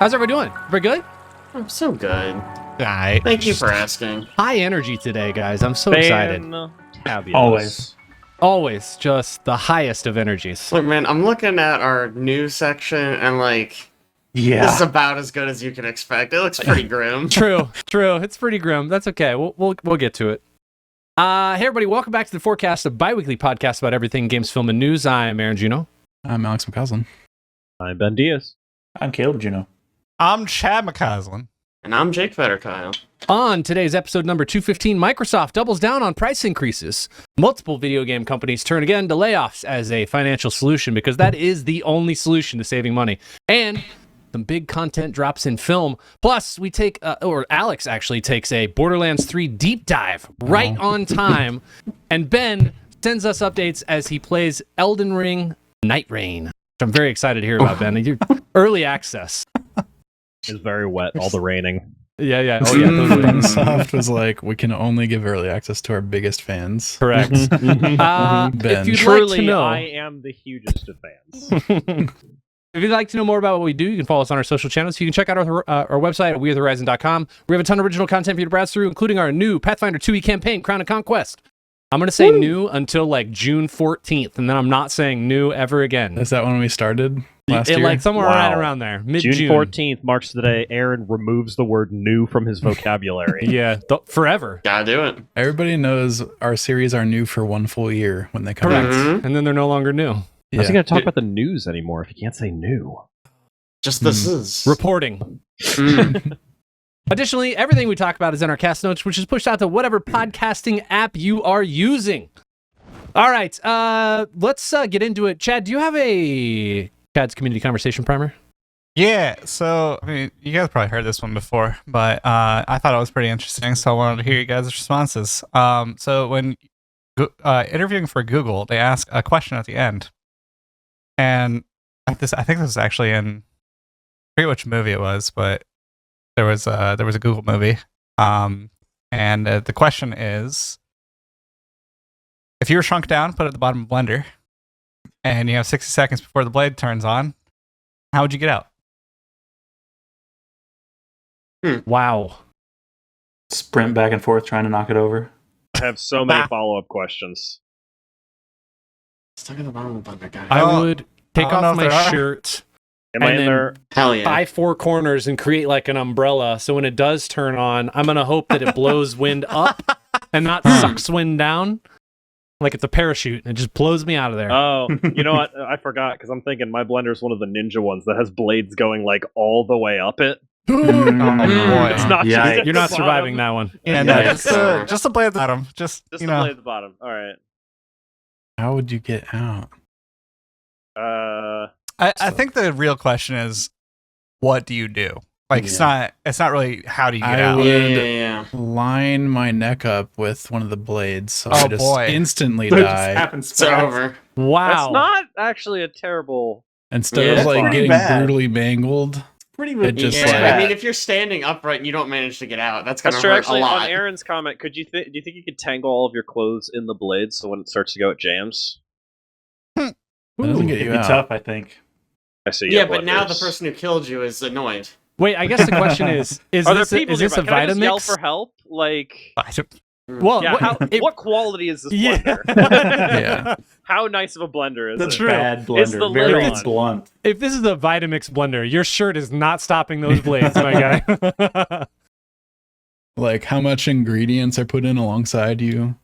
How's everybody doing? Very good? I'm so good. Right. Thank you for asking. High energy today, guys. I'm so excited. Always just the highest of energies. Look, man, I'm looking at our news section and this is about as good as you can expect. It looks pretty grim. True. It's pretty grim. That's okay. We'll get to it. Hey everybody, welcome back to the Forecast, a bi-weekly podcast about everything games, film, and news. I'm Aaron Juno. I'm Alex McCausland. I'm Ben Diaz. I'm Caleb Juno. I'm Chad McCausland. And I'm Jake Fetterkyle. On today's episode number 215, Microsoft doubles down on price increases. Multiple video game companies turn again to layoffs as a financial solution because that is the only solution to saving money. And some big content drops in film. Plus, we take, Alex actually takes a Borderlands 3 deep dive right on time. And Ben sends us updates as he plays Elden Ring Nightreign, which I'm very excited to hear about, Ben. You're early access. It's very wet, all the raining. Yeah. Oh, yeah. Microsoft was like, we can only give early access to our biggest fans. Correct. Ben. If you'd Truly, like to know, I am the hugest of fans. if you'd like to know more about what we do, you can follow us on our social channels. You can check out our website at wearethehorizon.com. We have a ton of original content for you to browse through, including our new Pathfinder 2e campaign, Crown of Conquest. I'm going to say new until like June 14th, and then I'm not saying new ever again. Is that when we started last year? Like somewhere right around there, mid-June. June 14th marks the day Aaron removes the word new from his vocabulary. Yeah, forever. Gotta do it. Everybody knows our series are new for one full year when they come Correct. out. And then they're no longer new. Yeah. How's he going to talk about the news anymore if he can't say new? Just this is. Reporting. Additionally, everything we talk about is in our cast notes, which is pushed out to whatever podcasting app you are using. All right, let's get into it. Chad, do you have a Chad's Community Conversation primer? Yeah, so, I mean, you guys probably heard this one before, but I thought it was pretty interesting, so I wanted to hear you guys' responses. So when interviewing for Google, they ask a question at the end. And I think this was actually in, I forget which movie it was, but there was a Google movie. And the question is, if you were shrunk down, put it at the bottom of a blender, and you have 60 seconds before the blade turns on, how would you get out? Wow. Sprint back and forth trying to knock it over. I have so many follow-up questions. Stuck at the bottom of the blender, guy. I would take I don't know off if my there are. shirt Am I and in then there? Hell yeah. tie four corners and create like an umbrella. So when it does turn on, I'm going to hope that it blows wind up and not sucks wind down. Like it's a parachute and it just blows me out of there. Oh, you know what? I forgot because I'm thinking my blender is one of the ninja ones that has blades going like all the way up it. Oh, boy. It's not Yeah, just at You're the not bottom. surviving that one. Yeah, Yeah, no, yeah. just a blade at the bottom. Just Just you the know. blade at the bottom. All right. How would you get out? I think the real question is, what do you do? Like, it's not really how do you get I out? would- Yeah. Line my neck up with one of the blades so Oh, I just boy. instantly It just die. happens It's over. Wow. That's not actually a terrible. Instead Yeah, of that's like pretty getting bad. brutally mangled. Pretty It just, Yeah, like- I mean, if you're standing upright and you don't manage to get out, that's gonna That's true. hurt Actually, a lot. on Aaron's comment, do you think you could tangle all of your clothes in the blade so when it starts to go, it jams? That doesn't get It'd you be out. tough, I think. I see. Yeah, but now the person who killed you is annoyed. Wait, I guess the question is Are there this people is this a nearby? Can I just yell Vitamix? for help? Like, Well, yeah, it- what quality is this Yeah. blender? Yeah. How nice of a blender is That's it? true. bad Is blender. the Very lid on? blunt. if this is a Vitamix blender, your shirt is not stopping those blades, my guy. Like how much ingredients are put in alongside you,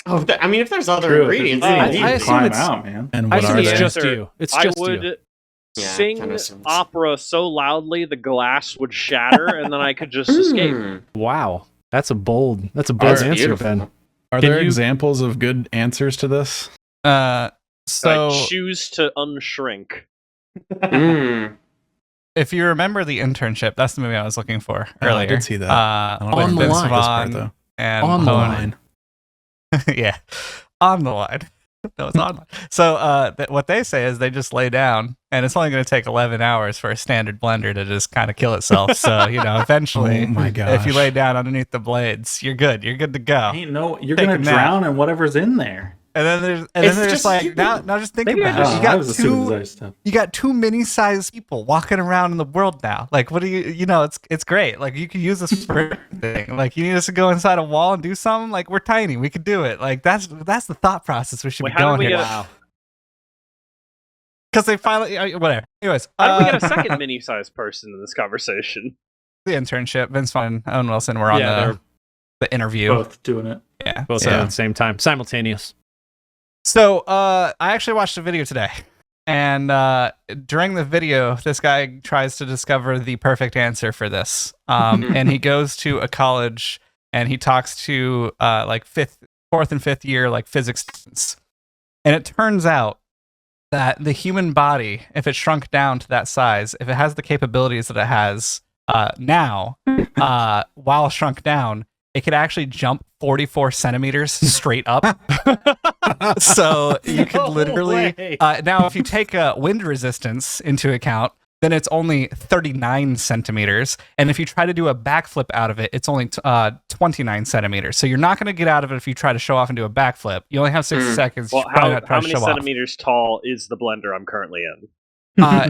Oh, I mean, if there's other True. ingredients, I it's assume easy. Climb it's- out, man. and I what assume are it's they? just you. It's I just would you. Yeah, sing kinda assumes. opera so loudly the glass would shatter, and then I could just escape. Wow. That's a bold That's answer, beautiful. Ben. Are Can there you- examples of good answers to this? So I choose to unshrink. if you remember The Internship, that's the movie I was looking for Oh, I earlier. did see that. I don't know On if the Vince line. this part, though. And On the Conan. line. Yeah, on the line. No, it's on. So what they say is they just lay down, and it's only going to take 11 hours for a standard blender to just kind of kill itself. So eventually, Oh my if you gosh. lay down underneath the blades, you're good. You're good to go. You're Take gonna a nap. drown in whatever's in there. It's there's just like people. now just think Maybe I about just- it. I was assuming that stuff. You got two mini-sized people walking around in the world now. Like, what do you know? It's great. Like, you can use this for everything. Like, you need us to go inside a wall and do something. Like, we're tiny. We could do it. Like, that's the thought process we should Wait, be how did going we here. get Wow. Because they finally whatever. Anyways, How did we get a second mini-sized person in this conversation? the internship? Vince Vaughn and Owen Wilson were on they're the interview. Both doing it. Yeah, both yeah. at the same time, simultaneous. So, I actually watched a video today, and during the video, this guy tries to discover the perfect answer for this. And he goes to a college, and he talks to like fourth and fifth year like physics students, and it turns out that the human body, if it shrunk down to that size, if it has the capabilities that it has now, while shrunk down, it could actually jump 44 centimeters straight up. So you could No literally way. now if you take wind resistance into account, then it's only 39 centimeters, and if you try to do a backflip out of it, it's only 29 centimeters. So you're not going to get out of it if you try to show off and do a backflip. You only have 60 seconds. Well, You should probably not try how to many show off. centimeters tall is the blender I'm currently in?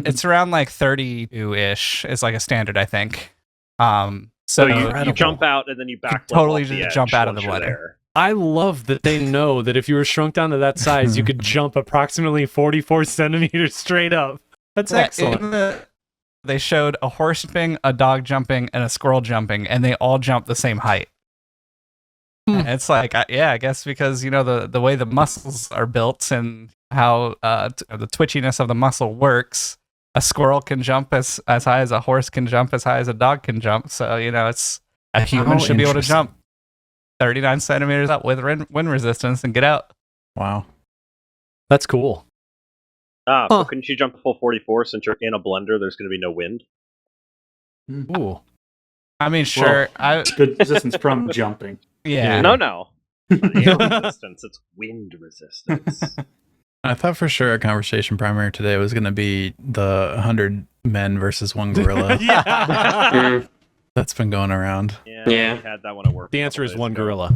It's around like 32-ish is like a standard, I think. So So you Incredible. jump out and then you backflip. totally off the just edge jump out of once the you're blender. there. I love that they know that if you were shrunk down to that size, you could jump approximately 44 centimeters straight up. That's Yeah, excellent. they showed a horse jumping, a dog jumping, and a squirrel jumping, and they all jump the same height. Hmm. And it's like, yeah, I guess because the way the muscles are built and how the twitchiness of the muscle works, a squirrel can jump as high as a horse can jump, as high as a dog can jump. So it's a human should be able to interesting. jump 39 centimeters up with wind resistance and get out. Wow. That's cool. But Huh. couldn't you jump a full 44 since you're in a blender? There's going to be no wind. Ooh. I mean, sure, It's good resistance from jumping. yeah. No. Not air resistance. It's wind resistance. I thought for sure our conversation primary today was going to be the 100 men versus one gorilla Yeah. that's been going around. Yeah, Yeah. we had that one at work. The a answer couple is days one ago. gorilla.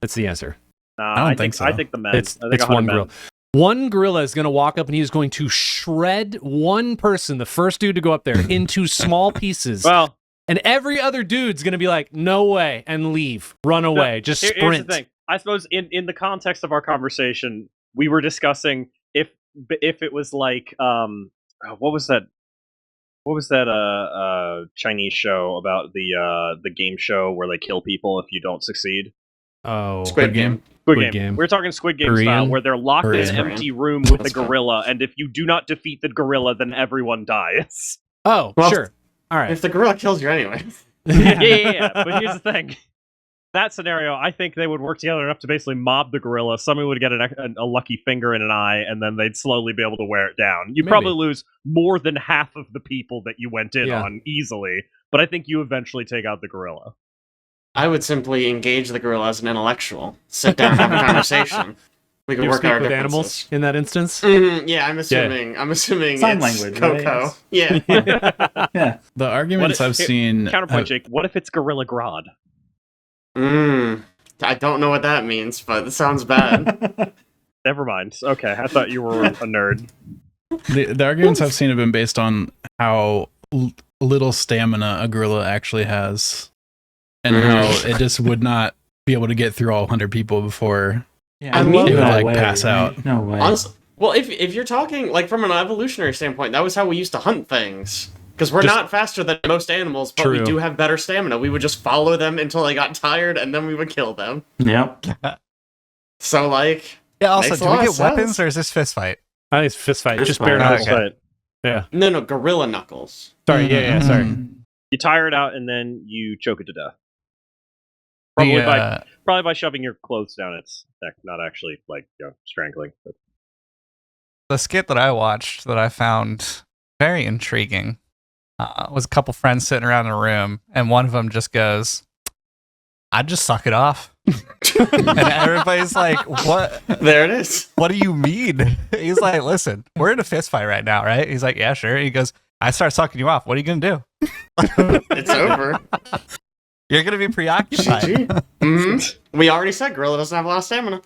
That's the answer. Nah, I don't think so. I think the men. It's I think 100 one men. gorilla. One gorilla is going to walk up and he's going to shred one person, the first dude to go up there, into small pieces. Well, And every other dude's going to be like, no way, and leave. Run away. Just here's sprint. the thing. I suppose in the context of our conversation, we were discussing if it was like what was that Chinese show about the game show where they kill people if you don't succeed? Oh. Squid Game. Squid Game. We're talking Squid Game Korean? style, where they're locked in Korean. an empty room with That's the gorilla, and if you do not defeat the gorilla, then everyone dies. Oh, Well, sure. All right. If the gorilla kills you anyway. yeah. But here's the thing. That scenario, I think they would work together enough to basically mob the gorilla. Somebody would get a lucky finger in an eye, and then they'd slowly be able to wear it down. You'd Maybe. probably lose more than half of the people that you went in Yeah. on easily, but I think you eventually take out the gorilla. I would simply engage the gorilla as an intellectual. Sit down, have a conversation. We could You work speak our with differences. animals in that instance? Yeah, I'm assuming Sign it's language, right? Coco. Yeah. Yeah. The arguments I've seen. Counterpoint, Jake. What if it's Gorilla Grodd? I don't know what that means, but it sounds bad. Never mind. Okay, I thought you were a nerd. The arguments I've seen have been based on how little stamina a gorilla actually has, and how it just would not be able to get through all 100 people before I love it would that like way, pass right? out. No way. Honestly, well, if you're talking like from an evolutionary standpoint, that was how we used to hunt things. Because we're Just- not faster than most animals, but we True. do have better stamina. We would just follow them until they got tired, and then we would kill them. Yep. So, like, Yeah. Also, Makes a do we lot get of weapons sense. or is this fist fight? I think it's fist fight. Fist Just fight. bare Okay. knuckles. But no, gorilla knuckles. Sorry, yeah, sorry. you tire it out and then you choke it to death. The, Probably by shoving your clothes down its neck, not actually like strangling. But the skit that I watched that I found very intriguing was a couple friends sitting around in a room, and one of them just goes, "I'd just suck it off," and everybody's like, "What? There it is. What do you mean?" He's like, "Listen, we're in a fist fight right now, right?" He's like, "Yeah, sure." He goes, "I start sucking you off. What are you gonna do? It's over. You're gonna be preoccupied." GG. We already said gorilla doesn't have a lot of stamina.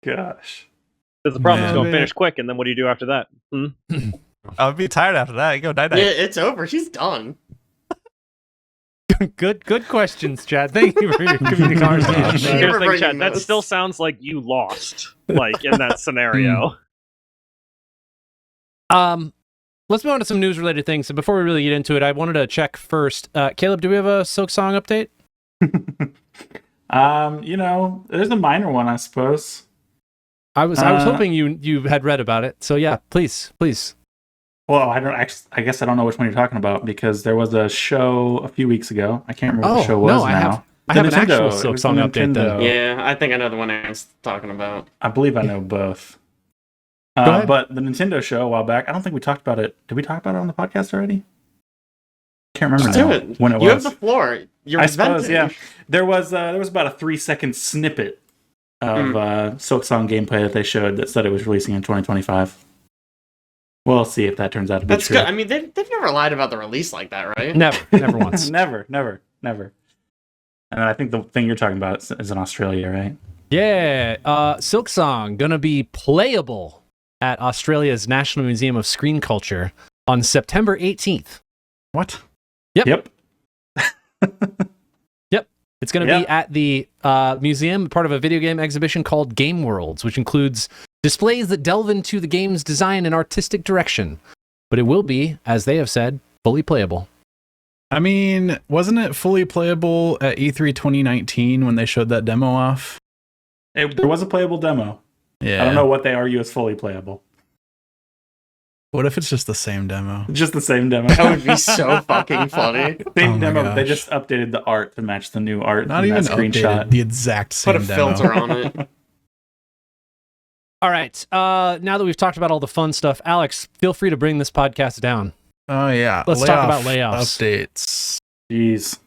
Gosh. Because the problem is Man. going to finish quick, and then what do you do after that? I would be tired after that. You go night Yeah, night. it's over. He's done. Good questions, Chad. Thank you for your community conversation. Thank you Here's for the thing, Chad. bringing That those. still sounds like you lost, like in that scenario. Let's move on to some news-related things. So before we really get into it, I wanted to check first. Caleb, do we have a Silk Song update? There's a minor one, I suppose. I was hoping you had read about it. So yeah, please. Well, I guess I don't know which one you're talking about because there was a show a few weeks ago. I can't remember what the show was now. I have an Nintendo. actual It Silk was Song the update then. Nintendo. Yeah, I think I know the one Aaron's talking about. I believe I know both. Go ahead. But the Nintendo show a while back, I don't think we talked about it. Did we talk about it on the podcast already? Can't remember Let's now do it. when it You was. have the floor. You're I suppose, inventing. yeah. There was about a 3-second snippet of Silk Song gameplay that they showed that said it was releasing in 2025. We'll see if that turns out to be That's true. good. I mean, they've never lied about the release like that, right? Never once. never. And I think the thing you're talking about is in Australia, right? Yeah, Silk Song gonna be playable at Australia's National Museum of Screen Culture on September 18th. What? Yep. It's going to be at the museum, part of a video game exhibition called Game Worlds, which includes displays that delve into the game's design and artistic direction. But it will be, as they have said, fully playable. I mean, wasn't it fully playable at E3 2019 when they showed that demo off? There was a playable demo. Yeah. I don't know what they argue is fully playable. What if it's just the same demo? Just the same demo. That would be so fucking funny. Same Oh my demo. They gosh. just updated the art to match the new art. Not in even that screenshot. updated. The exact same Put a demo. filter on it. All right, now that we've talked about all the fun stuff, Alex, feel free to bring this podcast down. Oh yeah. Let's talk about layoffs. Updates. Jeez.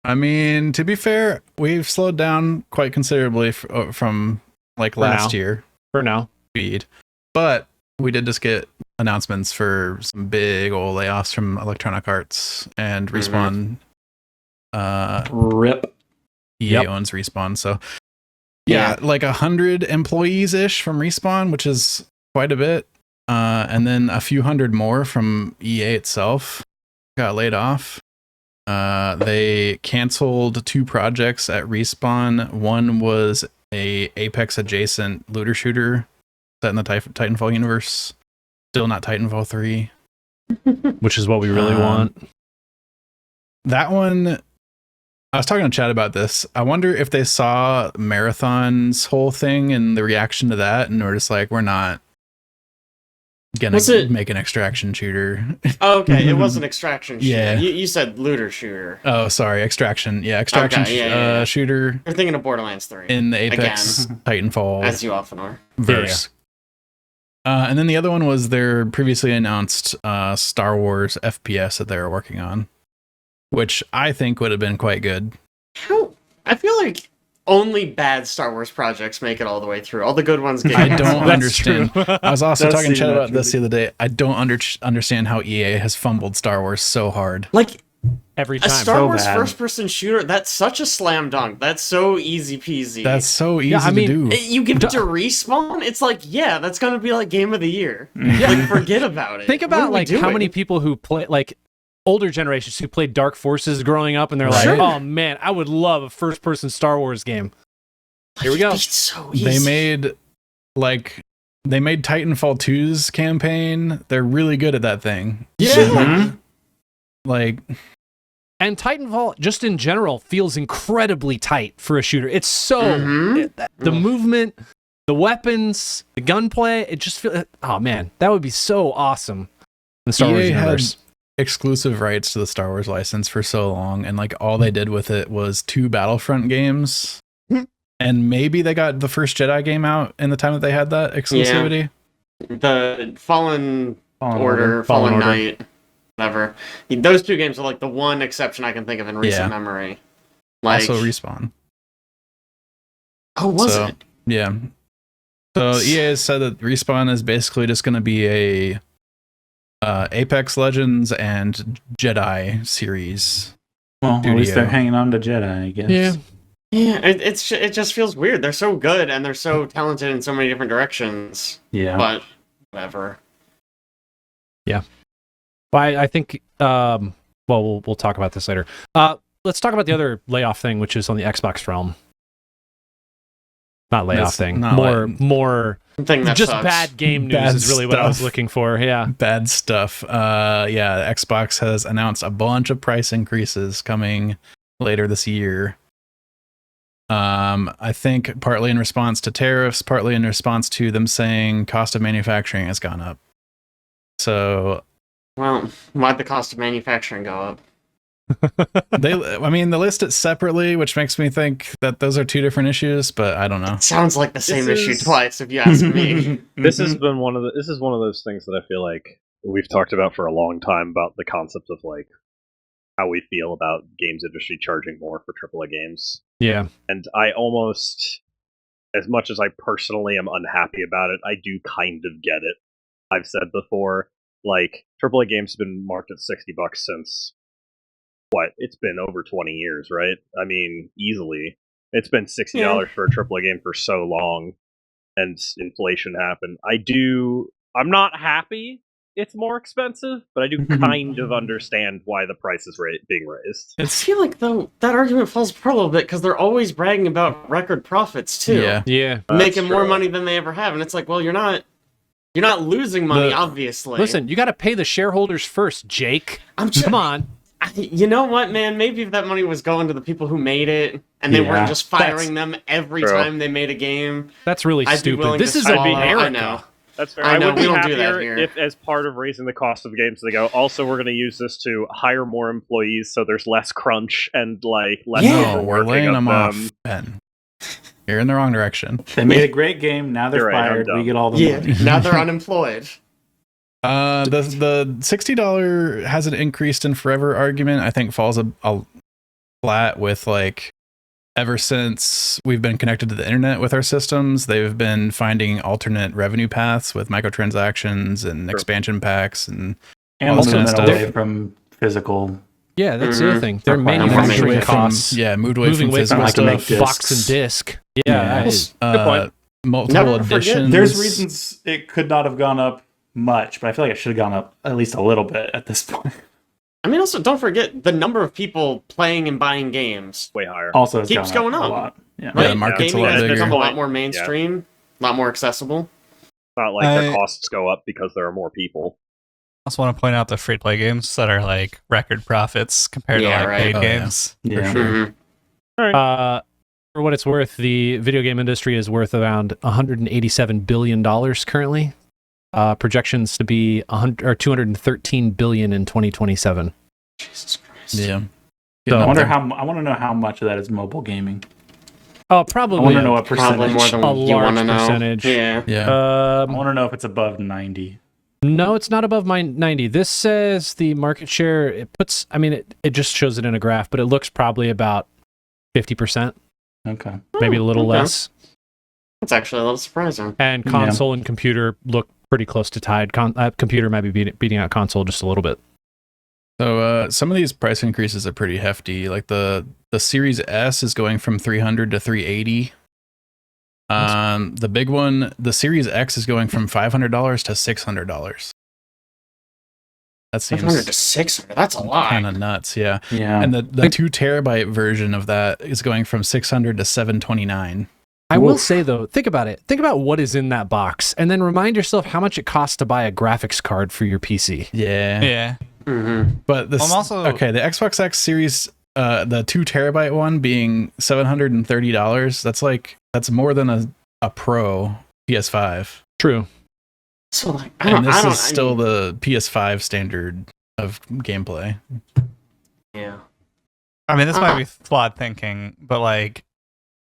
I mean, to be fair, we've slowed down quite considerably from like last now. year. For now. Speed. But we did just get announcements for some big old layoffs from Electronic Arts and Respawn. Rip. EA owns Respawn, so yeah, like 100 employees ish from Respawn, which is quite a bit, and then a few hundred more from EA itself got laid off. They canceled 2 projects at Respawn. One was a Apex adjacent looter shooter set in the Titanfall universe. Still not Titanfall 3. Which is what we really want. That one, I was talking to Chad about this. I wonder if they saw Marathon's whole thing and the reaction to that, and were just like, we're not gonna make an extraction shooter. Oh, okay, it was an extraction shooter. Yeah. You said looter shooter. Oh, sorry, extraction. Yeah, extraction Okay, yeah. shooter You're thinking of Borderlands 3. in the Apex Titanfall As you often are. verse. And then the other one was their previously announced Star Wars FPS that they were working on, which I think would have been quite good. I feel like only bad Star Wars projects make it all the way through. All the good ones get I don't That's understand. true. I was also Does talking to seem Chad that about this the true. other day. I don't understand how EA has fumbled Star Wars so hard. Like Every a time. Star So Wars bad. first-person shooter, that's such a slam dunk. That's so easy peasy. That's so easy I mean, to do. You give it to Respawn, it's like, yeah, that's gonna be like game of the year. Like, forget about it. Think What about are we like how doing? many people who play like older generations who played Dark Forces growing up, and they're like, Sure. "Oh man, I would love a first-person Star Wars game." Here we go. It's so easy. They made Titanfall 2's campaign. They're really good at that thing. Yeah. Mhm. Like, And Titanfall, just in general, feels incredibly tight for a shooter. It's so Mhm. the movement, the weapons, the gunplay. It just feels. Oh man, that would be so awesome in the Star Wars EA had universe. exclusive rights to the Star Wars license for so long, and like all they did with it was 2 Battlefront games. And maybe they got the first Jedi game out in the time that they had that exclusivity. The Fallen Fallen Order, Fallen Fallen Order. Knight, whatever. Those 2 games are like the one exception I can think of in recent Yeah. memory. Like, Also Respawn. oh, was So- it? Yeah. So EA has said that Respawn is basically just going to be a Apex Legends and Jedi series. Well, at least Studio. they're hanging on to Jedi, I guess. Yeah. Yeah, it just feels weird. They're so good and they're so talented in so many different directions. Yeah. But whatever. Yeah. But I think well we'll talk about this later. Let's talk about the other layoff thing, which is on the Xbox realm. Not layoff thing. More Thing that just sucks. bad game news Bad is really what I was stuff. looking for. Yeah. Bad stuff. Yeah, Xbox has announced a bunch of price increases coming later this year. I think partly in response to tariffs, partly in response to them saying cost of manufacturing has gone up. So, Well, why'd the cost of manufacturing go up? they list it separately, which makes me think that those are two different issues, but I don't know. Sounds like the same This issue is- twice, if you ask me. This has been one of those things that I feel like we've talked about for a long time about the concept of like how we feel about games industry charging more for AAA games. Yeah. And I almost, as much as I personally am unhappy about it, I do kind of get it. I've said before, like AAA games have been marked at $60 since what? It's been over 20 years, right? I mean, easily. It's been $60 for a AAA game for so long, and inflation happened. I'm not happy it's more expensive, but I do kind of understand why the price is being raised. I feel like, though, that argument falls apart a little bit, because they're always bragging about record profits, too. Yeah. Yeah. Making more true. money than they ever have, and it's like, well, you're not losing money, obviously. Listen, you got to pay the shareholders first, Jake. Come on. You know what, man? Maybe if that money was going to the people who made it, and they weren't just firing them every true. time they made a game. That's really I'd be stupid. willing This to is swallow it. America. I know. That's fair. I know, would be we don't do that happier here. if, as part of raising the cost of games, they go, also, we're going to use this to hire more employees so there's less crunch and like less No, we're overworking laying of them off, Ben. You're in the wrong direction. They made a great game. Now they're You're right, I'm fired. dumb. We get all the money. Now they're unemployed. The $60 hasn't increased in forever argument, I think, falls a flat with like ever since we've been connected to the internet with our systems, they've been finding alternate revenue paths with microtransactions and expansion packs and And all this kind of moving stuff. away from physical. Yeah, that's the other thing. They're Requirements. manufacturing Moving costs. moved away from moving away physical from like to stuff. make box and discs. disc. Yeah. Good point. Multiple Never forget, editions. There's reasons it could not have gone up much, but I feel like it should have gone up at least a little bit at this point. I mean, also, don't forget, the number of people playing and buying games way higher. Also, it's keeps gone going a up. lot. Yeah. Yeah, Right? the market's a Gaming lot has bigger. become a lot Point. more mainstream, a lot more accessible. It's not like their costs go up because there are more people. I also want to point out the free-to-play games that are like record profits compared Yeah, to like right. paid Oh, yeah. games. Yeah. sure. Mhm. For what it's worth, the video game industry is worth around $187 billion currently. Projections to be $213 billion in 2027. Jesus Christ. Yeah. So- I wonder I want to know how much of that is mobile gaming. Oh, I probably. want to know what Probably percentage. more than A you want to large know. percentage. Yeah. Yeah. I want to know if it's above 90. No, it's not above 90. This says the market share. It puts. I mean, it just shows it in a graph, but it looks probably about 50%, Okay. maybe a little okay. less. That's actually a little surprising. And Yeah. console and computer look pretty close to tied. Computer might be beating out console just a little bit. So some of these price increases are pretty hefty. Like the Series S is going from 300 to 380. The big one, the Series X is going from $500 to $600. That 500 to seems 600. That's a lot. kind of nuts, yeah. Yeah. And the 2 terabyte version of that is going from 600 to 729. I will say though, think about it. Think about what is in that box, and then remind yourself how much it costs to buy a graphics card for your PC. Yeah. Yeah. Mm-hmm. But this I'm also- okay, the Xbox X Series the 2 terabyte one being $730, that's more than a Pro PS5. True. So, like, And this is still the PS5 standard of gameplay. Yeah. I mean, this might be flawed thinking, but like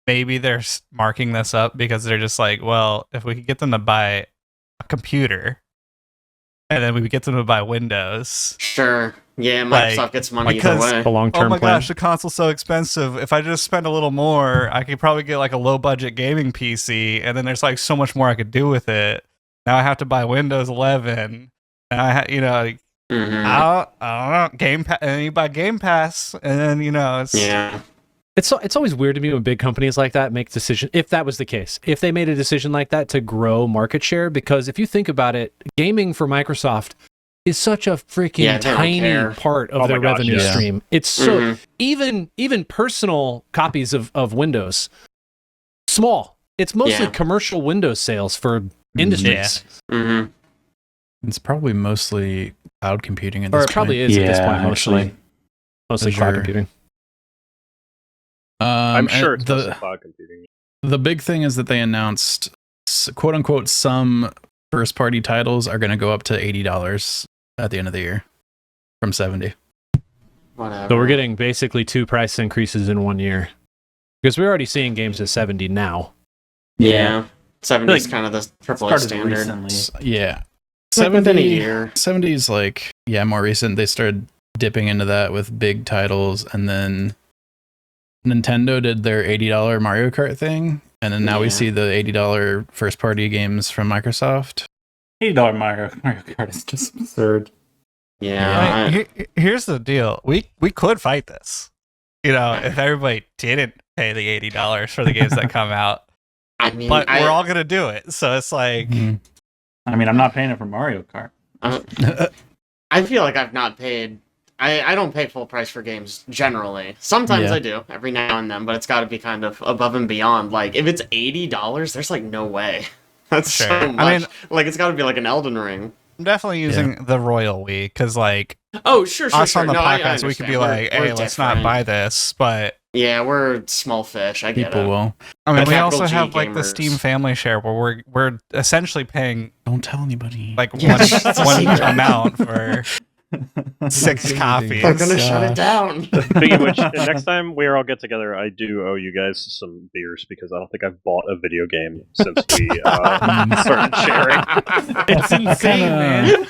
maybe they're marking this up because they're just like, well, if we could get them to buy a computer and then we could get them to buy Windows. Sure. Yeah, Microsoft Like, gets money either because- way. The long-term Oh my plan. gosh, the console's so expensive. If I just spend a little more, I could probably get like a low budget gaming PC, and then there's like so much more I could do with it. Now I have to buy Windows 11, and Mhm. I don't know, Game Pass, and then you buy Game Pass, and then it's Yeah. It's always weird to me when big companies like that make decisions. If that was the case, if they made a decision like that to grow market share, because if you think about it, gaming for Microsoft is such a freaking tiny part of their revenue stream. It's so even personal copies of Windows, small. It's mostly commercial Windows sales for industries. It's probably mostly cloud computing at this point. Or it probably is at this point, mostly cloud computing. I'm sure it's mostly cloud computing. The big thing is that they announced, quote unquote, some first party titles are going to go up to $80 at the end of the year from $70. Whatever. So we're getting basically 2 price increases in 1 year, because we're already seeing games at $70 now. Yeah, 70 is kind of the AAA standard. Recently. Yeah, like within a year. 70 is like more recent. They started dipping into that with big titles, and then Nintendo did their $80 Mario Kart thing, and then now we see the $80 first party games from Microsoft. $80 Mario Kart is just absurd. Yeah. Here's the deal. We could fight this. You know, if everybody didn't pay the $80 for the games that come out. I mean, but we're all gonna do it. So it's like I mean, I'm not paying it for Mario Kart. I feel like I've not paid. I don't pay full price for games generally. Sometimes I do, every now and then, but it's got to be kind of above and beyond. Like, if it's $80, there's like no way. That's so much. I mean, like, it's got to be like an Elden Ring. I'm definitely using the Royal We, because like, sure. Us on the podcast, we could be like, hey, let's not buy this, but yeah, we're small fish. I get people it. will. I mean, we also have like the Steam Family Share, where we're essentially paying. Don't tell anybody. Like one amount for 6 copies. I'm gonna shut it down. Speaking of which, next time we all get together, I do owe you guys some beers, because I don't think I've bought a video game since we started sharing. It's insane, man.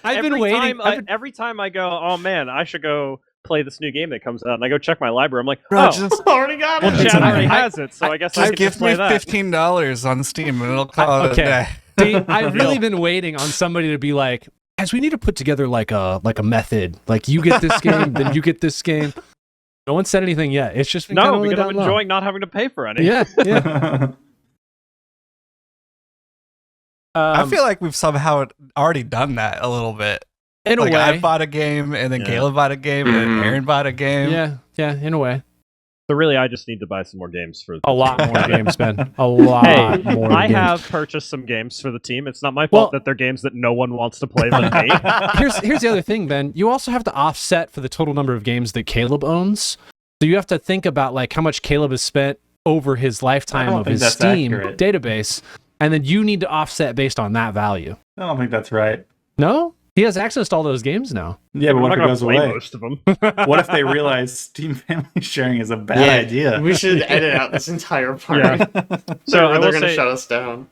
I've been waiting. Every time I go, oh man, I should go play this new game that comes out, and I go check my library, I'm like, already got it. Well, Chad already has it, so I guess I just can give just play me that. $15 on Steam, and it'll call it a day. See, I've really been waiting on somebody to be like, guys, we need to put together like a method. Like, you get this game, then you get this game. No one said anything yet. It's just been no, because I'm enjoying not having to pay for any. Yeah. I feel like we've somehow already done that a little bit. In a way, I bought a game, and then Caleb bought a game, and then Aaron bought a game. Yeah, in a way. So really, I just need to buy some more games for a lot more games, Ben. A lot more. I have purchased some games for the team. It's not my fault that they're games that no one wants to play but me. Here's the other thing, Ben. You also have to offset for the total number of games that Caleb owns. So you have to think about like how much Caleb has spent over his lifetime of his Steam database, and then you need to offset based on that value. I don't think that's right. No? He has access to all those games now. Yeah, but what if it goes away? Most of them. What if they realize Steam Family Sharing is a bad idea? We should edit out this entire part. Yeah. So they're going to shut us down.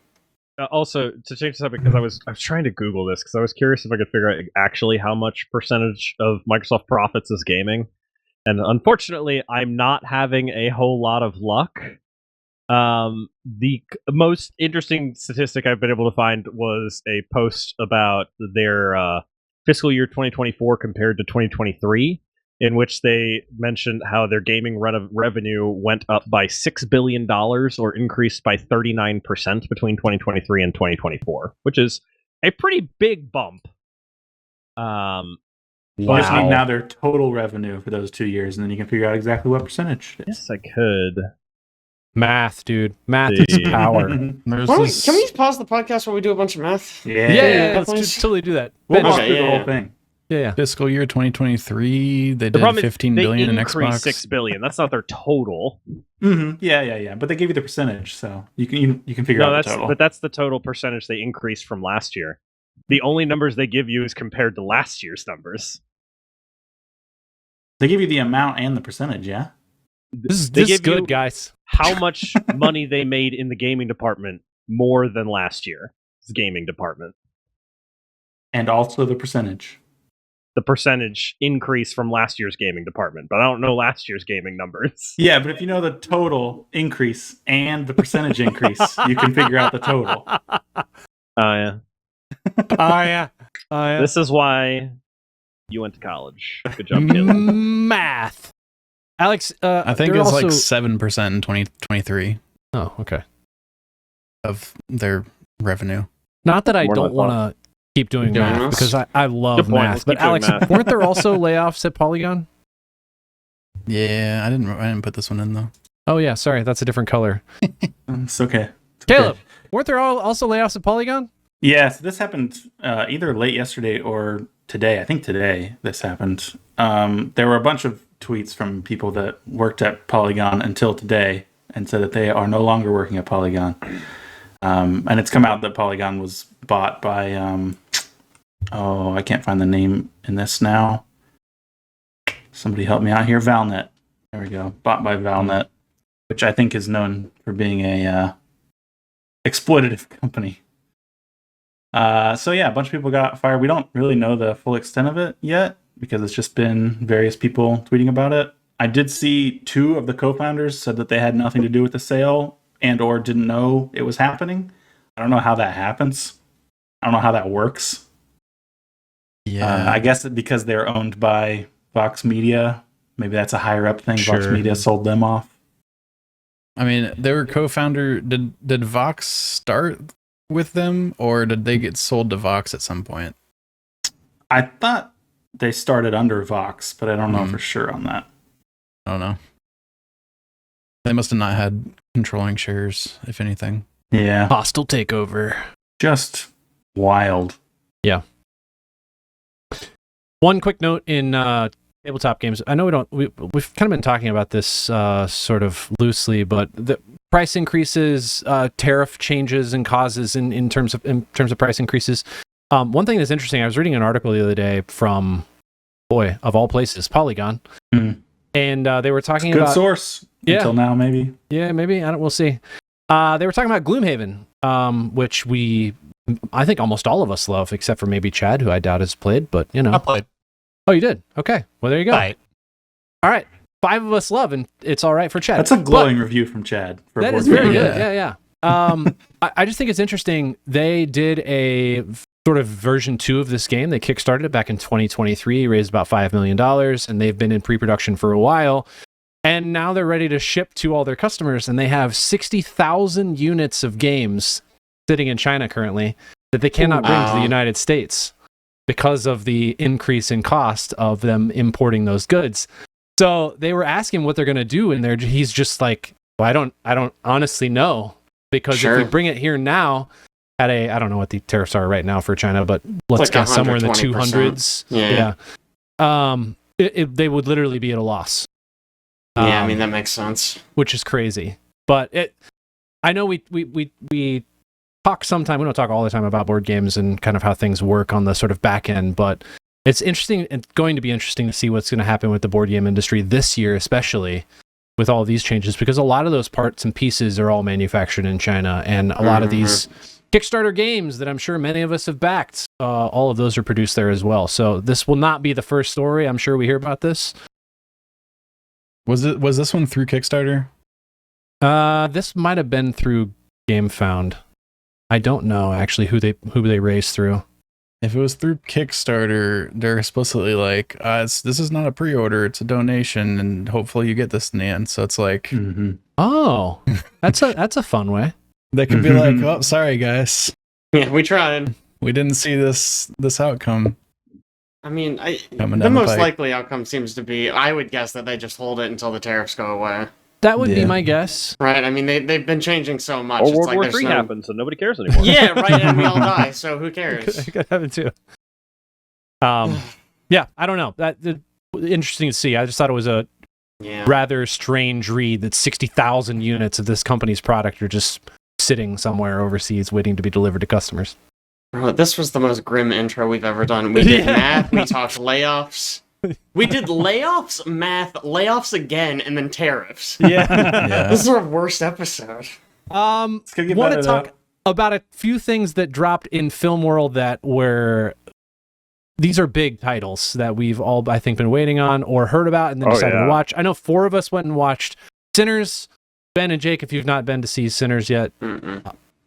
Also, to change the subject, because I was trying to Google this, because I was curious if I could figure out actually how much percentage of Microsoft profits is gaming. And unfortunately, I'm not having a whole lot of luck. The most interesting statistic I've been able to find was a post about their fiscal year 2024 compared to 2023, in which they mentioned how their gaming revenue went up by $6 billion, or increased by 39% between 2023 and 2024, which is a pretty big bump. You just need now their total revenue for those 2 years, and then you can figure out exactly what percentage it is. Yes, I could. Math, dude. Math is power. Can we pause the podcast while we do a bunch of math? Yeah, let's just totally do that. We'll walk through the whole thing. Yeah. Fiscal year 2023, they did $15 billion in Xbox. $6 billion. That's not their total. Mm-hmm. Yeah. But they gave you the percentage, so you can figure out the total. But that's the total percentage they increased from last year. The only numbers they give you is compared to last year's numbers. They give you the amount and the percentage, yeah? This is good, guys. How much money they made in the gaming department more than last year's gaming department. And also the percentage. The percentage increase from last year's gaming department, but I don't know last year's gaming numbers. Yeah, but if you know the total increase and the percentage increase, you can figure out the total. Yeah. Yeah. This is why you went to college. Good job, Caleb. Math. Alex, I think they're it's also... like 7% in 2023 Oh, okay. of their revenue. Not that I More than don't I want to keep doing Doing math, this? because I love Good point. math. Let's But keep doing Alex, math. weren't there also layoffs at Polygon? Yeah, I didn't put this one in though. Oh, yeah. Sorry. That's a different color. It's okay. It's Caleb, okay. weren't there also layoffs at Polygon? Yeah, so this happened either late yesterday or today. I think today this happened. There were a bunch of tweets from people that worked at Polygon until today and said that they are no longer working at Polygon. And it's come out that Polygon was bought by, I can't find the name in this now. Somebody help me out here. Valnet. There we go. Bought by Valnet, which I think is known for being a exploitative company. So yeah, a bunch of people got fired. We don't really know the full extent of it yet because it's just been various people tweeting about it. I did see 2 of the co-founders said that they had nothing to do with the sale and or didn't know it was happening. I don't know how that happens. I don't know how that works. Yeah, I guess because they're owned by Vox Media, maybe that's a higher up thing. Vox Sure. Media sold them off. I mean, they were co-founder. Did Vox start with them, or did they get sold to Vox at some point? I thought they started under Vox, but I don't know Mhm. for sure on that. I don't know. They must have not had controlling shares, if anything. Yeah, Hostile takeover. just wild. One quick note in tabletop games. I know we've kind of been talking about this sort of loosely, but the price increases, tariff changes and causes in terms of price increases. One thing that's interesting, I was reading an article the other day from, boy, of all places, Polygon. Mhm. And they were talking Good about... source. Yeah. Until now, maybe. Yeah, maybe. We'll see. They were talking about Gloomhaven, which I think almost all of us love, except for maybe Chad, who I doubt has played, but you know. I played. Oh, you did? Okay. Well, there you go. Right. All right. 5 of us love, and it's all right for Chad. That's a glowing review from Chad. For That board is very game. good. Yeah. I just think it's interesting. They did a sort of version 2 of this game. They kickstarted it back in 2023, raised about $5 million, and they've been in pre-production for a while. And now they're ready to ship to all their customers, and they have 60,000 units of games sitting in China currently that they cannot bring to the United States because of the increase in cost of them importing those goods. So they were asking what they're going to do, and he's just like, well, I don't honestly know, because if we bring it here now at I don't know what the tariffs are right now for China, but let's like guess somewhere in the 120%. 200s. Yeah. They would literally be at a loss. Yeah, I mean, that makes sense. Which is crazy. But I know we talk sometime, we don't talk all the time about board games and kind of how things work on the sort of back end, but it's interesting. It's going to be interesting to see what's going to happen with the board game industry this year, especially with all these changes, because a lot of those parts and pieces are all manufactured in China, and a lot of these Kickstarter games that I'm sure many of us have backed, all of those are produced there as well. So this will not be the first story. I'm sure we hear about this. Was this one through Kickstarter? This might have been through GameFound. I don't know actually who they raised through. If it was through Kickstarter, they're explicitly like, this is not a pre-order, it's a donation, and hopefully you get this in the end. So it's like, oh, that's a fun way. They could be like, oh, sorry guys, Yeah, we tried. we didn't see this outcome. I mean, Coming the down the most pike. likely outcome seems to be, I would guess that they just hold it until the tariffs go away. That would be Yeah. my guess. Right? I mean, they've been changing so much. Or It's World like War there's III no... happens and nobody cares anymore. Yeah, right, and we all die, so who cares? Could happen too. Yeah, I don't know. Interesting to see. I just thought it was a Yeah. rather strange read that 60,000 units of this company's product are just sitting somewhere overseas waiting to be delivered to customers. Bro, this was the most grim intro we've ever done. We did Yeah. math, we talked layoffs. We did layoffs, math, layoffs again, and then tariffs. Yeah. This is our worst episode. Want gonna get to better, talk though. about a few things that dropped in film world that were... These are big titles that we've all, I think, been waiting on or heard about and then decided to watch. I know 4 of us went and watched Sinners. Ben and Jake, if you've not been to see Sinners yet,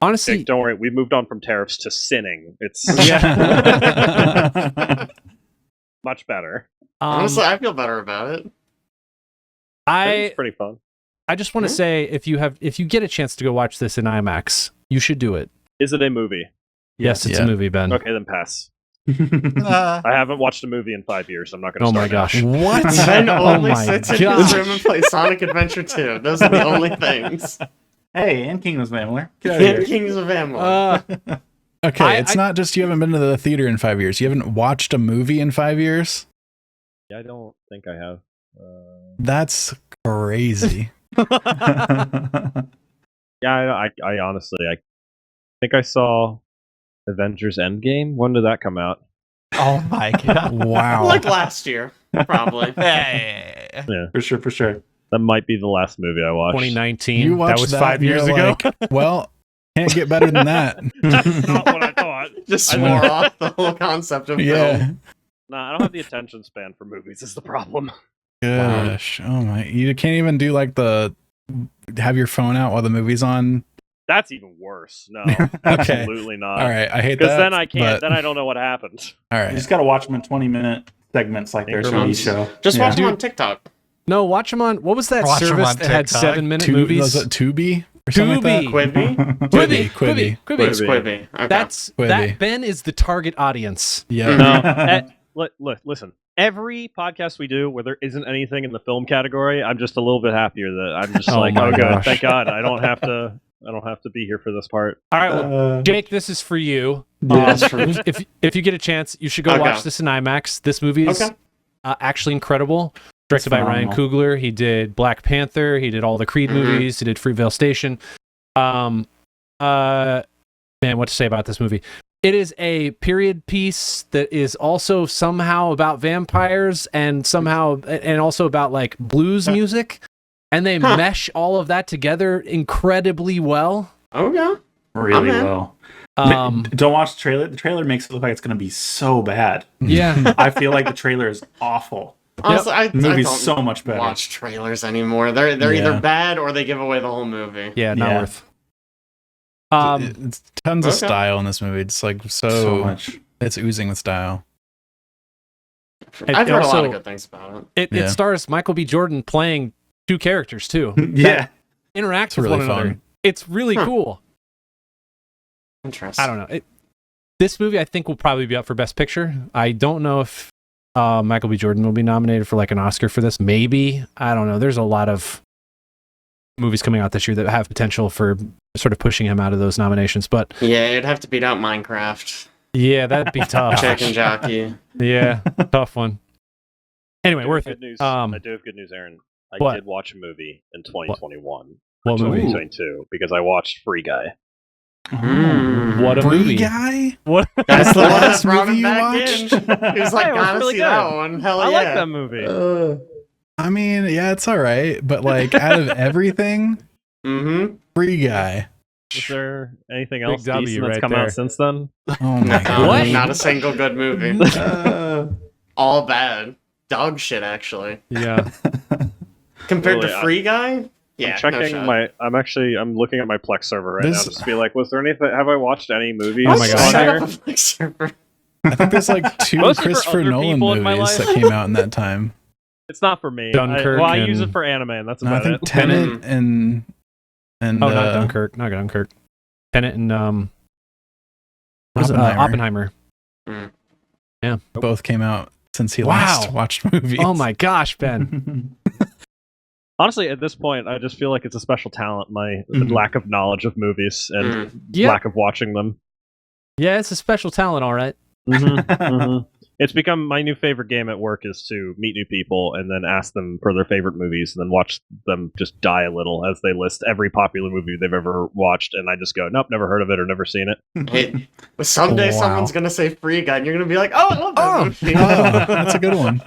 honestly... Jake, don't worry, we've moved on from tariffs to sinning. It's much better. Honestly, I feel better about it. It's pretty fun. I just want to say if you get a chance to go watch this in IMAX, you should do it. Is it a movie? Yes, it's a movie, Ben. Okay, then pass. I haven't watched a movie in 5 years. So I'm not going to. Oh my start gosh! What? Ben only my sits in gosh. his room and plays Sonic Adventure 2. Those are the only things. Hey, and Kingdoms of Amalur. Get out of And here. Kings of Amalur. Okay, it's not just you haven't been to the theater in 5 years. You haven't watched a movie in 5 years? Yeah, I don't think I have. That's crazy. Yeah, I honestly, I think I saw Avengers Endgame. When did that come out? Oh my god! Wow. Like last year, probably. Hey. Yeah, For sure. that might be the last movie I watched. 2019. You watched That was 5 and you're years ago. like, well, can't get better than that. That's not what I thought. Just I swore know. off the whole concept of Yeah. film. Nah, I don't have the attention span for movies. Is the problem? Gosh. Oh my. You can't even do like have your phone out while the movie's on. That's even worse. No, absolutely not. All right. I hate that. Because then I can't. but- Then I don't know what happened. All You right. just got to watch them in 20-minute segments like their TV Increments. show. Just Yeah. watch them on TikTok. No, watch them on. What was that Watch 'em service on that had TikTok. 7-minute Was movies? it Tubi or something like Tubi. that? Quibi? Quibi. It's Quibi. Okay. That's Quibi. that. Ben is the target audience. Yeah. No, listen. Every podcast we do where there isn't anything in the film category, I'm just a little bit happier that I'm just Oh like, my oh, good, gosh. thank God, I don't have to be here for this part. All right, well, Uh, Jake, this is for you. That's for me. If you get a chance, you should go Okay. watch this in IMAX. This movie is Okay. actually incredible. Directed by Ryan phenomenal. Coogler. He did Black Panther. He did all the Creed movies. He did Fruitvale Station. Man, what to say about this movie? It is a period piece that is also somehow about vampires and also about like blues music, and they mesh all of that together incredibly well. Oh, yeah. really I'm in. well. Um, Don't watch the trailer. The trailer makes it look like it's going to be so bad. yeah, I feel like the trailer is awful. Honestly, I The movie's don't so much better. watch trailers anymore. They're Yeah. either bad or they give away the whole movie. yeah, not Yeah. worth. It's tons of Okay. style in this movie. It's like So much. It's oozing with style. I've heard a lot also- of good things about it. Yeah. It stars Michael B. Jordan playing two characters too. Yeah. Interact It's with really one another. fun. It's really cool. Interesting. I don't know. This movie, I think, will probably be up for Best Picture. I don't know if Michael B. Jordan will be nominated for like an Oscar for this. Maybe. I don't know. There's a lot of movies coming out this year that have potential for sort of pushing him out of those nominations. But Yeah, it'd have to beat out Minecraft. yeah, that'd be tough. Chicken Jockey. Yeah, tough one. Anyway, I do worth have it. good news. Um, I do have good news, Aaron. I what? did watch a movie in 2021. What movie? 2022 because I watched Free Guy. Mm. What a Free movie! Guy? What? That's the one that last brought movie him you back in. watched? He was like, Hey, it was gotta really see good. that one. Hell I yeah. like that movie. I mean, yeah, it's all right, but like out of everything, Mm-hmm. Free Guy. Is there anything Big else W decent that's right come there. out since then? Oh my god. What? Not a single good movie. All bad. Dog shit, actually. Yeah. Compared Really, to Free Guy? Yeah, I'm checking no shot. I'm looking at my Plex server right This- now just to be like, was there anything? Have I watched any movies Oh my God. on Set here? up a Plex server. I think there's like two Mostly for Christopher other Nolan people in my movies life. that came out in that time. It's not for me. Dunkirk I use and- it for anime, and that's No, I about think it. Tenet and Oh, not Dunkirk. Not Dunkirk. Tenet and what is it? Oppenheimer. Oppenheimer. Both came out since he Wow. last watched movies. Oh my gosh, Ben. Honestly, at this point, I just feel like it's a special talent. My Mhm. lack of knowledge of movies and Mm. Yeah. lack of watching them. Yeah, it's a special talent, all right. It's become my new favorite game at work is to meet new people and then ask them for their favorite movies and then watch them just die a little as they list every popular movie they've ever watched, and I just go, nope, never heard of it or never seen it. Hey, someday Wow. someone's gonna say Free Guy, and you're gonna be like, "Oh, I love that movie." Oh, that's a good one.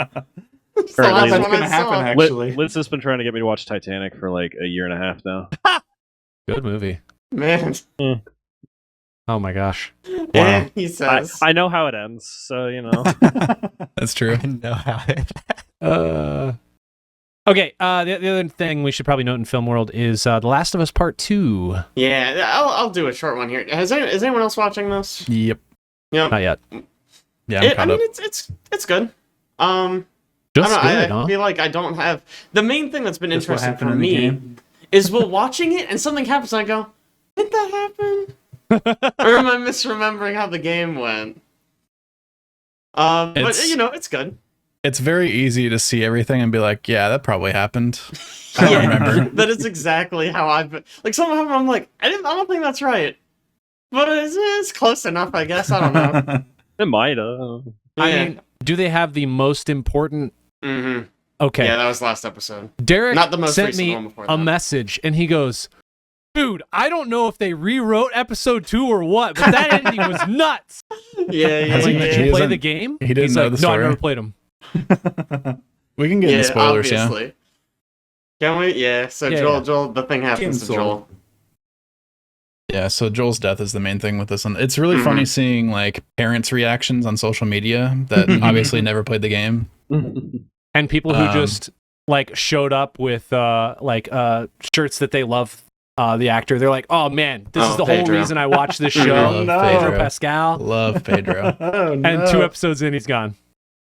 It's the Apparently last That's one gonna I happen, saw. actually. Liz has been trying to get me to watch Titanic for like a year and a half now. Good movie. Man, Oh my gosh. yeah, he says. I know how it ends, so you know. That's true. I know how it. Okay. The other thing we should probably note in film world is The Last of Us Part 2. Yeah, I'll do a short one here. Is anyone else watching this? Yep. Yeah, Not yet. Yeah, I'm I caught mean up. it's good. Just Just I good, don't know, huh? I feel like I don't have the main thing that's been Just what interesting happened for in the me game? is we're watching it and something happens and I go, did that happen? Or am I misremembering how the game went? But It's- you know, it's good. It's very easy to see everything and be like, yeah, that probably happened. I don't remember. That is exactly how I've been. Like somehow I'm like, I don't think that's right. But it's close enough, I guess. I don't know. It might. I mean, do they have the most important? Mm-hmm. Okay, Yeah, that was last episode. Derek Not the most sent recent me one before a that. message, and he goes, "Dude, I don't know if they rewrote episode 2 or what, but that ending was nuts." Yeah, I was like, He "Did you play doesn't- the game?" he didn't He's know like, the "No, I story." never played them." We can get into spoilers, yeah. obviously. Can we? Yeah. So Yeah, Joel, yeah. Joel, the thing happens to Cancel. Joel. Yeah, so Joel's death is the main thing with this one. It's really Mhm. funny seeing like parents' reactions on social media that obviously never played the game. And people who Um, just like showed up with shirts that they love the actor. They're like, "Oh man, this is the whole Pedro. reason I watched this Oh, show." no. Pedro Pascal. Love Pedro. Oh, And no. 2 episodes in, he's gone.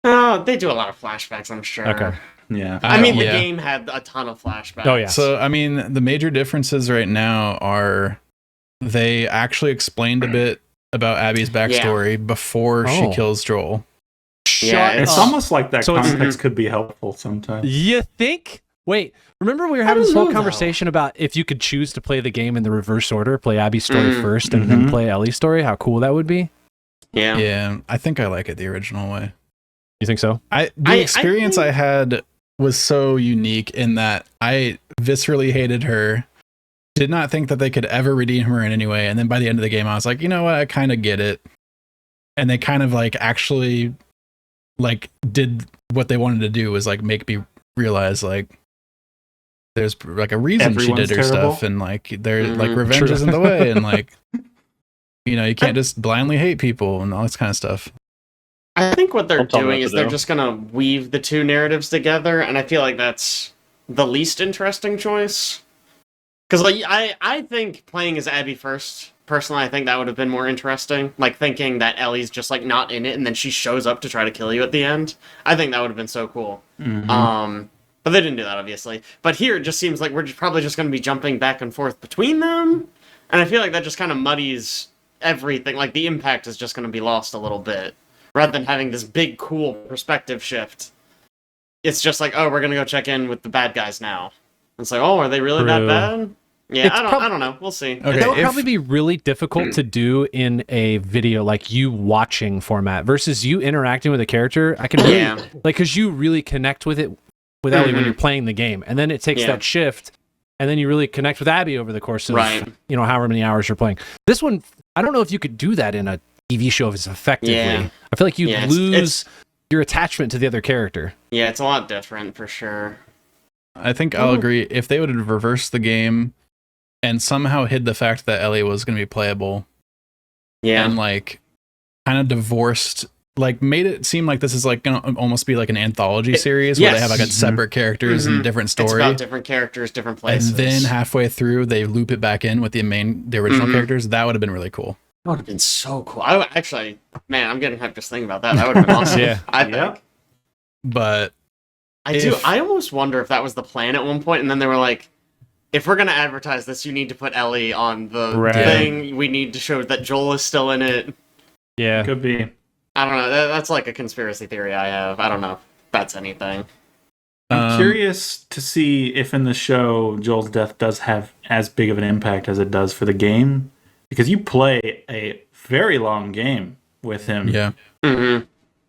Oh, they do a lot of flashbacks, I'm sure. Okay. Yeah. I mean, the Yeah. game had a ton of flashbacks. Oh yeah. So, I mean, the major differences right now are they actually explained a bit about Abby's backstory before she Oh. kills Joel. Shut Yeah, It's up. almost like that So it's- context could be helpful sometimes. You think? Wait, remember we were I having don't this whole know, conversation about if you could choose to play the game in the reverse order, play Abby's story Mhm. first and then Mhm. play Ellie's story, how cool that would be? Yeah. Yeah, I think I like it the original way. You think so? The experience think- I had was so unique in that I viscerally hated her, did not think that they could ever redeem her in any way, and then by the end of the game I was like, you know what, I kind of get it. And they kind of like actually like did what they wanted to do, was like make me realize like there's like a reason Everyone's she did her terrible. stuff, and like there like Mhm. revenge True. isn't the way, and like you know, you can't just blindly hate people and all this kind of stuff. I think what they're Don't tell me doing what is to they're do. just gonna weave the two narratives together, and I feel like that's the least interesting choice. Because like I think playing as Abby first, personally, I think that would have been more interesting. Like thinking that Ellie's just like not in it, and then she shows up to try to kill you at the end. I think that would have been so cool. Mhm. But they didn't do that, obviously. But here it just seems like we're probably just going to be jumping back and forth between them, and I feel like that just kind of muddies everything. Like the impact is just going to be lost a little bit, rather than having this big, cool perspective shift. It's just like, oh, we're going to go check in with the bad guys now. It's like, oh, are they really that True. bad? Yeah, It's I don't know. We'll see. Okay, That would if- probably be really difficult to do in a video like you watching format versus you interacting with a character. I can really, Yeah. like, because you really connect with it with Ellie when Mhm. you're playing the game, and then it takes Yeah. that shift, and then you really connect with Abby over the course of Right. however many hours you're playing. This one, I don't know if you could do that in a TV show as effectively. Yeah. I feel like you Yeah, lose your attachment to the other character. Yeah, it's a lot different for sure. I think I'll agree. If they would have reversed the game and somehow hid the fact that Ellie was going to be playable, Yeah. and like kind of divorced, like made it seem like this is like going to almost be like an anthology series where they have like a yes. separate characters Mhm. and different It's story. about different characters, different And places. then halfway through, they loop it back in with the original Mhm. characters. That would have been really cool. That would have been so cool. Actually, man, I'm getting hyped just thinking about that. That would have been awesome. Yeah. I think. Yeah. But I I almost wonder if that was the plan at one point, and then they were like, if we're gonna advertise this, you need to put Ellie on the Right. thing. We need to show that Joel is still in it. Yeah. Could be. I don't know. That's like a conspiracy theory I have. I don't know if that's anything. I'm curious to see if in the show Joel's death does have as big of an impact as it does for the game, because you play a very long game with him. yeah, Mm-hmm.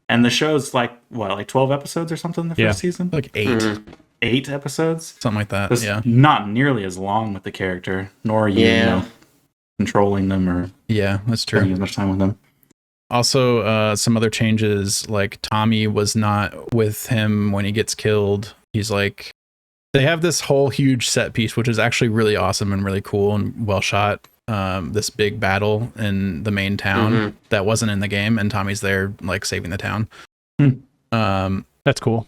And the show's like 12 episodes or something the first Yeah. season? like 8, Mhm. 8 episodes? something like that. That's Yeah, not nearly as long with the character, nor are you, Yeah. controlling them or yeah, that's spending true. as much time with them. Also, some other changes, like Tommy was not with him when he gets killed. He's like, they have this whole huge set piece, which is actually really awesome and really cool and well shot. This big battle in the main town Mhm. that wasn't in the game, and Tommy's there like saving the town. Hmm. That's cool.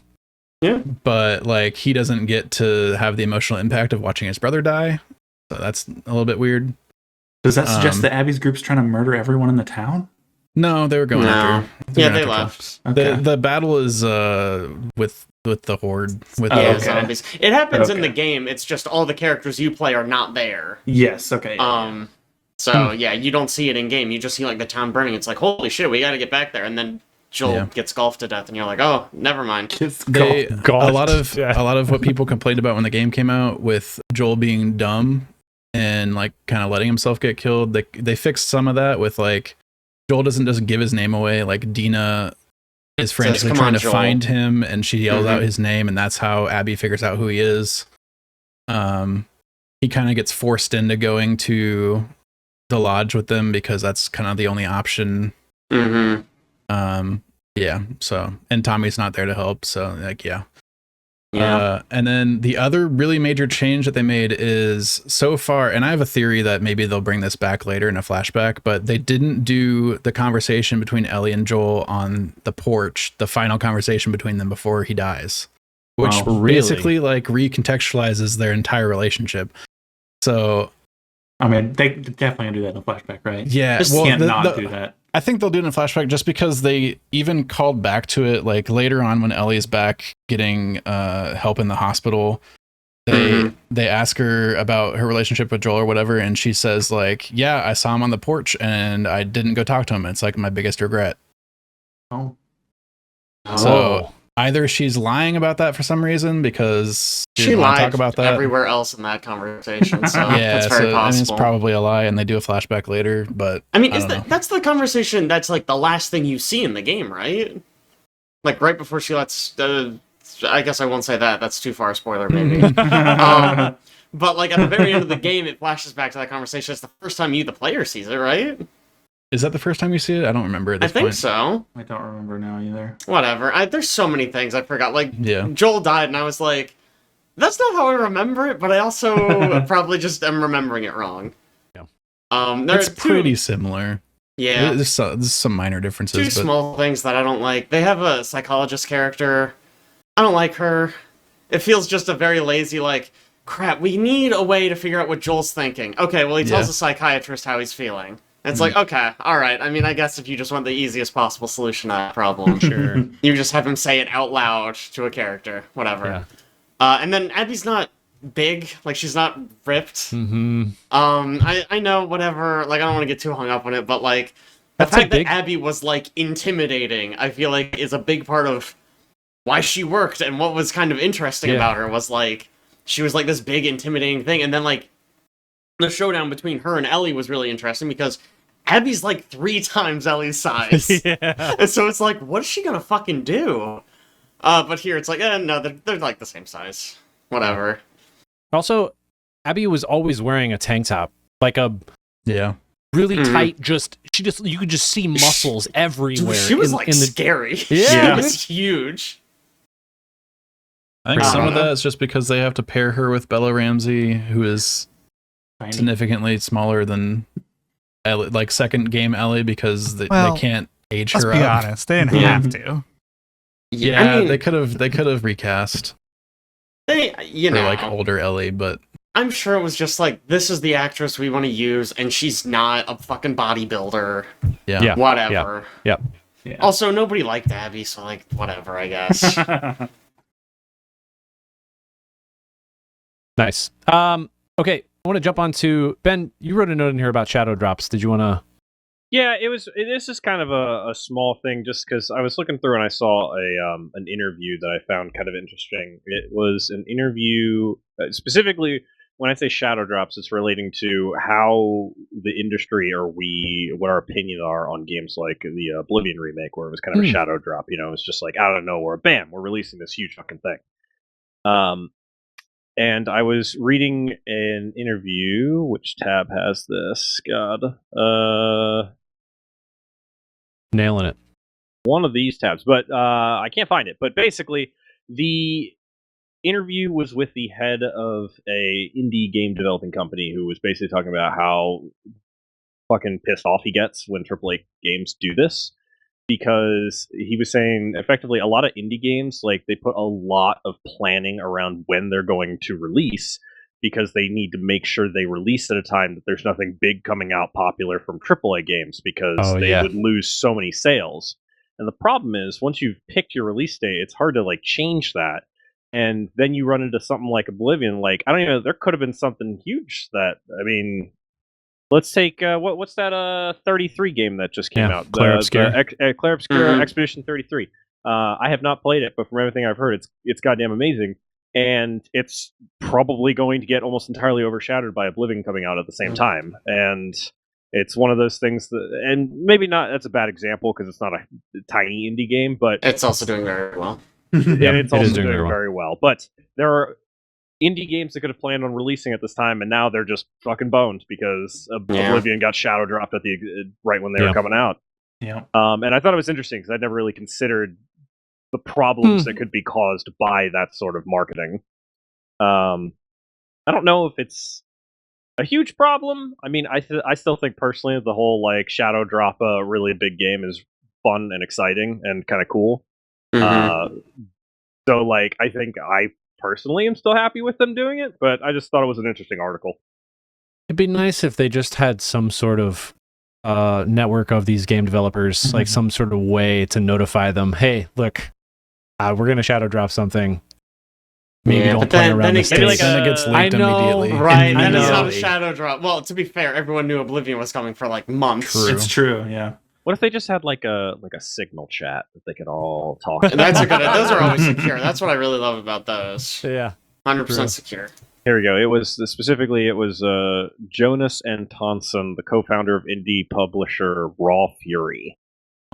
But like he doesn't get to have the emotional impact of watching his brother die. So that's a little bit weird. Does that suggest Um, that Abby's group's trying to murder everyone in the town? No, they were going No. after. Yeah, going they after Joel. left. Okay. The battle is with with the horde. With Yeah, okay. zombies. It happens in the Okay. game. It's just all the characters you play are not there. Yes. Okay. Yeah, So yeah, you don't see it in game. You just see like the town burning. It's like, holy shit, we got to get back there. And then Joel gets golfed to death, and you're like, oh, never mind. They Golf. a lot of what people complained about when the game came out with Joel being dumb and like kind of letting himself get killed. They fixed some of that with like Joel doesn't just give his name away. Like Dina is frantically trying to find him, and she yells out his name, and that's how Abby figures out who he is. He kind of gets forced into going to the lodge with them because that's kind of the only option. Yeah. So, and Tommy's not there to help. So, like, yeah. And then the other really major change that they made is so far, and I have a theory that maybe they'll bring this back later in a flashback, but they didn't do the conversation between Ellie and Joel on the porch, the final conversation between them before he dies, which basically like recontextualizes their entire relationship. So, I mean, they definitely gonna do that in a flashback, right? Yeah, Just can't not do that. I think they'll do it in a flashback just because they even called back to it like later on when Ellie's back getting help in the hospital. They ask her about her relationship with Joel or whatever, and she says like, yeah, I saw him on the porch and I didn't go talk to him. It's like my biggest regret. Oh. So either she's lying about that for some reason because she lied lied talk about that everywhere else in that conversation. So yeah, that's very possible. I mean, it's probably a lie, and they do a flashback later. But I mean, that's the conversation. That's like the last thing you see in the game, right? Like right before she lets. I guess I won't say that. That's too far a spoiler, maybe. But like at the very end of the game, it flashes back to that conversation. It's the first time you, the player, sees it, right? Is that the first time you see it? I don't remember at this point. I think so. I don't remember now either. Whatever. There's so many things I forgot. Like, yeah. Joel died, and I was like, that's not how I remember it, but I also probably just am remembering it wrong. Yeah. It's pretty similar. Yeah. There's some minor differences. Two small things that I don't like. They have a psychologist character. I don't like her. It feels just a very lazy, like, crap, we need a way to figure out what Joel's thinking. Okay, well, he tells a psychiatrist how he's feeling. And it's like, okay, alright. I mean, I guess if you just want the easiest possible solution to that problem, Sure. you just have him say it out loud to a character. Whatever. Yeah. And then Abby's not big. Like, she's not ripped. Mm-hmm. I know, whatever. Like, I don't want to get too hung up on it, but, like, the fact that Abby was, like, intimidating, I feel like is a big part of why she worked, and what was kind of interesting about her was, like, she was, like, this big, intimidating thing, and then, like, the showdown between her and Ellie was really interesting, because Abby's, like, 3 times Ellie's size. Yeah. And so it's like, what is she gonna fucking do? But here it's like, no, they're like the same size. Whatever. Also, Abby was always wearing a tank top, like a really tight. You could just see muscles everywhere. She was scary. Yeah, she was huge. I think some of that is just because they have to pair her with Bella Ramsey, who is significantly smaller than Ellie, like second game Ellie, because they can't age her up. Let's be honest, they didn't have to. Yeah, I mean, they could have recast. They, like older Ellie, but I'm sure it was just like, this is the actress we want to use, and she's not a fucking bodybuilder. Yeah. Whatever. Yeah. Also, nobody liked Abby, so like, whatever, I guess. Nice. Okay, I want to jump on to Ben. You wrote a note in here about shadow drops. Did you want to? Yeah, this is kind of a small thing, just because I was looking through and I saw an interview that I found kind of interesting. It was an interview specifically when I say shadow drops, it's relating to how the industry or what our opinions are on games like the Oblivion remake, where it was kind of a shadow drop. It's just like out of nowhere, bam, we're releasing this huge fucking thing. And I was reading an interview, which tab has this? God. Nailing it. One of these tabs, but I can't find it. But basically, the interview was with the head of a indie game developing company who was basically talking about how fucking pissed off he gets when AAA games do this. Because he was saying, effectively, a lot of indie games, like, they put a lot of planning around when they're going to release, because they need to make sure they release at a time that there's nothing big coming out popular from AAA games, because they would lose so many sales. And the problem is, once you've picked your release date, it's hard to like change that. And then you run into something like Oblivion. Like, I don't even know, there could have been something huge that, I mean, let's take what's that 33 game that just came out? Clair Obscur. Clair Obscur Expedition 33. I have not played it, but from everything I've heard, it's goddamn amazing. And it's probably going to get almost entirely overshadowed by Oblivion coming out at the same time. And it's one of those things that, and maybe not, that's a bad example because it's not a tiny indie game, but It's also doing very well. and it's it also is doing doing very well. very well. But there are indie games that could have planned on releasing at this time, and now they're just fucking boned because Oblivion got shadow dropped at the right when they were coming out. Yeah. And I thought it was interesting because I'd never really considered the problems that could be caused by that sort of marketing. I don't know if it's a huge problem. I mean, I still think personally the whole like shadow drop a really big game is fun and exciting and kind of cool. So like I think I personally am still happy with them doing it, but I just thought it was an interesting article. It'd be nice if they just had some sort of network of these game developers, like some sort of way to notify them, hey, look, we're going to shadow drop something. Maybe don't play around the maybe like states. Then it gets leaked I know, immediately. Right, I and it's know. not a shadow drop. Well, to be fair, everyone knew Oblivion was coming for like months. True. It's true, yeah. What if they just had like a signal chat that they could all talk? And that's a good. Those are always secure. That's what I really love about those. Yeah. 100% secure. Here we go. It was Jonas and Tonson, the co-founder of indie publisher Raw Fury.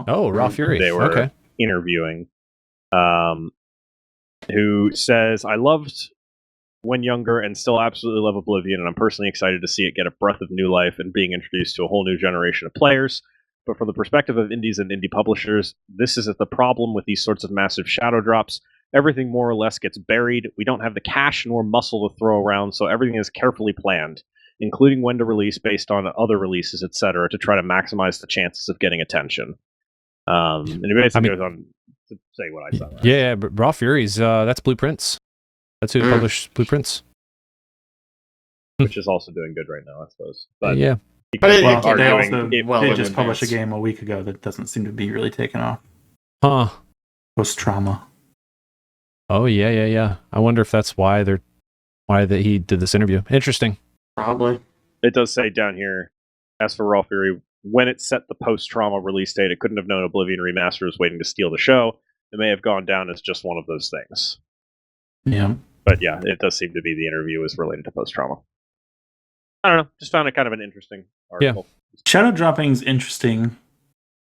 Oh, Raw Fury. They were okay. interviewing. Who says, I loved when younger and still absolutely love Oblivion, and I'm personally excited to see it get a breath of new life and being introduced to a whole new generation of players. But from the perspective of indies and indie publishers, this is the problem with these sorts of massive shadow drops. Everything more or less gets buried. We don't have the cash nor muscle to throw around, so everything is carefully planned, including when to release based on other releases, etc., to try to maximize the chances of getting attention. And it basically goes on to say what I saw. Right? Yeah, but Raw Fury's, that's Blueprints. That's who published Blueprints. Which is also doing good right now, I suppose. But yeah. But it Well, can't they go also well did in just publish a advance. game a week ago that doesn't seem to be really taken off. Huh. Post-trauma. Oh, yeah. I wonder if that's why he did this interview. Interesting. Probably. it does say down here, as for Raw Fury, when it set the post-trauma release date, it couldn't have known Oblivion Remaster was waiting to steal the show. It may have gone down as just one of those things. Yeah. But yeah, it does seem to be the interview is related to post-trauma. I don't know. Just found it kind of an interesting article. Yeah. Shadow dropping's interesting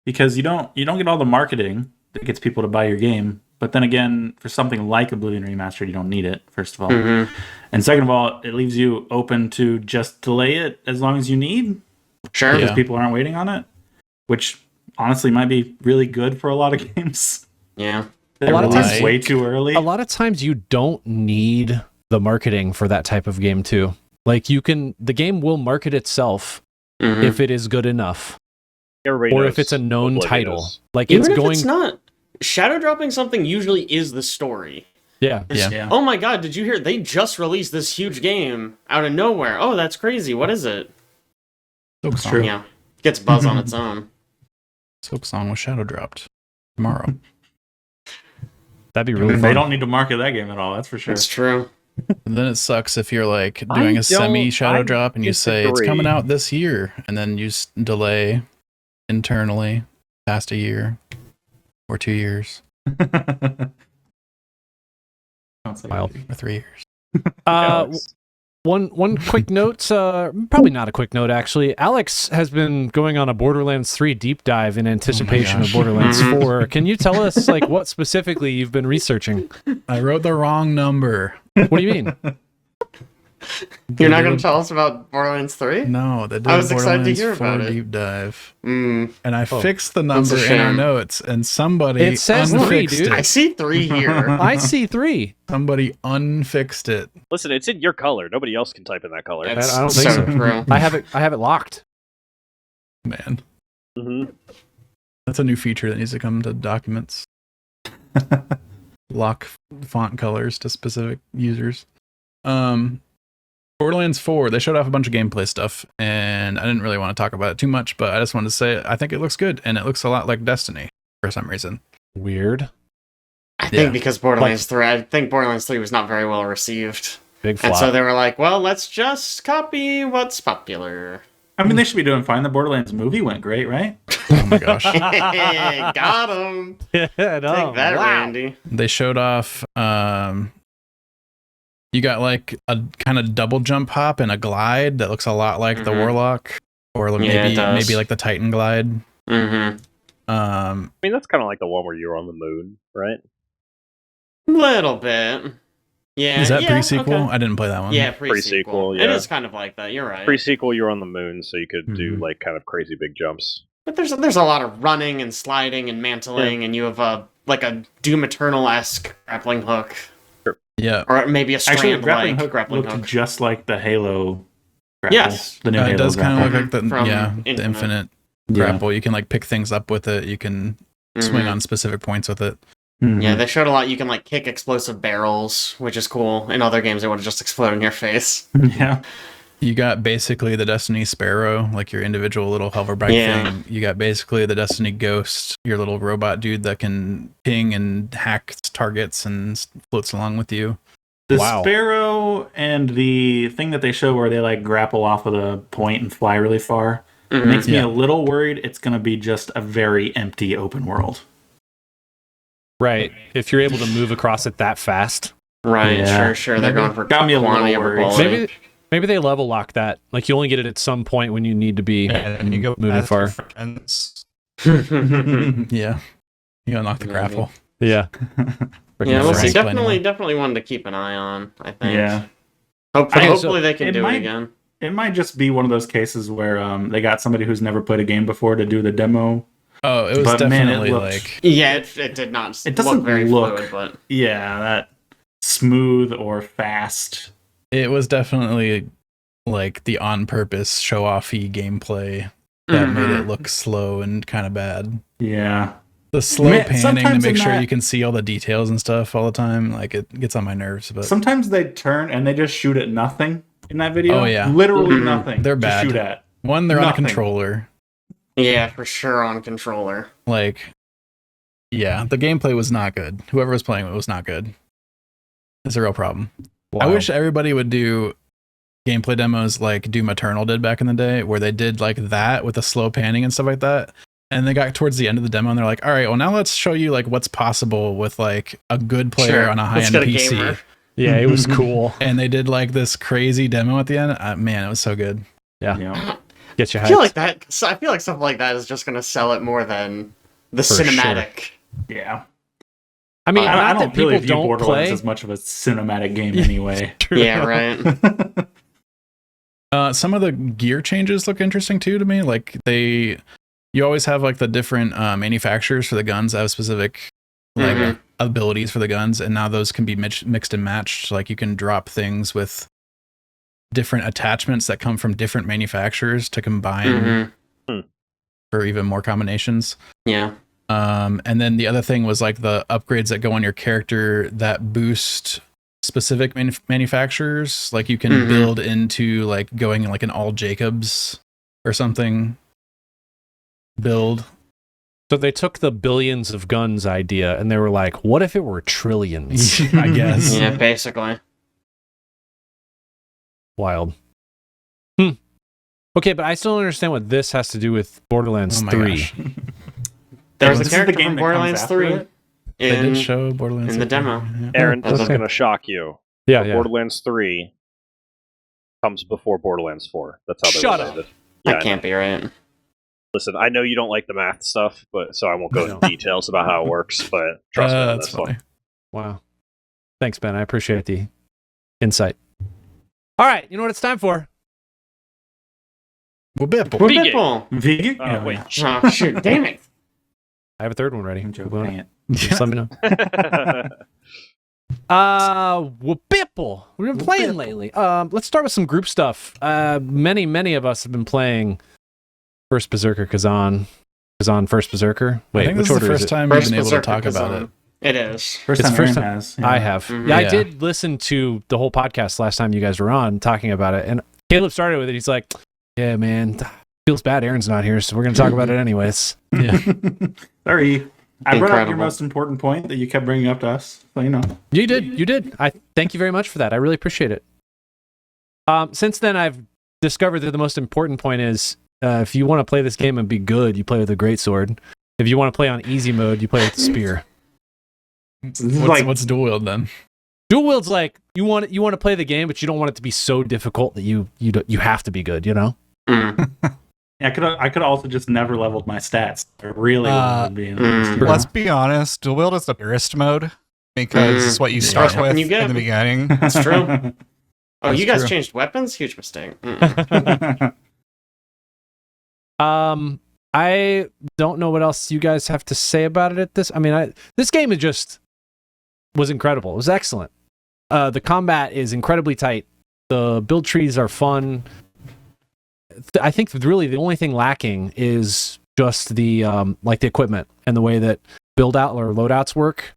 because you don't get all the marketing that gets people to buy your game. But then again, for something like Oblivion Remastered, you don't need it, first of all. Mm-hmm. And second of all, it leaves you open to just delay it as long as you need. Sure. Because people aren't waiting on it. Which, honestly, might be really good for a lot of games. Yeah. They're A lot of released times- way too early. A lot of times you don't need the marketing for that type of game too. Like the game will market itself Mhm. if it is good enough, Everybody or knows if it's a known Oblivion title. is. Like Even it's if going. it's not, shadow dropping something usually is the story. Yeah. Yeah. Oh my god, did you hear? They just released this huge game out of nowhere. Oh, that's crazy. What is it? Silk That's Song. true. Yeah. Gets buzz on its own. Silk Song was shadow dropped tomorrow. That'd be really They fun. don't need to market that game at all, that's for sure. That's true. And then it sucks if you're like I doing a don't- semi shadow I drop and you say it's disagree. coming out this year, and then you delay internally past a year or 2 years Sounds like Wild. or 3 years. Alex. One quick note, probably not a quick note actually. Alex has been going on a Borderlands 3 deep dive in anticipation of gosh. Borderlands Mhm. 4. Can you tell us like what specifically you've been researching? I wrote the wrong number. What do you mean? You're not going to tell us about Borderlands 3? No, they did I was excited to Borderlands hear 4 about it. deep dive, Mm, and I Oh, fixed the that's a number in our shame. notes, and somebody It says 3, unfixed dude. I it. see 3 here. I see 3. Somebody unfixed it. Listen, it's in your color. Nobody else can type in that color. That's I don't think so. true. I have it locked. Man, hmm that's a new feature that needs to come to documents. Lock font colors to specific users. Borderlands 4, they showed off a bunch of gameplay stuff, and I didn't really want to talk about it too much, but I just wanted to say I think it looks good, and it looks a lot like Destiny. for some reason. Weird. I think because Borderlands 3, I think Borderlands 3 was not very well received. Big flop. And so they were like, well, let's just copy what's popular. I mean, they should be doing fine. The Borderlands movie went great, right? Oh my gosh. Hey, got him. Yeah, no, Take that, wow. Randy. They showed off you got like a kind of double jump hop and a glide that looks a lot like the Warlock, or maybe like the Titan glide. Mm-hmm. I mean, that's kind of like the one where you're on the moon, right? Little bit. Yeah. Is that pre-sequel? Okay. I didn't play that one. Yeah, pre-sequel. yeah. It is kind of like that. You're right. Pre-sequel, you're on the moon, so you could do like kind of crazy big jumps. But there's a lot of running and sliding and mantling, and you have a Doom Eternal-esque grappling hook. Yeah. Or maybe a Actually, the strand-like grappling hook looked just like the Halo grapple. Yes. The new It Halo does kind of grapple. look like the From the Infinite. infinite Yeah. grapple. You can like pick things up with it. You can swing on specific points with it. Mhm. Yeah, they showed a lot. You can like kick explosive barrels, which is cool. In other games, it would have just exploded in your face. Yeah. You got basically the Destiny Sparrow, like your individual little hoverbike thing. You got basically the Destiny Ghost, your little robot dude that can ping and hack targets and floats along with you. The Wow. Sparrow and the thing that they show where they like grapple off of the point and fly really far makes me a little worried it's going to be just a very empty open world. Right. If you're able to move across it that fast. Right, Yeah. sure. They're going for Got me a little quantity over worried. quality. Maybe they level lock that. Like you only get it at some point when you need to be And you go moving past far. your friends. Yeah. You unlock the Maybe. grapple. Yeah. Yeah, we'll see. Right. Definitely one to keep an eye on, I think. Yeah. Hopefully, Okay, so hopefully they can it do might- it again. It might just be one of those cases where they got somebody who's never played a game before to do the demo. Oh, it was But, man, it definitely looked- like Yeah, it did not It doesn't look very look- fluid, but Yeah, that smooth or fast. it was definitely like the on purpose show offy gameplay that made it look slow and kind of bad. Yeah. The slow Man, panning to sometimes make in sure that- you can see all the details and stuff all the time, like it gets on my nerves. But Sometimes they turn and they just shoot at nothing in that video. Oh, yeah. Literally Mhm. nothing. They're to bad. shoot at. one, they're on a nothing. controller. yeah, for sure on controller. Like, yeah, the gameplay was not good. Whoever was playing it was not good. It's a real problem. I Wow. wish everybody would do gameplay demos like Doom Eternal did back in the day, where they did like that with the slow panning and stuff like that. And they got towards the end of the demo and they're like, all right, well, now let's show you like what's possible with like a good player Sure. on a Let's high-end get a PC. gamer. Yeah, it was cool. And they did like this crazy demo at the end. Man, it was so good. Yeah. Get you I feel hyped. like that. So I feel like something like that is just going to sell it more than the For cinematic. Yeah. I mean, I not don't that people really view don't Borderlands play. as much of a cinematic game anyway. Yeah, right. Some of the gear changes look interesting too to me. Like you always have like the different manufacturers for the guns that have specific like Mhm. abilities for the guns, and now those can be mixed and matched. Like you can drop things with different attachments that come from different manufacturers to combine Mhm. for even more combinations. Yeah. And then the other thing was like the upgrades that go on your character that boost specific manufacturers. Like you can Mhm. build into like going like an all Jacobs or something build. So they took the billions of guns idea and they were like, what if it were trillions? I guess. Yeah, basically. Wild. Okay, but I still don't understand what this has to do with Borderlands Oh my 3. gosh. There's a This is the character game from that comes Borderlands after 3. it? They did show Borderlands in the 3. demo. Yeah. Aaron, this is Okay. going to shock you. Yeah, yeah. Borderlands 3 comes before Borderlands 4. That's how they Shut related. up. Yeah, That can't be right. Listen, I know you don't like the math stuff, but so I won't go No. into details about how it works, but trust me on That's this funny. one. Wow. Thanks, Ben. I appreciate the insight. All right, you know what it's time for? Well, Bipple. Well, Vegan. people. Vegan? Oh, wait. Oh, shoot. Damn it. I have a third one ready. I'm joking. Well, Dang it. Just let me know. Whoopipple. We've been playing lately. Let's start with some group stuff. Many of us have been playing First Berserker Kazan. Kazan First Berserker. I Wait, think which this is order the is first it? time First you've been able to Berserker talk about Kazan. it. It is. First It's time the first Aaron time has. Yeah. I have. Mhm. Yeah, I Yeah. did listen to the whole podcast last time you guys were on talking about it. And Caleb started with it. He's like, yeah, man, feels bad Aaron's not here, so we're going to talk about it anyways. Yeah. Sorry. I brought up your Incredible. most important point that you kept bringing up to us. So, you know. You did. I thank you very much for that. I really appreciate it. Since then, I've discovered that the most important point is if you want to play this game and be good, you play with a greatsword. If you want to play on easy mode, you play with the spear. What's dual wield then? Dual wield's like you want to play the game, but you don't want it to be so difficult that you have to be good. You know. Mm. I could also just never leveled my stats. I really wanted to be in this. Let's be honest, dual wield is the purest mode because it's what you start First with weapon you get. in the beginning. That's true. Oh, That's you guys true. changed weapons? Huge mistake. Mm-mm. I don't know what else you guys have to say about it at this. I mean, this game was incredible. It was excellent. The combat is incredibly tight. The build trees are fun. I think really the only thing lacking is just the the equipment and the way that build out or loadouts work.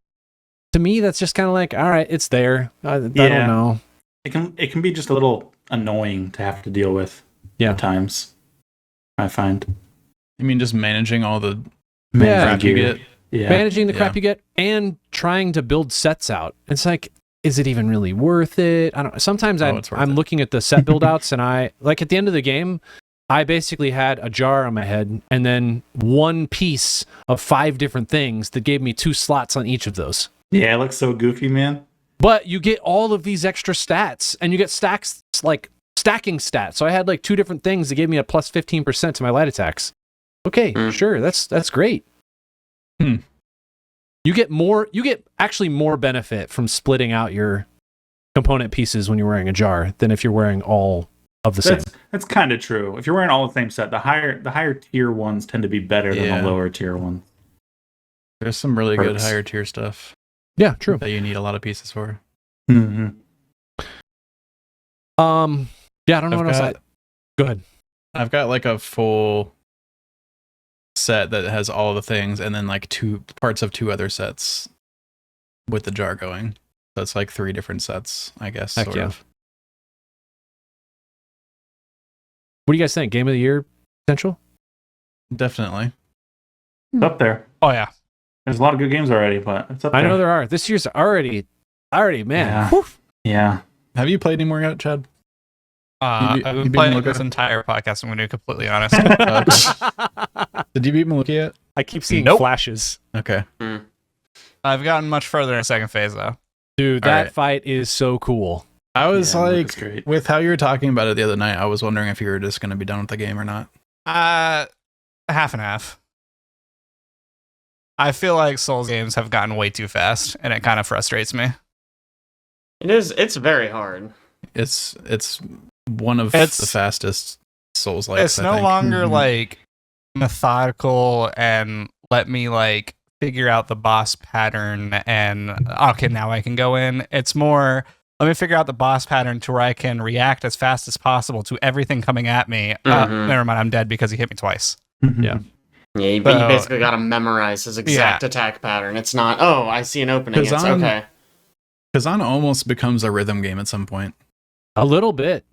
To me, that's just kind of like, all right, it's there. I don't know. It can be just a little annoying to have to deal with at times, I find. You mean just managing all the Yeah. crap you get? Yeah. Managing the crap you get and trying to build sets out. It's like, is it even really worth it? I don't. Sometimes it's worth I'm it. looking at the set build outs and I like at the end of the game, I basically had a jar on my head and then one piece of 5 different things that gave me 2 slots on each of those. Yeah, it looks so goofy, man. But you get all of these extra stats and you get stacks like stacking stats. So I had like 2 different things that gave me a plus 15% to my light attacks. Okay, sure, that's great. You get actually more benefit from splitting out your component pieces when you're wearing a jar than if you're wearing all of the same. That's kind of true. If you're wearing all the same set, the higher tier ones tend to be better than the lower tier ones. There's some really good Perks. higher tier stuff Yeah, true. that you need a lot of pieces for. Mm-hmm. Yeah, I don't know what else. Go ahead. I've got like a full set that has all the things and then like 2 parts of 2 other sets with the jar going. So it's like 3 different sets, I guess. Heck sort yeah. of. What do you guys think? Game of the year potential? Definitely. It's up there. Oh yeah. There's a lot of good games already, but it's up there. I know there are. This year's already man. Yeah. Whew. Yeah. Have you played any more yet, Chad? I've you been beat playing Maluka? this entire podcast. I'm going to be completely honest. Did you beat Maluka yet? I keep seeing Nope. flashes. Okay. I've gotten much further in the second phase though. Dude, All that right. fight is so cool. I was Yeah, Maluka's like, great. with how you were talking about it the other night, I was wondering if you were just going to be done with the game or not. Half and half. I feel like Souls games have gotten way too fast, and it kind of frustrates me. It's very hard. It's one of It's- the fastest Souls likes. It's no longer like methodical and let me like figure out the boss pattern and okay, now I can go in. It's more let me figure out the boss pattern to where I can react as fast as possible to everything coming at me. Never mind, I'm dead because he hit me twice. Yeah. Yeah, you basically got to memorize his exact attack pattern. It's not, oh, I see an opening. It's okay. Kazan almost becomes a rhythm game at some point. A little bit.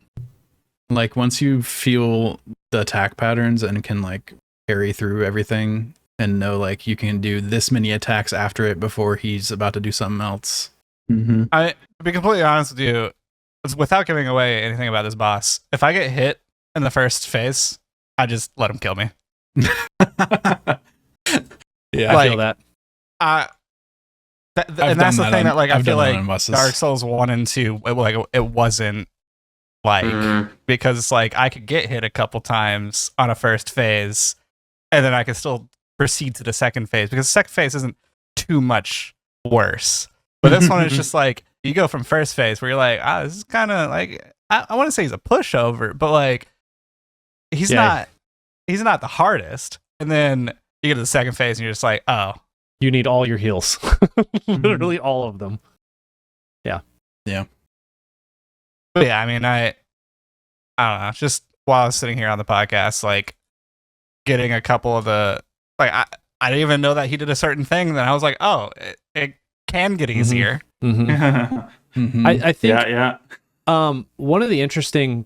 Like once you feel the attack patterns and can like carry through everything and know like you can do this many attacks after it before he's about to do something else. Mm-hmm. To be completely honest with you, without giving away anything about this boss, if I get hit in the first phase, I just let him kill me. Yeah, I feel that. And that's the thing that like I I've feel done that like on buses. Dark Souls 1 and 2 it wasn't like because it's like I could get hit a couple times on a first phase and then I could still proceed to the second phase because the second phase isn't too much worse. But this one is just like you go from first phase where you're like, this is kind of like I want to say he's a pushover, but like he's not the hardest. And then you get to the second phase and you're just like, oh, You need all your heals. Literally all of them. but yeah, I mean, I don't know. Just while I was sitting here on the podcast, like getting a couple of the like, I didn't even know that he did a certain thing. Then I was like, oh, it can get easier. Mhm. I think yeah. one of the interesting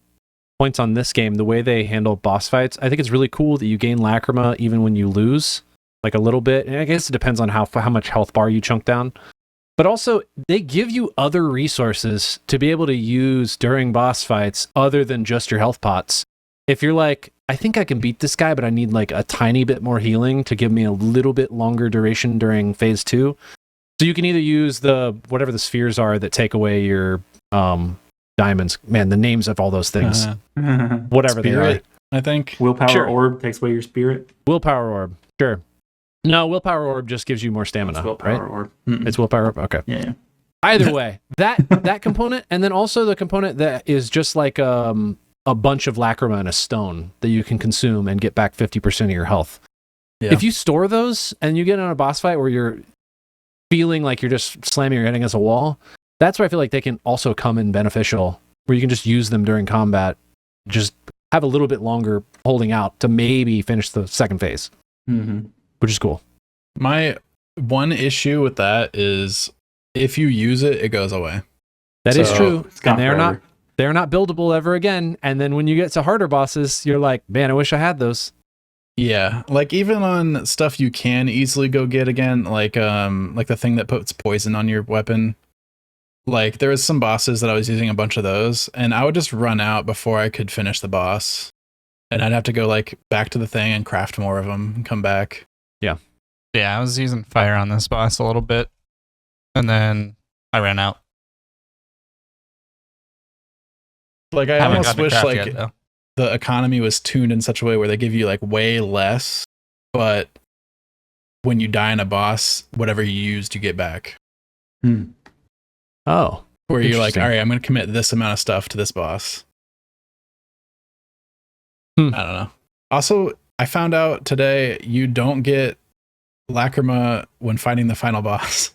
points on this game, the way they handle boss fights, I think it's really cool that you gain lacrima even when you lose. like a little bit. And I guess it depends on how much health bar you chunk down. But also, they give you other resources to be able to use during boss fights other than just your health pots. If you're like, I think I can beat this guy, but I need like a tiny bit more healing to give me a little bit longer duration during phase 2. So you can either use whatever the spheres are that take away your diamonds. Man, the names of all those things. Whatever Spirit, they are. I think. Willpower orb takes away your spirit. Willpower orb. Sure. No, willpower orb just gives you more stamina. It's willpower right? orb. It's willpower orb. Okay. Yeah. Either way, that component, and then also the component that is just like a bunch of lacrima and a stone that you can consume and get back 50% of your health. Yeah. If you store those and you get in a boss fight where you're feeling like you're just slamming your head against a wall, that's where I feel like they can also come in beneficial, where you can just use them during combat, just have a little bit longer holding out to maybe finish the second phase, which is cool. My one issue with that is if you use it, it goes away. That is true. It's gone And they're forever. not buildable ever again. And then when you get to harder bosses, you're like, man, I wish I had those. Yeah, like even on stuff you can easily go get again, like the thing that puts poison on your weapon. Like there was some bosses that I was using a bunch of those, and I would just run out before I could finish the boss, and I'd have to go like back to the thing and craft more of them and come back. Yeah, I was using fire on this boss a little bit, and then I ran out. Like I Haven't almost gotten to wish craft like yet, though. the economy was tuned in such a way where they give you like way less, but when you die in a boss, whatever you used, you get back. Oh. Where you're like, Interesting. all right, I'm going to commit this amount of stuff to this boss. I don't know. Also, I found out today you don't get lacrima when fighting the final boss.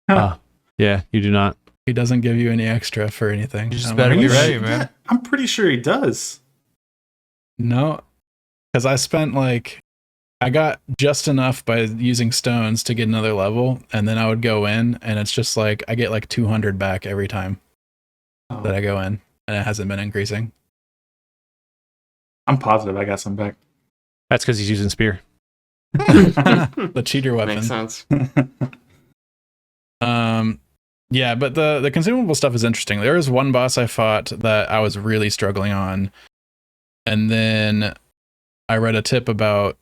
Yeah, you do not. He doesn't give you any extra for anything. You just I'm better like, be ready, man. I'm pretty sure he does. No, because I spent I got just enough by using stones to get another level, and then I would go in, and it's just like I get like 200 back every time that I go in, and it hasn't been increasing. I'm positive I got some back. That's because he's using spear. The cheater weapon. Makes sense. Yeah, but the consumable stuff is interesting. There was one boss I fought that I was really struggling on, and then I read a tip about,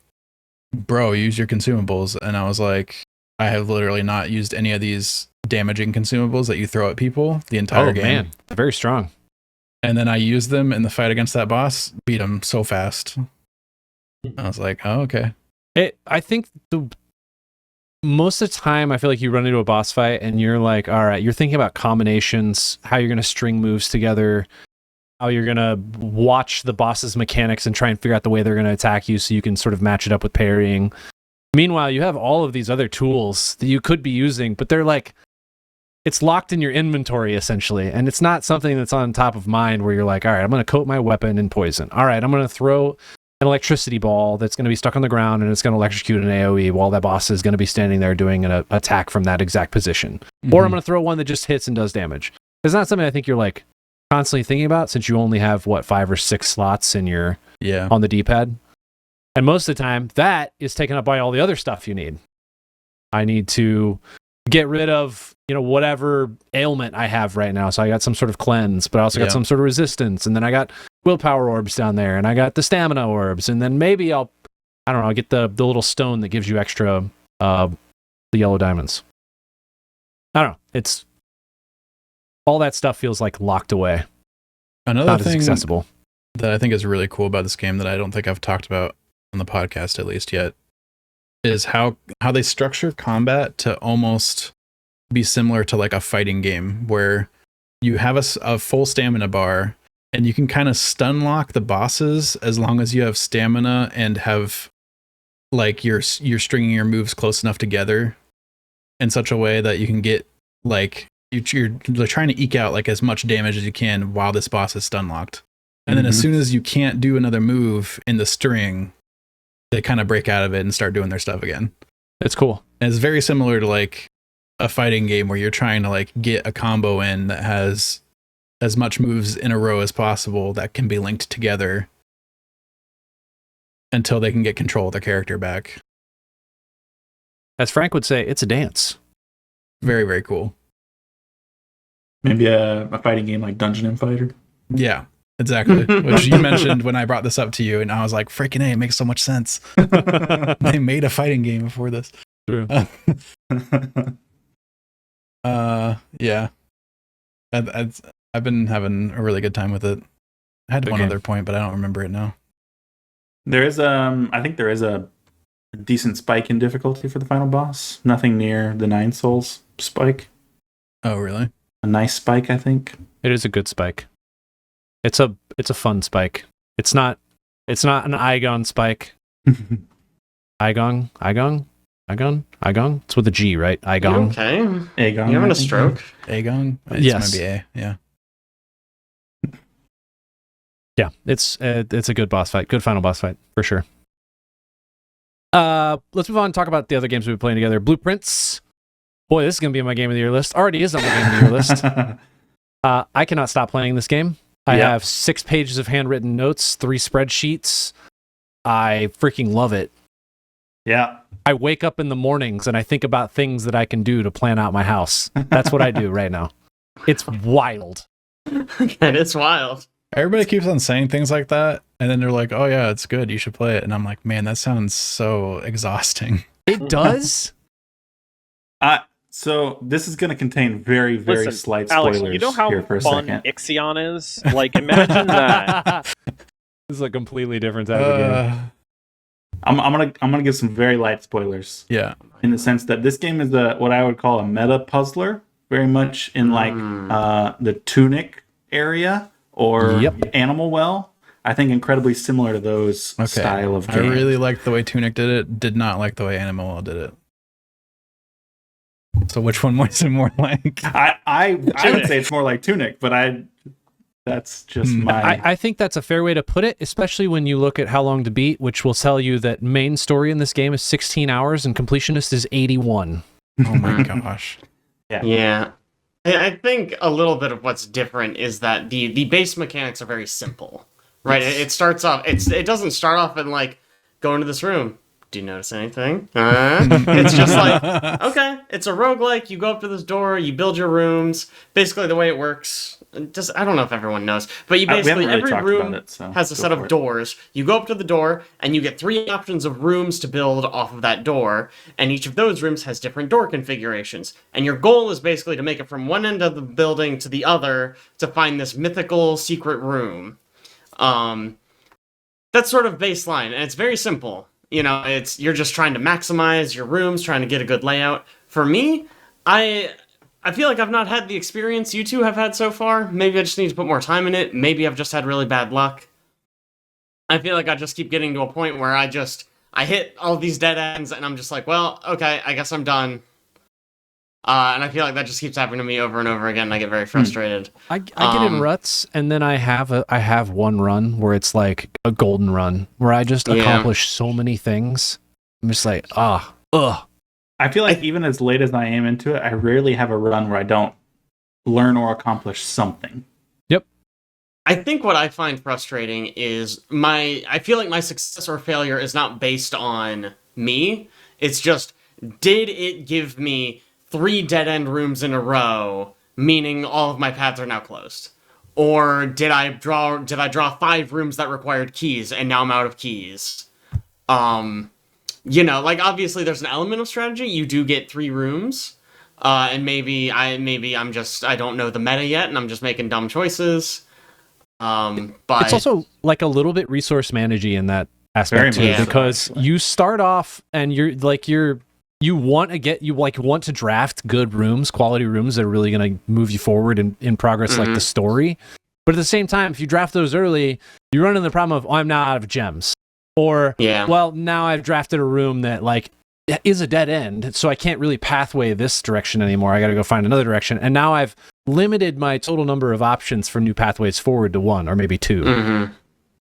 bro, use your consumables, and I was like, I have literally not used any of these damaging consumables that you throw at people the entire game. Man, very strong. And then I used them in the fight against that boss, beat him so fast. I was like, oh, okay. I think most of the time, I feel like you run into a boss fight and you're like, all right, you're thinking about combinations, how you're going to string moves together, how you're going to watch the boss's mechanics and try and figure out the way they're going to attack you so you can sort of match it up with parrying. Meanwhile, you have all of these other tools that you could be using, but they're like, it's locked in your inventory essentially. And it's not something that's on top of mind where you're like, all right, I'm going to coat my weapon in poison. All right, I'm going to throw an electricity ball that's going to be stuck on the ground and it's going to electrocute an AoE while that boss is going to be standing there doing an attack from that exact position. Or I'm going to throw one that just hits and does damage. It's not something I think you're like constantly thinking about since you only have 5 or 6 slots in your on the D-pad. And most of the time that is taken up by all the other stuff you need. I need to get rid of, whatever ailment I have right now. So I got some sort of cleanse, but I also got some sort of resistance. And then I got willpower orbs down there and I got the stamina orbs. And then maybe I'll get the little stone that gives you extra, the yellow diamonds. I don't know. It's all that stuff feels like locked away. Another not thing as accessible that I think is really cool about this game that I don't think I've talked about on the podcast at least yet is how they structure combat to almost be similar to like a fighting game where you have a full stamina bar and you can kind of stun lock the bosses as long as you have stamina and have like you're stringing your moves close enough together in such a way that you can get like you're trying to eke out like as much damage as you can while this boss is stun locked. And then as soon as you can't do another move in the string, they kind of break out of it and start doing their stuff again. It's cool. And it's very similar to like a fighting game where you're trying to like get a combo in that has as much moves in a row as possible that can be linked together until they can get control of their character back. As Frank would say, it's a dance. Very, very cool. Maybe a fighting game like Dungeon and Fighter. Yeah, exactly. Which you mentioned when I brought this up to you, and I was like, freaking A, it makes so much sense. They made a fighting game before this. True. Yeah. I've been having a really good time with it. I had one other point, but I don't remember it now. There is I think there is a decent spike in difficulty for the final boss. Nothing near the 9 Souls spike. Oh, really? A nice spike, I think. It is a good spike. It's a fun spike. It's not an Igon spike. Igon? It's with a G, right? Igon. Okay. Aegon. You having a stroke? Aegon? Yes. Might be A, yeah. Yeah, it's a good boss fight. Good final boss fight, for sure. Let's move on and talk about the other games we've been playing together. Blueprints. Boy, this is going to be on my Game of the Year list. Already is on my Game of the Year list. I cannot stop playing this game. I have 6 pages of handwritten notes, 3 spreadsheets. I freaking love it. Yeah. I wake up in the mornings and I think about things that I can do to plan out my house. That's what I do right now. It's wild. And it's wild. Everybody keeps on saying things like that, and then they're like, oh yeah, it's good, you should play it. And I'm like, man, that sounds so exhausting. It does? So this is going to contain very, very Listen, slight Alex, spoilers you know how here for a fun second. Ixion is? Like, imagine that. This is a completely different type of game. I'm gonna give some very light spoilers. Yeah. In the sense that this game is what I would call a meta puzzler, very much in like the Tunic area or Animal Well. I think incredibly similar to those style of games. I really liked the way Tunic did it. Did not like the way Animal Well did it. So which one was it more like? I would say it's more like Tunic, but that's just my... I think that's a fair way to put it, especially when you look at How Long to Beat, which will tell you that main story in this game is 16 hours and completionist is 81. Oh my gosh. Yeah. I think a little bit of what's different is that the base mechanics are very simple, right? Yes. It starts off, it doesn't start off in like, go into this room. Do you notice anything? It's just like, okay, it's a roguelike. You go up to this door, you build your rooms. Basically, the way it works, just I don't know if everyone knows, but you basically, really every room so has a set of doors. You go up to the door, and you get 3 options of rooms to build off of that door, and each of those rooms has different door configurations. And your goal is basically to make it from one end of the building to the other to find this mythical secret room. That's sort of baseline, and it's very simple. You know, you're just trying to maximize your rooms, trying to get a good layout. For me, I feel like I've not had the experience you two have had so far. Maybe I just need to put more time in it. Maybe I've just had really bad luck. I feel like I just keep getting to a point where I hit all these dead ends, and I'm just like, well, okay, I guess I'm done. And I feel like that just keeps happening to me over and over again, and I get very frustrated. I get in ruts, and then I have one run where it's like a golden run, where I just accomplish so many things. I'm just like, ugh. I feel like even as late as I am into it, I rarely have a run where I don't learn or accomplish something. Yep. I think what I find frustrating is I feel like my success or failure is not based on me. It's just, did it give me 3 dead-end rooms in a row, meaning all of my paths are now closed? Or did I draw 5 rooms that required keys, and now I'm out of keys? You know, like, obviously there's an element of strategy. You do get 3 rooms, and maybe I don't know the meta yet, and I'm just making dumb choices. But it's also like a little bit resource managey in that aspect too, because you start off and you want to draft good rooms, quality rooms that are really going to move you forward in progress, like the story. But at the same time, if you draft those early, you run into the problem of, I'm now out of gems. Or, well, now I've drafted a room that like is a dead end, so I can't really pathway this direction anymore. I got to go find another direction. And now I've limited my total number of options for new pathways forward to 1 or maybe 2. Mm-hmm.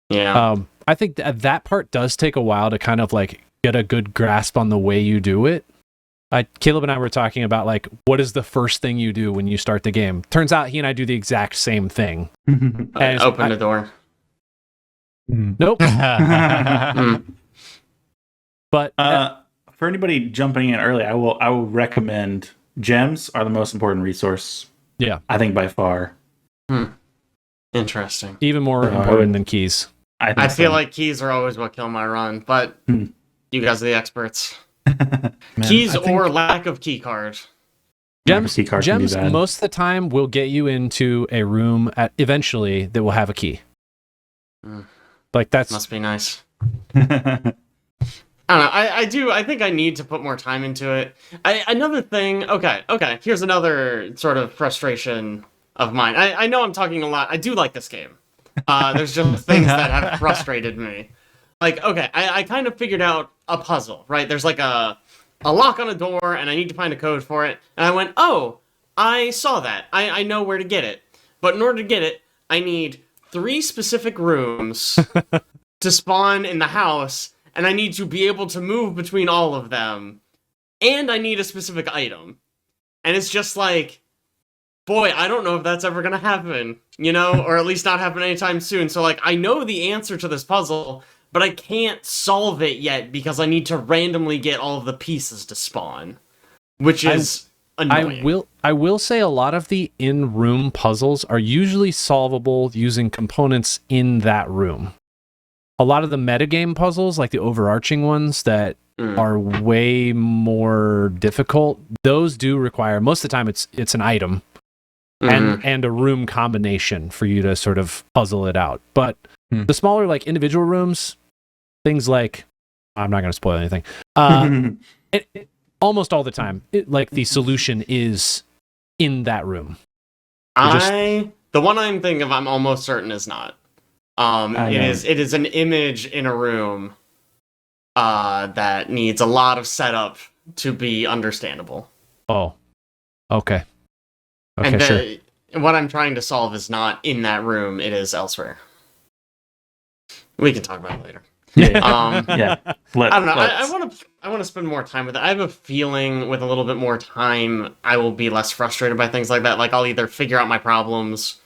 Yeah. I think that part does take a while to kind of like get a good grasp on the way you do it. Caleb and I were talking about like, what is the first thing you do when you start the game? Turns out he and I do the exact same thing. Open the door. Nope. But for anybody jumping in early, I will recommend gems are the most important resource. Yeah. I think by far. Interesting. Even more important than keys. I feel like keys are always what kill my run, but you guys are the experts. Man, Keys or lack of key card. Gems can be bad. most of the time will get you into a room eventually that will have a key. Like that's Must be nice. I don't know. I think I need to put more time into it. Another thing. Okay. Here's another sort of frustration of mine. I know I'm talking a lot. I do like this game. There's just things that have frustrated me. Like, okay, I kind of figured out a puzzle, right? There's like a lock on a door, and I need to find a code for it. And I went, oh, I saw that. I know where to get it. But in order to get it, I need 3 specific rooms to spawn in the house, and I need to be able to move between all of them. And I need a specific item. And it's just like, boy, I don't know if that's ever gonna happen, you know? Or at least not happen anytime soon. So, like, I know the answer to this puzzle, but I can't solve it yet because I need to randomly get all of the pieces to spawn, which is annoying. I will say a lot of the in-room puzzles are usually solvable using components in that room. A lot of the metagame puzzles, like the overarching ones that are way more difficult, those do require, most of the time it's an item and a room combination for you to sort of puzzle it out. But the smaller, like, individual rooms, things like, I'm not going to spoil anything. Almost all the time, like, the solution is in that room. The one I'm thinking of, I'm almost certain is not. It is an image in a room that needs a lot of setup to be understandable. Oh, okay. Okay, and sure. What I'm trying to solve is not in that room, it is elsewhere. We can talk about it later. Yeah. I don't know. I want to spend more time with it. I have a feeling with a little bit more time, I will be less frustrated by things like that. Like, I'll either figure out my problems,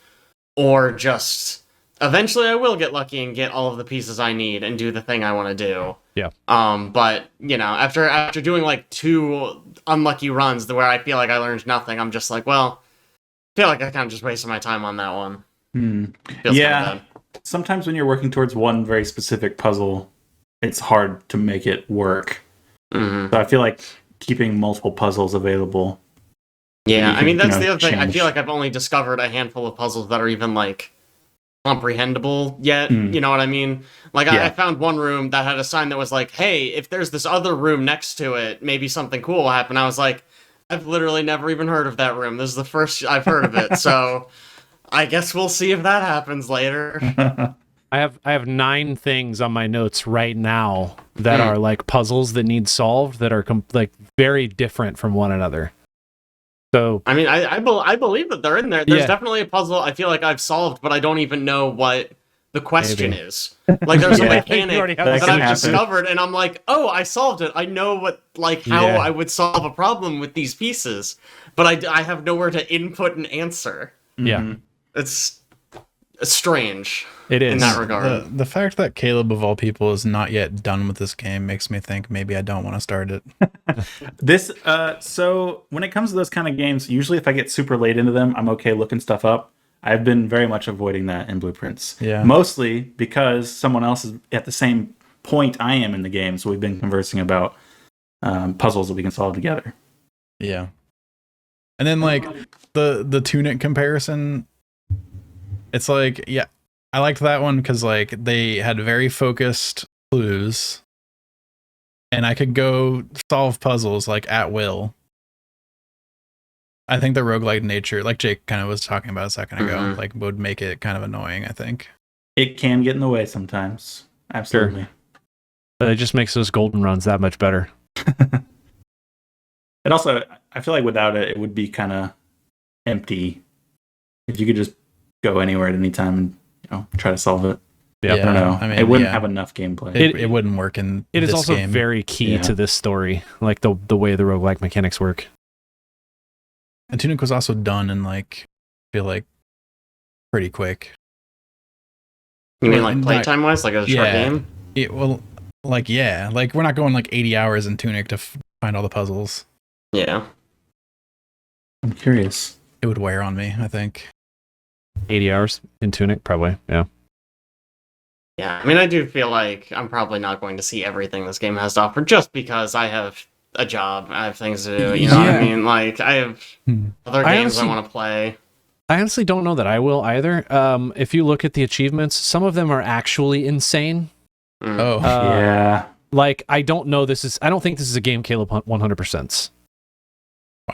or just eventually I will get lucky and get all of the pieces I need and do the thing I want to do. Yeah. But you know, after doing like 2 unlucky runs where I feel like I learned nothing, I'm just like, well, I feel like I kind of just wasted my time on that one. Feels yeah. kinda bad. Sometimes when you're working towards one very specific puzzle, it's hard to make it work. So I feel like keeping multiple puzzles available. Yeah, I mean, that's the other thing. I change. feel like I've only discovered a handful of puzzles that are even, like, comprehensible yet. You know what I mean? Like, I found one room that had a sign that was like, hey, if there's this other room next to it, maybe something cool will happen. I was like, I've literally never even heard of that room. This is the first I've heard of it, so I guess we'll see if that happens later. I have 9 things on my notes right now that are like puzzles that need solved that are like very different from one another. So I mean, I believe that they're in there. There's definitely a puzzle I feel like I've solved, but I don't even know what the question is. Like, there's a mechanic that I've discovered, and I'm like, oh, I solved it. I know how I would solve a problem with these pieces, but I have nowhere to input an answer. Yeah. It's strange. It is. In that regard. The fact that Caleb, of all people, is not yet done with this game makes me think maybe I don't want to start it. So when it comes to those kind of games, usually if I get super late into them, I'm okay looking stuff up. I've been very much avoiding that in Blueprints. Yeah. Mostly because someone else is at the same point I am in the game, so we've been conversing about puzzles that we can solve together. Yeah. And then, like, the Tunic comparison, it's like, yeah, I liked that one because, like, they had very focused clues, and I could go solve puzzles, like, at will. I think the roguelike nature, like Jake kind of was talking about a second ago, like, would make it kind of annoying, I think. It can get in the way sometimes. Absolutely. Sure. But it just makes those golden runs that much better. It also, I feel like without it, it would be kind of empty. If you could just go anywhere at any time and try to solve it. Yeah, I don't know. I mean, it wouldn't have enough gameplay. It wouldn't work in It is this also game. very key to this story, like the way the roguelike mechanics work. And Tunic was also done in, like, I feel like, pretty quick. You mean like playtime wise, like a short game? Well, like, yeah, like we're not going like 80 hours in Tunic to find all the puzzles. Yeah. I'm curious. It would wear on me, I think. 80 hours in Tunic, probably. Yeah. Yeah, I mean, I do feel like I'm probably not going to see everything this game has to offer just because I have a job, I have things to do, you know what I mean? Like, I have other games I want to play. I honestly don't know that I will either. If you look at the achievements, some of them are actually insane. Oh, Yeah. Like, I don't think this is a game Caleb 100%.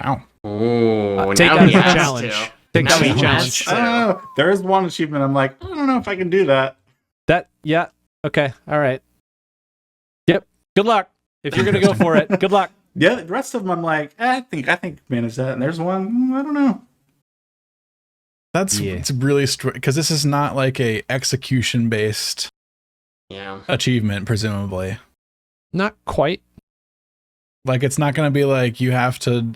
wow. Ooh, Take now that he as a has challenge. to. Take Now that he as a has challenge. to. I don't know. There is one achievement. I'm like, I don't know if I can do that. Yeah. Okay. All right. Yep. Good luck. If you're gonna go for it, good luck. Yeah, the rest of them, I'm like, I think manage that. And there's one, I don't know. That's it's really because this is not like a execution based Yeah. achievement, presumably. Not quite. Like it's not going to be like you have to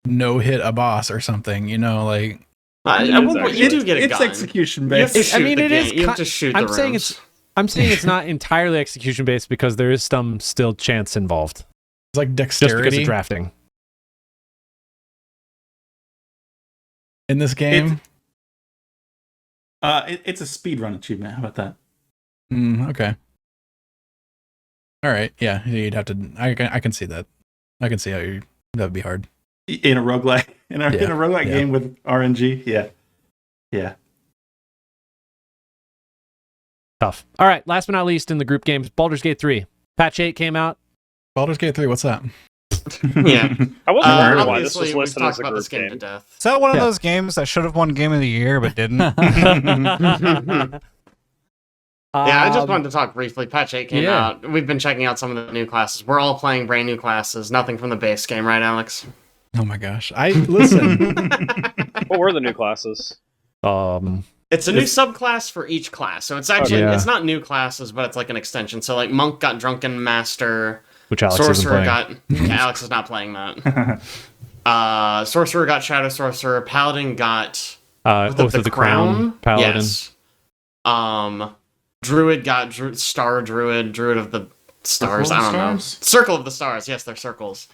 no hit a boss or something, you know, like You do get a It's gun. execution You have to based. shoot it the is. game. You have to shoot the I'm saying rooms. I'm saying it's not entirely execution based because there is some still chance involved. it's like Just because dexterity of drafting. in this game. It's a speed run achievement. How about that? Okay. All right. Yeah, you'd have to. I can see that. I can see how that'd be hard. In a roguelike, in a roguelike Yeah. game with RNG, yeah. Tough. All right. Last but not least, in the group games, Baldur's Gate 3. Patch 8 came out. Baldur's Gate 3. What's that? Yeah. I wasn't aware why this Obviously, was we've listed talked as a about group this game to game. death. Is that one of Yeah. those games that should have won Game of the Year but didn't? Yeah, I just wanted to talk briefly. Patch 8 came yeah. out. We've been checking out some of the new classes. We're all playing brand new classes. Nothing from the base game, right, Alex? Oh my gosh! I listen. What were the new classes? It's a new subclass for each class. So it's actually, Yeah. it's not new classes, but it's like an extension. So like Monk got Drunken Master. Which Alex isn't Sorcerer playing. got... Alex is not playing that. Sorcerer got Shadow Sorcerer. Paladin got... Oath of the Crown. Paladin. Yes. Druid got Star Druid. Druid of the Stars. Circle I of don't know. Stars? Circle of the Stars. Yes, they're circles.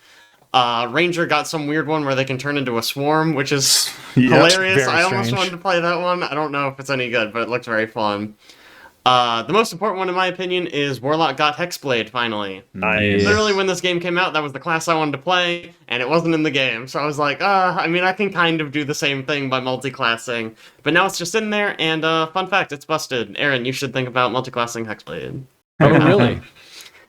Ranger got some weird one where they can turn into a swarm, which is hilarious. very I almost strange. wanted to play that one. I don't know if it's any good, but it looked very fun. The most important one, in my opinion, is Warlock got Hexblade, finally. Nice. Literally, when this game came out, that was the class I wanted to play, and it wasn't in the game. So I was like, I mean, I can kind of do the same thing by multi-classing. But now it's just in there, and fun fact, it's busted. Aaron, you should think about multi-classing Hexblade. Oh, really?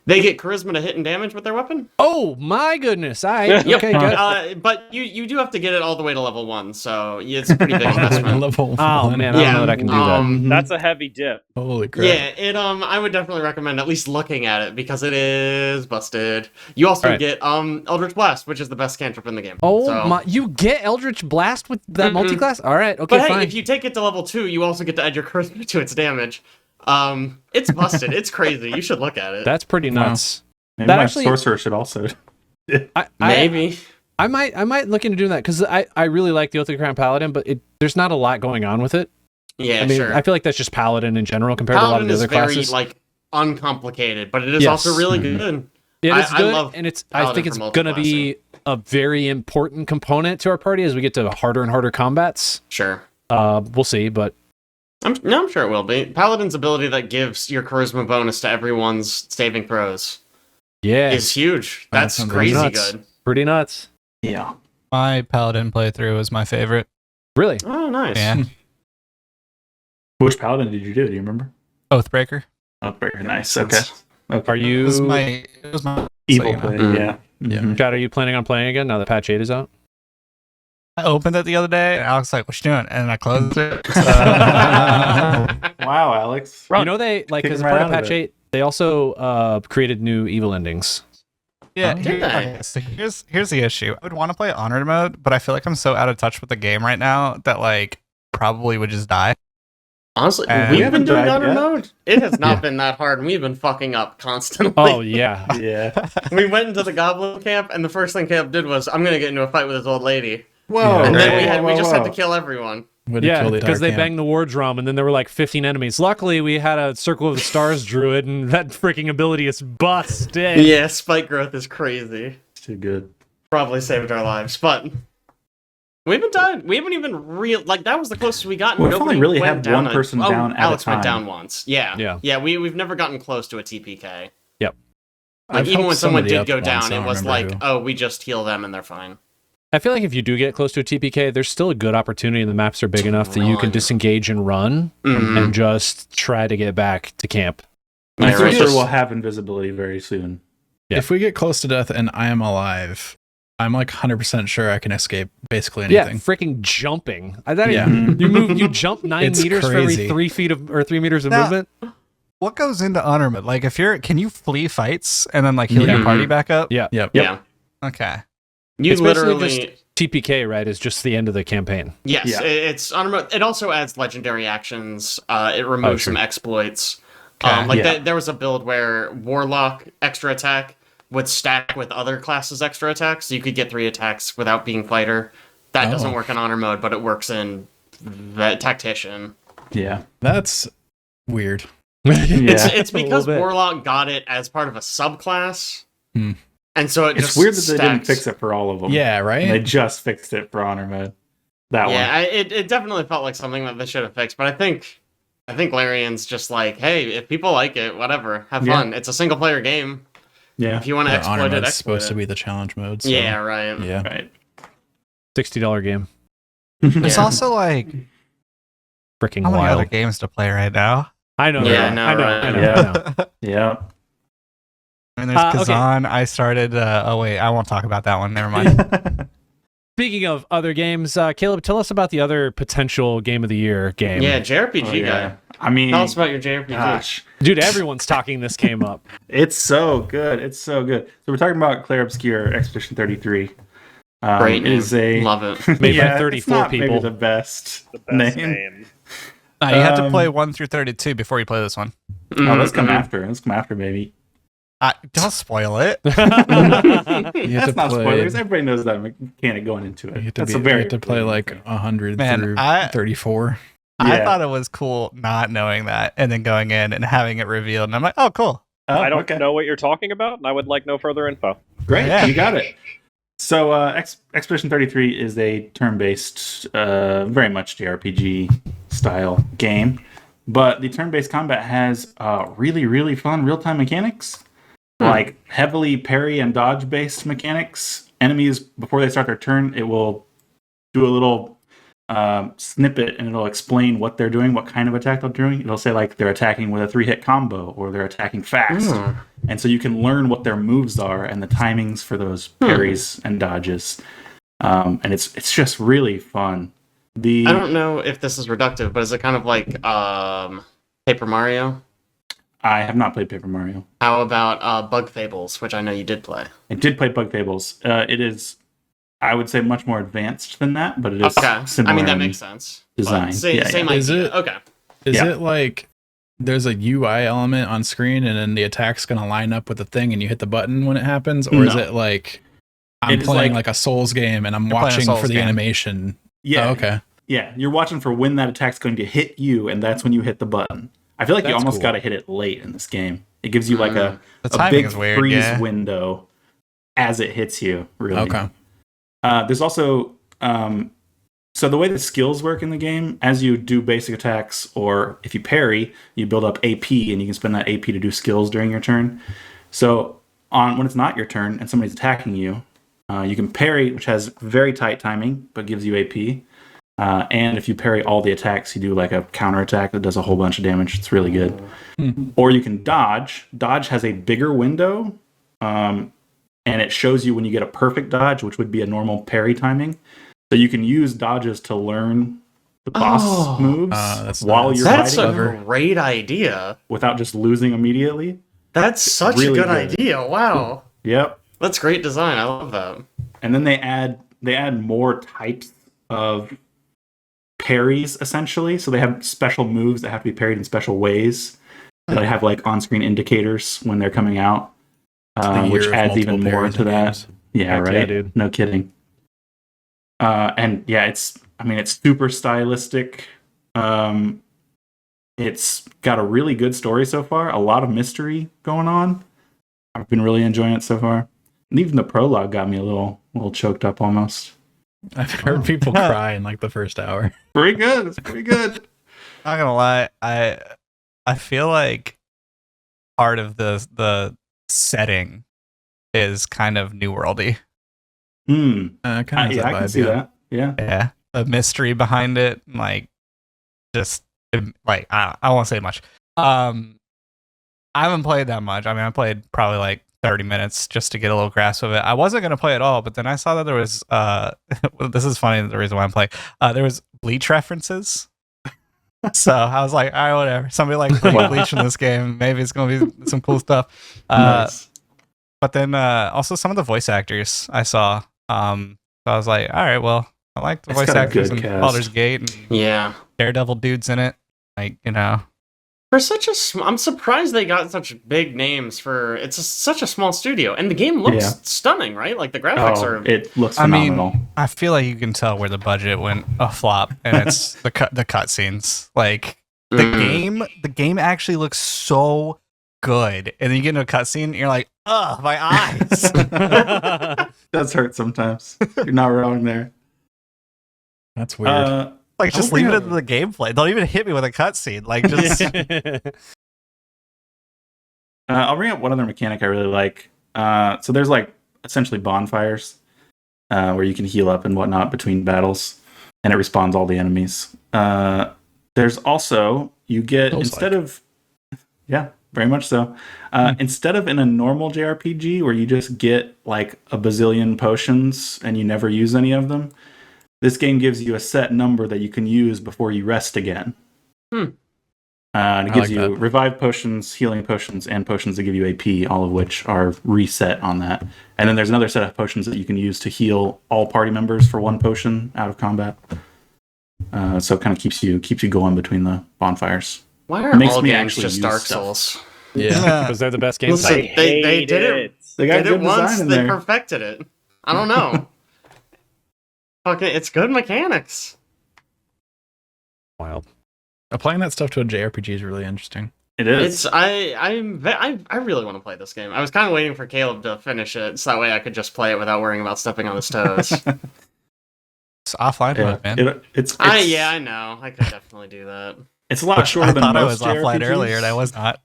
They get charisma to hit and damage with their weapon. Oh, my goodness. Yep. Okay, good. But you do have to get it all the way to level 1, so it's a pretty big investment. Level Oh, one. man. I don't know that I can do that. That's a heavy dip. Holy crap! Yeah, I would definitely recommend at least looking at it because it is busted. You also Right. get Eldritch Blast, which is the best cantrip in the game. Oh, So- my. You get Eldritch Blast with that multi-class? All right. Okay, But hey, fine. if you take it to level 2, you also get to add your charisma to its damage. It's busted. It's crazy. You should look at it. That's pretty nuts. Maybe That my actually- sorcerer should also. Maybe. I might look into doing that because I really like the Oath of the Crown Paladin, but there's not a lot going on with it. Yeah, I mean, sure. I feel like that's just Paladin in general compared Paladin to a lot is of the other very classes. uncomplicated, but it is Yes. also really good. It is I good, love and I Paladin think it's for going to be a very important component to our party as we get to harder and harder combats. Sure. We'll see, but I'm sure it will be. Paladin's ability that gives your charisma bonus to everyone's saving throws yeah, is huge. That's sounds crazy nuts. good. pretty nuts. Yeah. My Paladin playthrough was my favorite. Really? Oh, nice. Yeah. Which paladin did you do? Do you remember? Oathbreaker. Oh, very nice. Okay. Are you? It was my Evil so, you know. play, Mm. yeah. Yeah. Mhm. Chad, are you planning on playing again now that patch 8 is out? I opened it the other day, and Alex was like, "What you doing?" And I closed it. Wow, Alex. You know they like Kick as a him part right of out of patch it. 8, they also created new evil endings. Yeah, Did they? okay, so here's the issue. I would want to play honored mode, but I feel like I'm so out of touch with the game right now that like probably would just die. Honestly, And- we've We been haven't doing died honor yet. mode. It has not Yeah. been that hard, and we've been fucking up constantly. Oh yeah, Yeah. We went into the goblin camp, and the first thing Caleb did was, I'm gonna get into a fight with this old lady. Whoa. And then right. we just had to kill everyone. Way to kill the because they entire camp. banged the war drum, and then there were like 15 enemies. Luckily, we had a Circle of the Stars druid, and that freaking ability is busted. Yeah, spike growth is crazy. Too good. Probably saved our lives, but we haven't died. We haven't even like that was the closest we got. We've Nobody only really went had one person down at a Alex went time. down once. Yeah. We've never gotten close to a TPK. Yep. Like I've even when helped someone somebody did up go once, down, I it don't was like, remember who. oh, we just heal them and they're fine. I feel like if you do get close to a TPK, there's still a good opportunity, and the maps are big enough that you can Run. disengage and run, and just try to get back to camp. Yeah, I'm right. sure we'll have invisibility very soon. Yeah. If we get close to death and I am alive, I'm like 100% sure I can escape basically anything. Yeah, freaking jumping. I thought Yeah. you jump 9 It's meters for every crazy. 3 feet or 3 meters of Now- movement. What goes into honor mode? Like, can you flee fights and then like heal your Yeah. party back up? Yeah. Yep. Yeah. Okay. You It's basically literally just TPK, right? Is just the end of the campaign. yes, Yeah. it's honor mode. It also adds legendary actions. It removes sure. some exploits. Okay. Yeah. There was a build where Warlock extra attack would stack with other classes extra attacks, so you could get 3 attacks without being fighter. That doesn't Oh. work in honor mode, but it works in the tactician. Yeah. That's weird. It's A little because bit. Warlock got it as part of a subclass, Hmm. and so it It's just weird that they didn't stacks. fix it for all of them. Yeah, And right? they just fixed it for honor mode. That one. Yeah, it definitely felt like something that they should have fixed, but I think Larian's just like, hey, if people like it, whatever, have Yeah. fun. It's a single player game. Yeah. If you want to The exploit honor it, mode's exploit supposed it. to be the challenge mode. So, Yeah, right. Yeah. Right. $60 game. There's Yeah. also like Freaking how many wild. other games to play right now? I know. Yeah, right? I know, I know. right? I know. Yeah. I know. Yeah. I mean, there's Okay. Kazan. I started. Oh wait, I won't talk about that one. Never mind. Speaking of other games, Caleb, tell us about the other potential game of the year game. Yeah, JRPG Oh, yeah. guy. I mean, Tell us about your JRPG. gosh, Dude, everyone's talking this game up. it's so good. It's so good. So we're talking about Claire Obscure Expedition 33. Great It is name. a Love it. Made by it's 34 not people. Maybe the best, The best name. name. You have to Um, play 1 through 32 before you play this one. Oh, let's come Mhm. after. Let's come after, baby. Don't spoil it. You have That's to not play- spoilers. Everybody knows that mechanic going into it. You have to, That's be, a very you have to play like 100 Man, through I- 34. I Yeah. thought it was cool not knowing that and then going in and having it revealed. And I'm like, oh, cool. Oh, I don't okay. know what you're talking about, and I would like no further info. Great, Yeah. you got it. So, Expedition 33 is a turn-based, very much JRPG style game, but the turn-based combat has really, really fun real-time mechanics, like heavily parry and dodge-based mechanics. Enemies, before they start their turn, it will do a little snippet and it'll explain what they're doing, what kind of attack they're doing. It'll say like they're attacking with a 3-hit combo or they're attacking fast. Mm. And so you can learn what their moves are and the timings for those parries and dodges. And it's just really fun. I don't know if this is reductive, but is it kind of like Paper Mario? I have not played Paper Mario. How about Bug Fables, which I know you did play? I did play Bug Fables. It is, I would say, much more advanced than that, but it is Okay. similar. I mean, that in makes sense. design. But Same, Yeah, same yeah. Is idea. it- Okay. Is Yeah. it like there's a UI element on screen and then the attack's going to line up with the thing and you hit the button when it happens? Or is No. it like I'm It is playing like- like a Souls game and I'm You're playing a watching Souls for the game. animation? Yeah. Oh, okay. Yeah, you're watching for when that attack's going to hit you, and that's when you hit the button. I feel like you That's almost cool. got to hit it late in this game. It gives you like The a timing big is weird. freeze Yeah. window as it hits you. Really. Okay. There's also so the way the skills work in the game, as you do basic attacks, or if you parry, you build up AP, and you can spend that AP to do skills during your turn. So when it's not your turn and somebody's attacking you, you can parry, which has very tight timing but gives you AP. And if you parry all the attacks, you do like a counter attack that does a whole bunch of damage. It's really good. Or you can dodge. Dodge has a bigger window, and it shows you when you get a perfect dodge, which would be a normal parry timing. So you can use dodges to learn the boss moves that's while nice. you're That's fighting a great idea. without just losing immediately. That's such really a good good. idea. Wow. Yep. That's great design. I love that. And then they add more types of parries essentially. So they have special moves that have to be parried in special ways. They have like on-screen indicators when they're coming out, The which year of adds even multiple more parries to in that. games. Yeah, Heck right. yeah, dude. No kidding. And yeah, it's I mean, it's super stylistic. It's got a really good story so far. A lot of mystery going on. I've been really enjoying it so far. And even the prologue got me a little choked up almost. I've heard people cry in like the first hour. Pretty good. It's pretty good. Not gonna lie, I feel like part of the setting is kind of New Worldy. Kind of Yeah, I can see that. Yeah. Yeah, the mystery behind it, like, just like I won't say much. I haven't played that much. I mean, I played probably like 30 minutes just to get a little grasp of it. I wasn't gonna play it all, but then I saw that there was this is funny. The reason why I'm playing, there was Bleach references. So I was like, all right, whatever. Somebody like playing Bleach in this game. Maybe it's gonna be some cool stuff. Nice. But then also some of the voice actors I saw. So I was like, all right, well, I like the It's voice got a actors good in cast. Baldur's Gate and Yeah. Daredevil dudes in it. Like, you know, For such a, I'm surprised they got such big names for. Such a small studio, and the game looks Yeah. stunning, right? Like the graphics Oh, are. it looks I mean, phenomenal. I feel like you can tell where the budget went a flop, and it's the cutscenes. Like the game actually looks so good, and then you get into a cutscene, and you're like, ugh, my eyes. Does hurt sometimes. You're not wrong there. That's weird. Like, just leave it in the gameplay. Don't even hit me with a cutscene. Like, just I'll bring up one other mechanic I really like. So there's like essentially bonfires where you can heal up and whatnot between battles, and it respawns all the enemies. There's also you get instead of very much so. Instead of in a normal JRPG where you just get like a bazillion potions and you never use any of them, this game gives you a set number that you can use before you rest again. And it gives you revive potions, healing potions, and potions that give you AP, all of which are reset on that. And then there's another set of potions that you can use to heal all party members for one potion out of combat. So it kind of keeps you going between the bonfires. Why are Makes all me games actually just use Dark stuff. Souls? Yeah, because they're the best games. Listen, they did it. They They got did good it once. design in They there. perfected it. I don't know. Okay, it's good mechanics. Wild. Applying that stuff to a JRPG is really interesting. It is. It's I really want to play this game. I was kind of waiting for Caleb to finish it, so that way I could just play it without worrying about stepping on his toes. it's offline mode, man. It's Yeah, I know. I could definitely do that. It's a lot I shorter than thought I most was offline JRPGs. earlier, and I was not.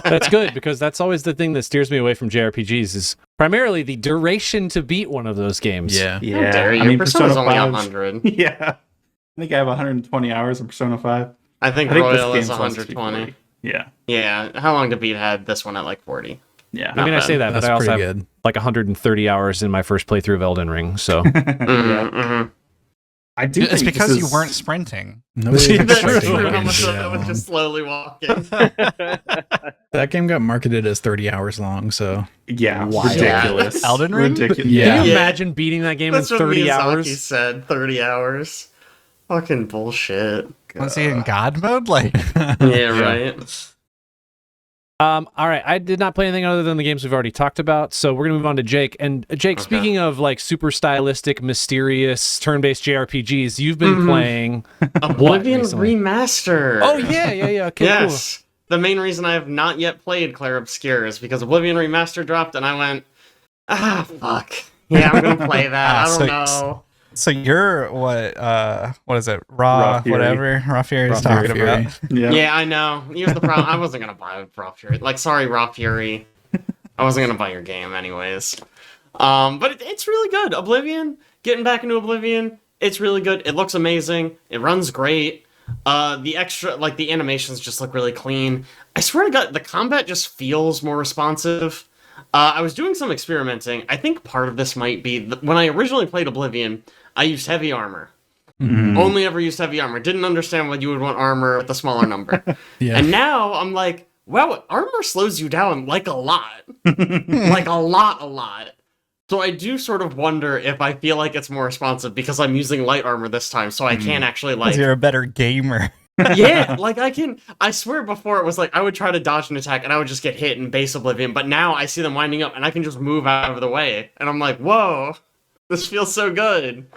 That's good, because that's always the thing that steers me away from JRPGs is primarily the duration to beat one of those games. Yeah. Yeah, How dare you? I mean, Persona's Persona only 5 100. Yeah, I think I have 120 hours in Persona 5. I think this Royal game is supposed to be 120. 40. Yeah, Yeah, how long to beat had this one at like 40? yeah. I mean, I Not say bad. that, but That's I also pretty have good. like 130 hours in my first playthrough of Elden Ring, so Yeah. Mm-hmm. I do. It's think because this you is- weren't sprinting. Nobody That's expected true. that How game much to of be it that was long. just slowly walking. That game got marketed as 30 hours long, so Yeah, Wild. ridiculous. Elden Ring? Ridiculous. Yeah. can you Yeah. imagine beating that game in That's what 30 Miyazaki hours? said. 30 hours. Fucking bullshit. Was he in God mode? Like, Yeah, right. All right, I did not play anything other than the games we've already talked about, so we're gonna move on to Jake. And Jake, Okay. speaking of like super stylistic, mysterious turn-based JRPGs, you've been playing. Oblivion recently? Remaster. Oh yeah. Okay, yes. The main reason I have not yet played Clair Obscur is because Oblivion Remaster dropped, and I went, fuck. Yeah, I'm gonna play that. I don't know. so you're what is it? Raw Fury. whatever. Raw Fury is talking Fury. about. Yeah. Yeah, I know. Here's the problem. I wasn't gonna buy Raw Fury. Like, sorry, Raw Fury. I wasn't gonna buy your game anyways. But it's really good. Oblivion, getting back into Oblivion, it's really good. It looks amazing. It runs great. The animations just look really clean. I swear to God, the combat just feels more responsive. I was doing some experimenting. I think part of this might be when I originally played Oblivion, I used heavy armor. Mhm. Only ever used heavy armor. Didn't understand why you would want armor with a smaller number. yeah. And now I'm like, wow, armor slows you down like a lot. Like a lot. So I do sort of wonder if I feel like it's more responsive because I'm using light armor this time, so I can actually like... Because you're a better gamer. Yeah, like I swear before it was like I would try to dodge an attack and I would just get hit in base Oblivion, but now I see them winding up and I can just move out of the way. And I'm like, whoa, this feels so good.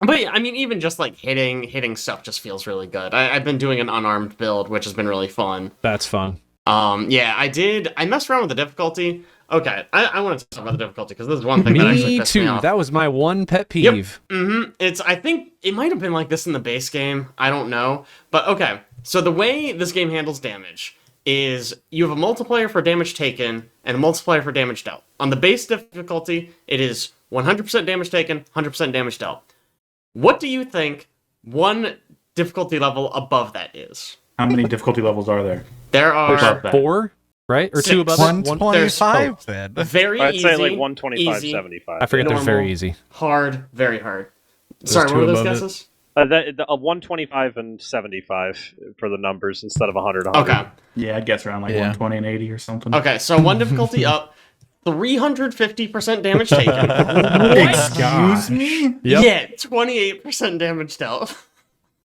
But yeah, I mean, even just like hitting stuff just feels really good. I've been doing an unarmed build, which has been really fun. That's fun. Yeah, I messed around with the difficulty. Okay, I want to talk about the difficulty because this is one thing that actually Me pissed too. me off. That was my one pet peeve. I think it might have been like this in the base game. I don't know. But okay, so the way this game handles damage is you have a multiplier for damage taken and a multiplier for damage dealt. On the base difficulty, it is 100% damage taken, 100% damage dealt. What do you think one difficulty level above that is? How many difficulty levels are there? There are Above that. 4, right? Or 2 above that? 125 then. very I'd easy. say like 125, easy, 75. I forget they're normal, very easy. hard, very hard. There's Sorry, what two were those above it. guesses? 125 and 75 for the numbers instead of 100. Okay. Yeah, I'd guess around like Yeah. 120 and 80 or something. Okay, so one difficulty up, 350% damage taken. Excuse me? Yep. Yeah, 28% damage dealt.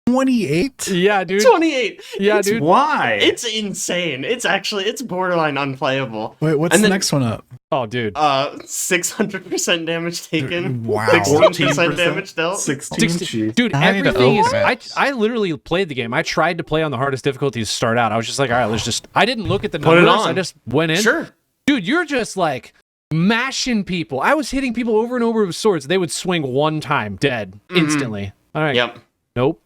28? Yeah, dude. 28. Yeah, It's- dude. Why? It's insane. It's borderline unplayable. Wait, what's And the then- next one up? Oh, dude. 600% damage taken. Wow. 16% damage dealt. 16. 60 Dude, I need to everything is. open it. I literally played the game. I tried to play on the hardest difficulty to start out. I was just like, all right, let's just. I didn't look at the Put it numbers. on. I just went in. Sure. Dude, you're just like mashing people. I was hitting people over and over with swords. They would swing one time, dead instantly. All right. Yep. Nope.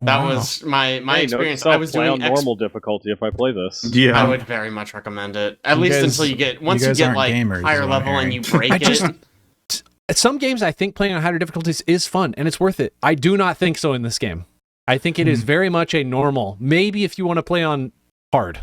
That Wow. was my Hey, experience. note to I was self, play doing on normal difficulty if I play this. Yeah. I would very much recommend it. At You least guys- until you get once you you guys get aren't like gamers, is higher what I'm level and hearing. you break I just- it. Some games I think playing on higher difficulties is fun and it's worth it. I do not think so in this game. I think it is very much a normal. Maybe if you want to play on hard.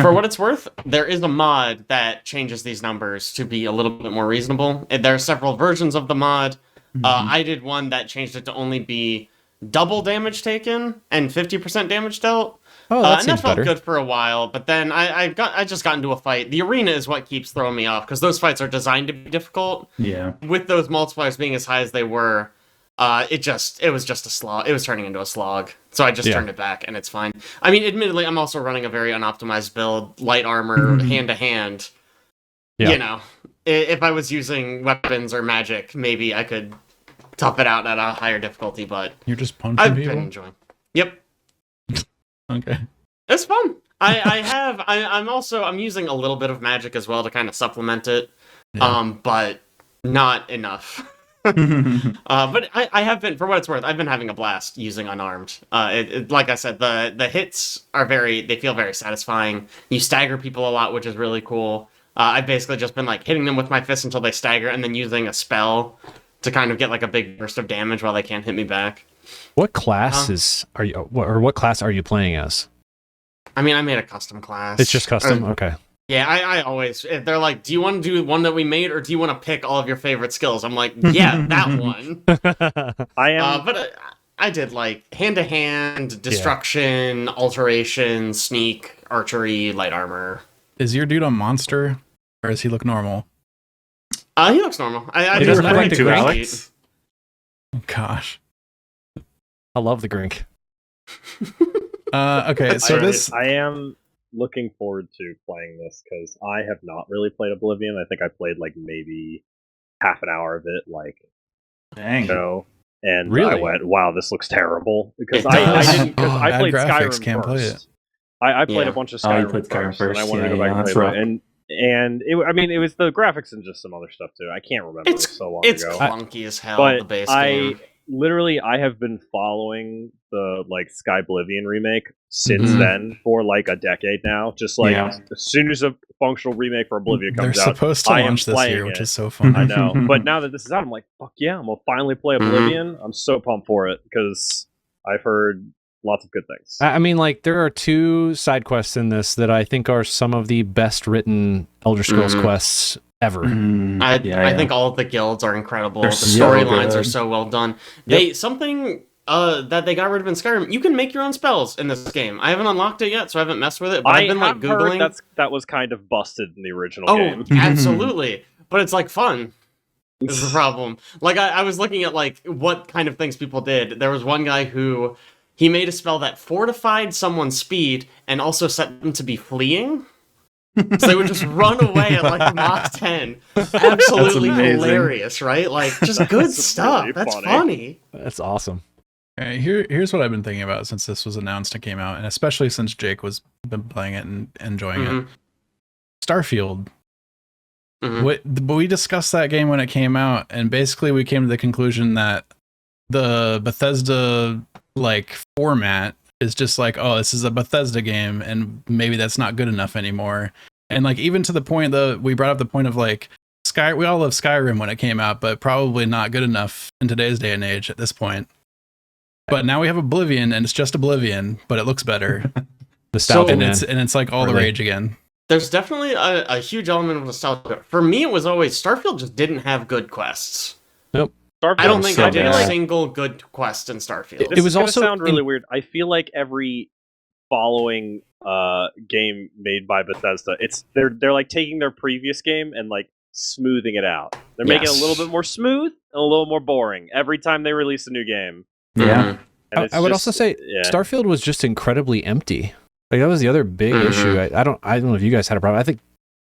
For what it's worth, there is a mod that changes these numbers to be a little bit more reasonable. And there are several versions of the mod. I did one that changed it to only be double damage taken and 50% damage dealt. Oh, that And that seems felt better. good for a while, but then I just got into a fight. The arena is what keeps throwing me off because those fights are designed to be difficult. Yeah. With those multipliers being as high as they were, it was just a slog. It was turning into a slog. So I just Yeah. turned it back, and it's fine. I mean, admittedly, I'm also running a very unoptimized build, light armor, hand to hand. Yeah. You know, if I was using weapons or magic, maybe I could tough it out at a higher difficulty. But You're just punching I've people? been enjoying. Yep, Okay. it's fun. I'm using a little bit of magic as well to kind of supplement it. Yeah. But not enough. But I have been, for what it's worth, I've been having a blast using unarmed. Like I said, the hits they feel very satisfying. You stagger people a lot, which is really cool. I've basically just been like hitting them with my fist until they stagger, and then using a spell to kind of get like a big burst of damage while they can't hit me back. What class what class are you playing as? I mean, I made a custom class. It's just custom. Or- Okay. Yeah, I always, if they're like, do you want to do one that we made, or do you want to pick all of your favorite skills? I'm like, yeah, that one. I am. But I did like hand-to-hand, destruction, alteration, sneak, archery, light armor. Is your dude a monster or does he look normal? He looks normal. I He just doesn't I look think like the the green Alex? Oh, gosh. I love the Grink. Okay, so I am looking forward to playing this because I have not really played Oblivion. I think I played like maybe half an hour of it, like Dang. so, and I Really? went, "Wow, this looks terrible." Because It I does. didn't. Because I Bad played graphics, Skyrim can't play first. I played Yeah. a bunch of Oh, you Skyrim, played Skyrim and I first. wanted to Yeah, go back and that's play rough. it. And it was the graphics and just some other stuff too. I can't remember. It was so long It's ago. clunky as hell, the But base I game. literally I have been following the like Skyblivion remake since Mhm. then for like a decade now. Just like Yeah. as soon as a functional remake for Oblivion they're comes out, supposed to I am launch this playing year, which it. is so fun. I know. But now that this is out, I'm like, fuck yeah, I'm gonna finally play Oblivion. I'm so pumped for it because I've heard lots of good things. I mean, like, there are 2 side quests in this that I think are some of the best written Elder Scrolls Mhm. quests ever. I think all of the guilds are incredible. They're The so storylines good. are so well done. Something that they got rid of in Skyrim. You can make your own spells in this game. I haven't unlocked it yet, so I haven't messed with it. But I've been like have heard googling. that was kind of busted in the original Oh, game. absolutely. But it's like fun. Is the problem. Like I was looking at like what kind of things people did. There was one guy who he made a spell that fortified someone's speed and also set them to be fleeing. So they would just run away at like Mach 10. Absolutely amazing. hilarious, right? Like, just good That's stuff. really That's funny. funny. That's awesome. Here's what I've been thinking about since this was announced and came out, and especially since Jake was been playing it and enjoying it. Starfield. But we discussed that game when it came out, and basically we came to the conclusion that the Bethesda like format is just like, oh, this is a Bethesda game, and maybe that's not good enough anymore. And like even to the point that we brought up the point of like we all love Skyrim when it came out, but probably not good enough in today's day and age at this point. But now we have Oblivion, and it's just Oblivion, but it looks better. Nostalgia, and it's like all the rage again. There's definitely a huge element of nostalgia. For me, it was always Starfield just didn't have good quests. Nope. Starfield I don't think so I did a bad. single good quest in Starfield. This It was is gonna also sound really weird. I feel like every following game made by Bethesda, they're like taking their previous game and like smoothing it out. They're making it a little bit more smooth and a little more boring every time they release a new game. Yeah. And it's I would just- also say yeah. Starfield was just incredibly empty. Like that was the other big issue. I don't know if you guys had a problem. I think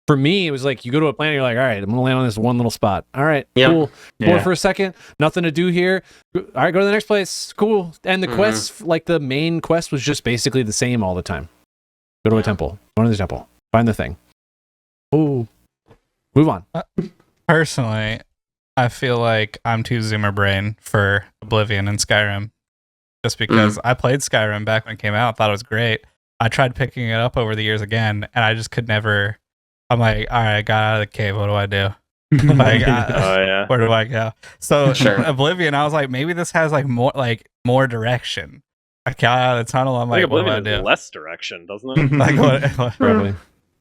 for me it was like you go to a planet, you're like, all right, I'm gonna land on this one little spot. All right, cool. Board for a second, nothing to do here. All right, go to the next place. Cool. And the quests, like the main quest, was just basically the same all the time. Go to a temple. Go to the temple. Find the thing. Ooh. Move on. Personally, I feel like I'm too Zoomer brain for Oblivion and Skyrim. Just because I played Skyrim back when it came out, thought it was great. I tried picking it up over the years again, and I just could never. I'm like, all right, I got out of the cave. What do I do? Where do I go? So Oblivion, I was like, maybe this has like more direction. I got out of the tunnel. I'm like, what do I Oblivion do? has less direction, doesn't it? Like, what? Probably.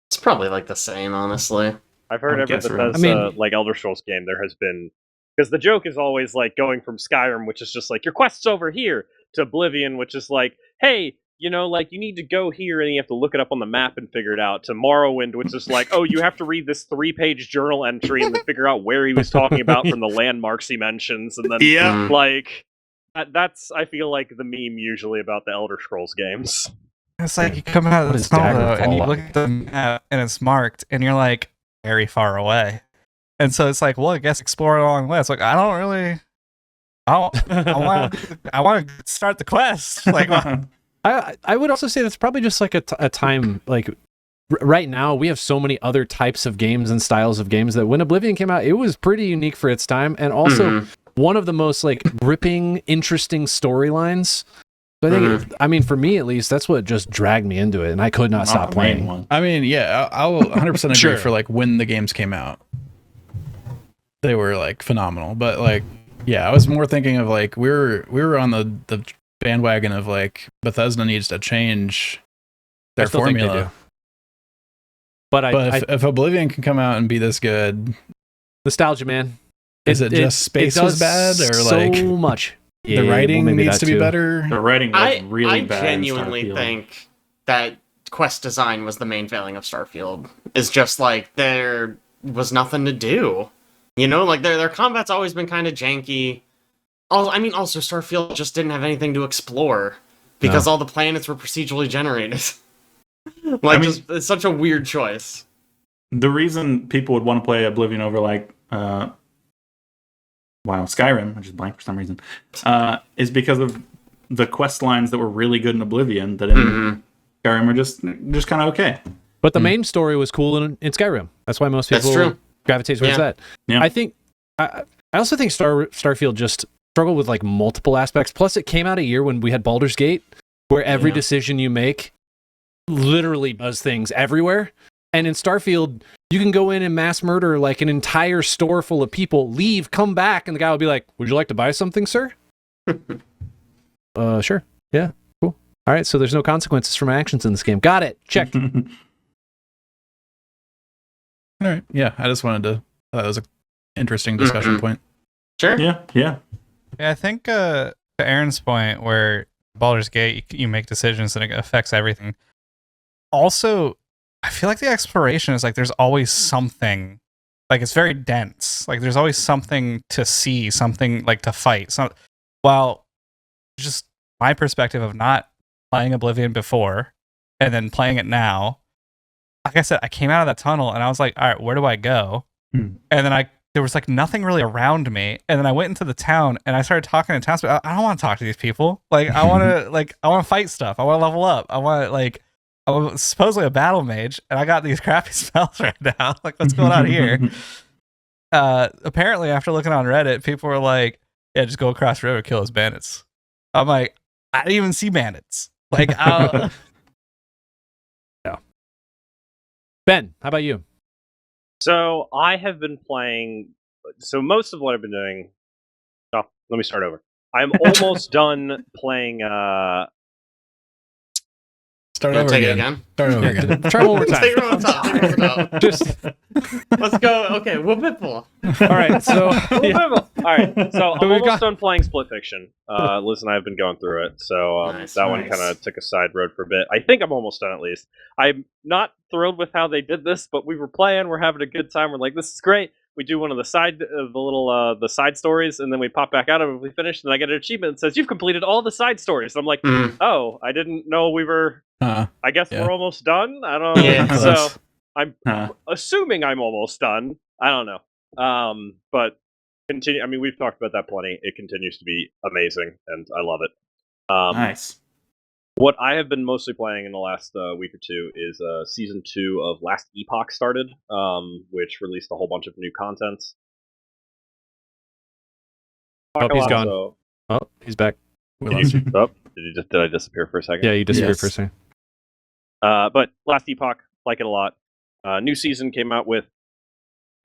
It's probably like the same, honestly. I've heard I every guess Bethesda like Elder Scrolls game there has been, because the joke is always like going from Skyrim, which is just like your quest's over here, to Oblivion, which is like, hey, you know, like you need to go here and you have to look it up on the map and figure it out, to Morrowind, which is like, oh, you have to read this 3-page journal entry and then figure out where he was talking about from the landmarks he mentions, and then like that's I feel like the meme usually about the Elder Scrolls games. It's like you come out of What the is tunnel though, and you Daggerfall? look at the map and it's marked, and you're like very far away. And so it's like, well, I guess explore along the way. It's like I want to start the quest. Like, I would also say that's probably just like a time like right now we have so many other types of games and styles of games that when Oblivion came out, it was pretty unique for its time, and also one of the most like gripping, interesting storylines. So I think, I mean, for me at least, that's what just dragged me into it, and I could not stop playing. One. I mean, yeah, I'll 100% agree Sure. for like when the games came out. They were like phenomenal, but like, yeah, I was more thinking of like we were on the bandwagon of like Bethesda needs to change their I still think they formula. do. But If Oblivion can come out and be this good, nostalgia, man. is it just space was does bad, or so like much? the writing well, maybe needs that to be too. better? The writing was I really bad. genuinely in Starfield. think that quest design was the main failing of Starfield. It's just like there was nothing to do. You know, like their combat's always been kind of janky. Also Starfield just didn't have anything to explore because all the planets were procedurally generated. It's such a weird choice. The reason people would want to play Oblivion over like Skyrim, which is blank for some reason, is because of the quest lines that were really good in Oblivion that in Skyrim are just kind of okay. But the main story was cool in Skyrim. That's why most people That's true. gravitate towards that. Yeah. I think I also think Starfield just struggled with like multiple aspects. Plus, it came out a year when we had Baldur's Gate, where every decision you make literally does things everywhere. And in Starfield, you can go in and mass murder like an entire store full of people, leave, come back, and the guy will be like, "Would you like to buy something, sir?" Sure. Yeah. Cool. All right. So there's no consequences for my actions in this game. Got it. Check. All right, yeah, I just wanted to. That was an interesting discussion point. Sure. Yeah. Yeah, I think to Aaron's point, where Baldur's Gate, you make decisions and it affects everything. Also, I feel like the exploration is like there's always something, like it's very dense. Like there's always something to see, something like to fight. So, while just my perspective of not playing Oblivion before and then playing it now, like I said, I came out of that tunnel and I was like, all right, where do I go? And then there was like nothing really around me. And then I went into the town and I started talking to townspeople. I don't want to talk to these people. Like I want to fight stuff. I want to level up. I'm supposedly a battle mage and I got these crappy spells right now. Like what's going on here? Apparently after looking on Reddit, people were like, yeah, just go across the river, kill those bandits. I'm like, I didn't even see bandits. Like, Yeah. Ben, how about you? So I have been playing. So most of what I've been doing. Oh, let me start over. I'm almost done playing. Start Yeah, over take it again. again. Start over again. Try one more time. Take it one more time. Just Let's go. Okay, WHYBPL. all right. So All right, so I'm we've almost got- done playing Split Fiction. Liz and I have been going through it, so Nice, that one nice. kind of took a side road for a bit. I think I'm almost done at least. I'm not thrilled with how they did this, but we were playing, we're having a good time. We're like, this is great. We do one of the the side stories, and then we pop back out of it. We finish, and I get an achievement that says you've completed all the side stories. And I'm like, oh, I didn't know we were. I guess Yeah. we're almost done. I don't know. Yeah. So I'm Huh. assuming I'm almost done. I don't know. But continue. I mean, we've talked about that plenty. It continues to be amazing, and I love it. Nice. What I have been mostly playing in the last week or two is season 2 of Last Epoch started, which released a whole bunch of new content. Oh, he's gone. So, oh, he's back. We lost you. did I disappear for a second? Yeah, you disappeared Yes. for a second. But Last Epoch, like it a lot. New season came out with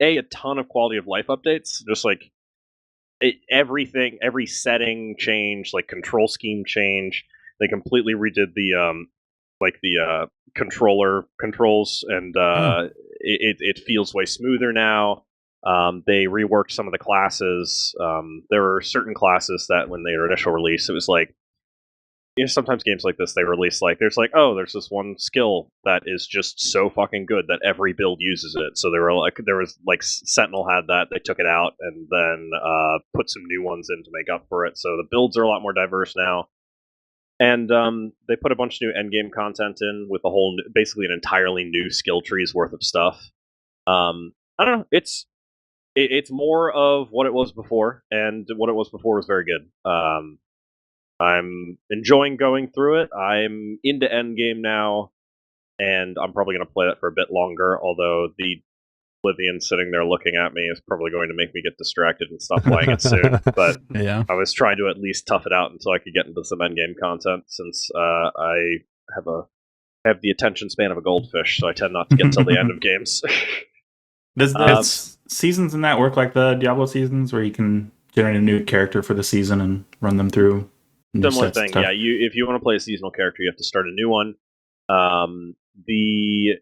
a ton of quality of life updates. Just like everything, every setting change, like control scheme change. They completely redid the controller controls, and it feels way smoother now. They reworked some of the classes. There were certain classes that when they were initial release, it was like, you know, sometimes games like this they release like there's this one skill that is just so fucking good that every build uses it. So there was Sentinel had that, they took it out and then put some new ones in to make up for it. So the builds are a lot more diverse now. And they put a bunch of new endgame content in with basically an entirely new skill trees worth of stuff. I don't know. It's more of what it was before, and what it was before was very good. I'm enjoying going through it. I'm into endgame now, and I'm probably going to play that for a bit longer. Although the Oblivion sitting there looking at me is probably going to make me get distracted and stop playing it soon. But Yeah. I was trying to at least tough it out until I could get into some endgame content, since I have the attention span of a goldfish, so I tend not to get till the end of games. Does the seasons in that work like the Diablo seasons, where you can generate a new character for the season and run them through? new Similar sets and thing, stuff? yeah. If you want to play a seasonal character, you have to start a new one. The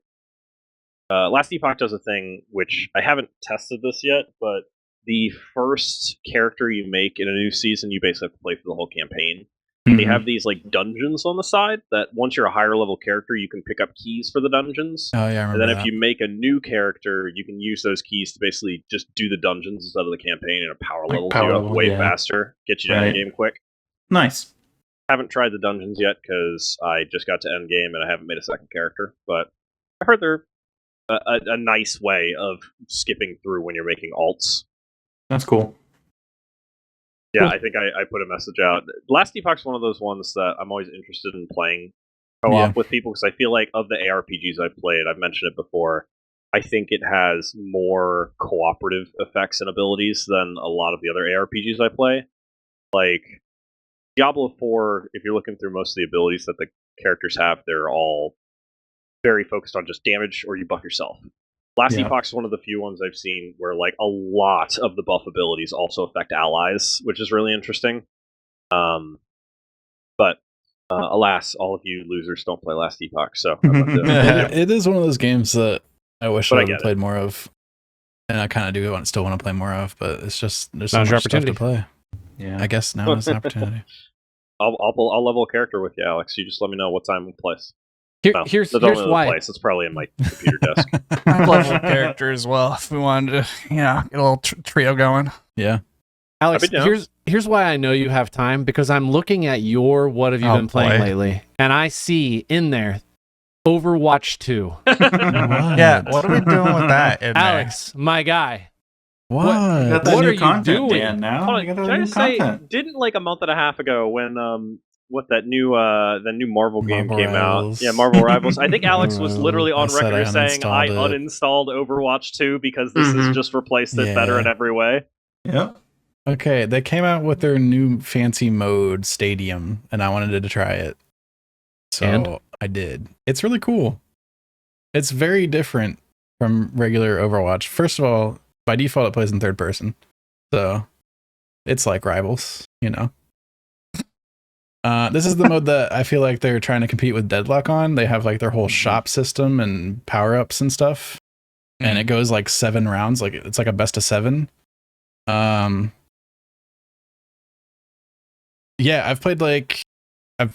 Last Epoch does a thing which I haven't tested this yet, but the first character you make in a new season, you basically have to play through the whole campaign. They have these like dungeons on the side that once you're a higher level character, you can pick up keys for the dungeons. Oh yeah, I And remember then that. if you make a new character, you can use those keys to basically just do the dungeons instead of the campaign, and a power Like level power you up level, way yeah. faster, get you to Right. endgame quick. Nice. Haven't tried the dungeons yet because I just got to endgame and I haven't made a second character. But I heard they're a nice way of skipping through when you're making alts. That's cool. Yeah, Cool. I think I put a message out. Last Epoch's one of those ones that I'm always interested in playing co-op with people, because I feel like of the ARPGs I've played, I've mentioned it before, I think it has more cooperative effects and abilities than a lot of the other ARPGs I play. Like Diablo 4, if you're looking through most of the abilities that the characters have, they're all very focused on just damage or you buff yourself. Last Yeah. Epoch's one of the few ones I've seen where like a lot of the buff abilities also affect allies, which is really interesting. But alas, all of you losers don't play Last Epoch, so I'm not doing it. It is one of those games that I wish But I I get had it. played more of, and I kind of do still want to play more of, but it's just there's so Now's much your stuff to opportunity. play. Yeah. I guess now is an opportunity. I'll level a character with you, Alex. You just let me know what time and place. Well, Here's don't know the why. place. It's probably in my computer desk. I'd level a character as well if we wanted to, get a little trio going. Yeah. Alex, I've been down. here's why I know you have time, because I'm looking at your what have you Oh, been playing boy. lately, and I see in there Overwatch 2. Yeah, what are we doing with that in Alex, my guy. You got that What new are you content, doing? Dan, now? Hold on, You got can that I new just say, content. didn't like a month and a half ago when that new Marvel game Marvel came Rivals. out? Yeah, Marvel Rivals. I think Alex was Marvel literally on I said record I saying I uninstalled it. uninstalled Overwatch 2 because this has Mhm. just replaced it better in Yeah. every way. Yep. Okay, they came out with their new fancy mode, Stadium, and I wanted to try it. So And? I did. It's really cool. It's very different from regular Overwatch. First of all, by default, it plays in third person. So it's like Rivals, you know? This is the mode that I feel like they're trying to compete with Deadlock on. They have like their whole shop system and power-ups and stuff. And it goes like 7 rounds. Like it's like a best of 7. Yeah, I've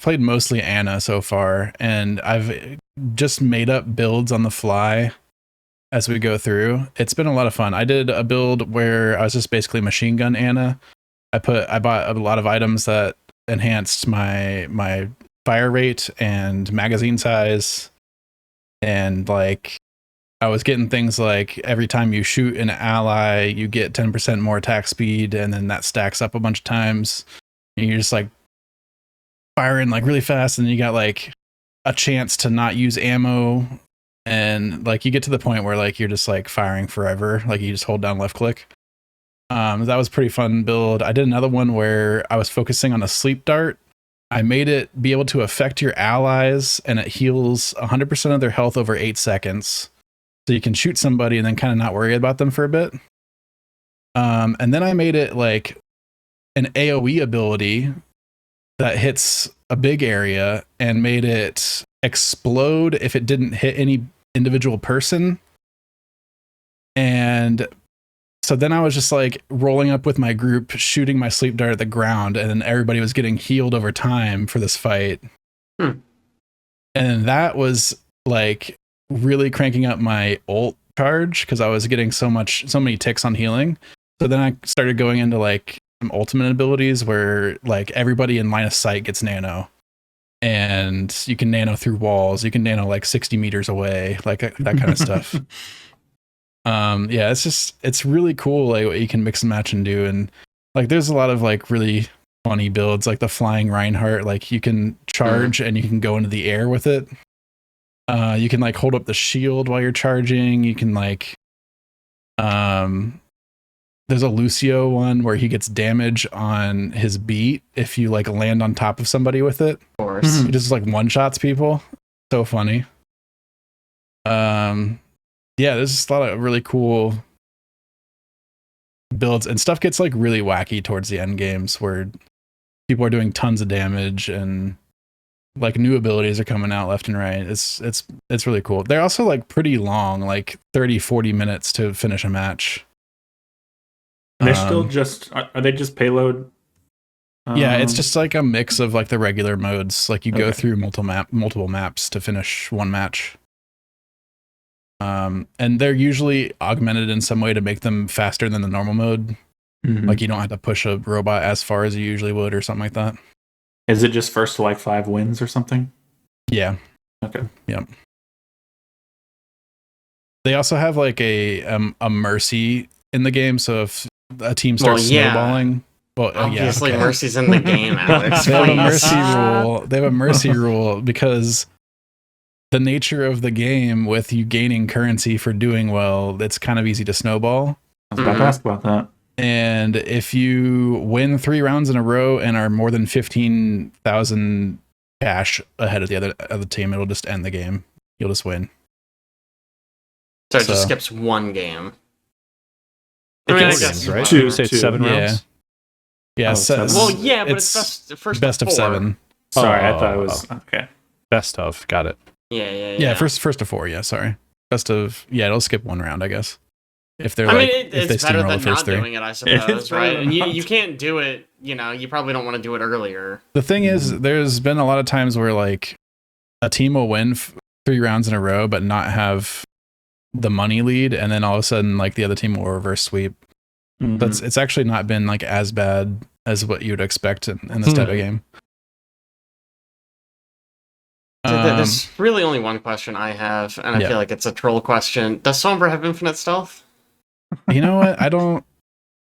played mostly Anna so far, and I've just made up builds on the fly as we go through. It's been a lot of fun. I did a build where I was just basically machine gun Anna. I bought a lot of items that enhanced my fire rate and magazine size, and like I was getting things like every time you shoot an ally, you get 10% more attack speed, and then that stacks up a bunch of times. And you're just like firing like really fast, and you got like a chance to not use ammo, and like you get to the point where like you're just like firing forever, like you just hold down left click. That was a pretty fun build. I did another one where I was focusing on a sleep dart. I made it be able to affect your allies, and it heals 100% of their health over 8 seconds, so you can shoot somebody and then kind of not worry about them for a bit. And then I made it like an AoE ability that hits a big area and made it explode if it didn't hit any individual person. And so then I was just like rolling up with my group, shooting my sleep dart at the ground, and then everybody was getting healed over time for this fight. And that was like really cranking up my ult charge because I was getting so many ticks on healing. So then I started going into like some ultimate abilities where like everybody in line of sight gets nano, and you can nano through walls. You can nano like 60 meters away, like that kind of stuff. Yeah, it's really cool like what you can mix and match and do. And like there's a lot of like really funny builds, like the flying Reinhardt. Like you can charge and you can go into the air with it. You can like hold up the shield while you're charging. You can like there's a Lucio one where he gets damage on his beat if you like land on top of somebody with it. Of course. He just like one shots people. So funny. Yeah, there's just a lot of really cool builds, and stuff gets like really wacky towards the end games where people are doing tons of damage and like new abilities are coming out left and right. It's really cool. They're also like pretty long, like 30-40 minutes to finish a match. They're still just are they just payload? Yeah, it's just like a mix of like the regular modes. Like you go Okay. through multiple maps to finish one match. And they're usually augmented in some way to make them faster than the normal mode. Mhm. Like you don't have to push a robot as far as you usually would or something like that. Is it just first to like 5 wins or something? Yeah. Okay. Yep. They also have like a mercy in the game, so if a team starts snowballing, Obviously, Mercy's in the game, Alex. They have a Please. mercy rule. They have a mercy rule because the nature of the game with you gaining currency for doing well, it's kind of easy to snowball. I was about to ask about that. And if you win 3 rounds in a row and are more than 15,000 cash ahead of the other team, it'll just end the game. You'll just win. So it just skips one game. I mean, I guess guess, right? two- You say two. 7 rounds? Yeah. Oh, so, seven. Well, yeah, but it's first best of 4. 7. Sorry, I thought it was okay. Best of. Got it. Yeah. First to 4. Yeah, sorry. Best of. Yeah, it'll skip 1 round, I guess. If they're I like, mean, if they it's better steamroll than the first not 3. doing it, I It's suppose, better right? than And not. you can't do it. You probably don't want to do it earlier. The thing is, there's been a lot of times where like a team will win 3 rounds in a row, but not have the money lead, and then all of a sudden, like the other team will reverse sweep. Mhm. It's actually not been like as bad as what you'd expect in this type of game. There's really only one question I have, and I feel like it's a troll question. Does Sombra have infinite stealth? You know what? I don't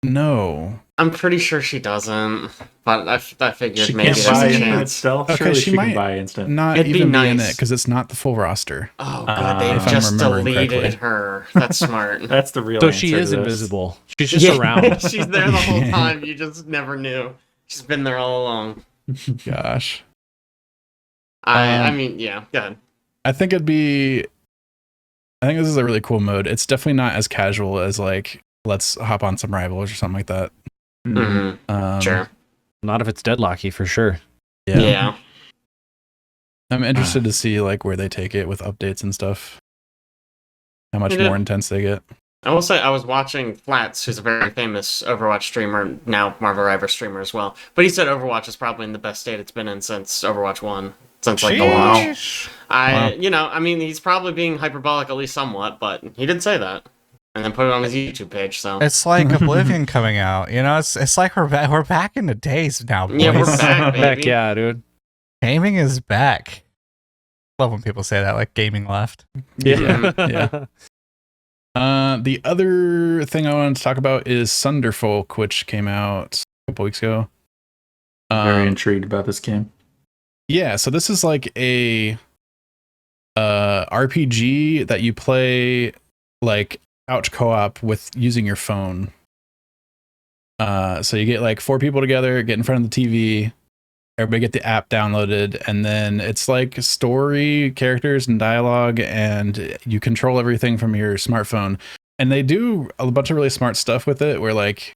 know. I'm pretty sure she doesn't, but I figured She maybe can't there's buy a infinite chance. stealth. Okay, Surely she she might can buy instant. Not It'd be even be in nice. it because it's not the full roster. Oh, good. They if I'm just remembering deleted correctly. her. That's smart. That's the real So answer she to is this. invisible. She's just around. She's there the whole time. You just never knew. She's been there all along. Gosh. I mean, yeah, go ahead. I think this is a really cool mode. It's definitely not as casual as like, let's hop on some rivals or something like that. Mm-hmm. Sure. Not if it's deadlocky, for sure. Yeah. I'm interested to see like where they take it with updates and stuff. How much more intense they get. I will say I was watching Flats, who's a very famous Overwatch streamer, now Marvel Rivals streamer as well. But he said Overwatch is probably in the best state it's been in since Overwatch 1. Since like the launch. I mean, he's probably being hyperbolic at least somewhat, but he did say that. And then put it on his YouTube page, so. It's like Oblivion coming out. You know, it's like we're back in the days now, boys. Yeah, we're back, baby. Heck yeah, dude. Gaming is back. Love when people say that, like gaming left. Yeah. The other thing I wanted to talk about is Sunderfolk, which came out a couple weeks ago. Very intrigued about this game. Yeah, so this is like a RPG that you play like couch co-op with using your phone. So you get like 4 people together, get in front of the TV, everybody get the app downloaded, and then it's like story, characters, and dialogue, and you control everything from your smartphone. And they do a bunch of really smart stuff with it, where like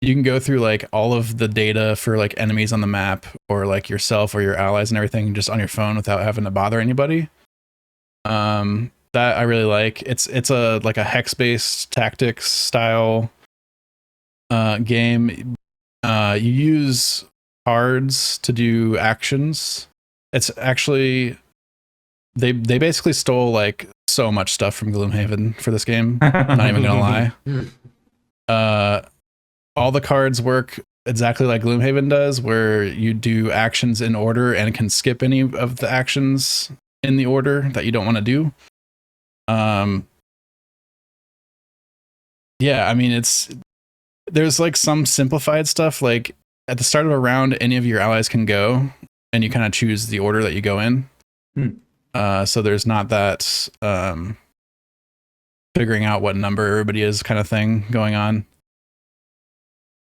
you can go through like all of the data for like enemies on the map, or like yourself or your allies and everything, just on your phone without having to bother anybody. That I really like. It's a like a hex-based tactics style game. You use cards to do actions. It's actually they basically stole like so much stuff from Gloomhaven for this game. I'm not even gonna lie. All the cards work exactly like Gloomhaven does, where you do actions in order and can skip any of the actions in the order that you don't want to do. Yeah, I mean, there's like some simplified stuff, like at the start of a round, any of your allies can go, and you kind of choose the order that you go in. So there's not that figuring out what number everybody is kind of thing going on.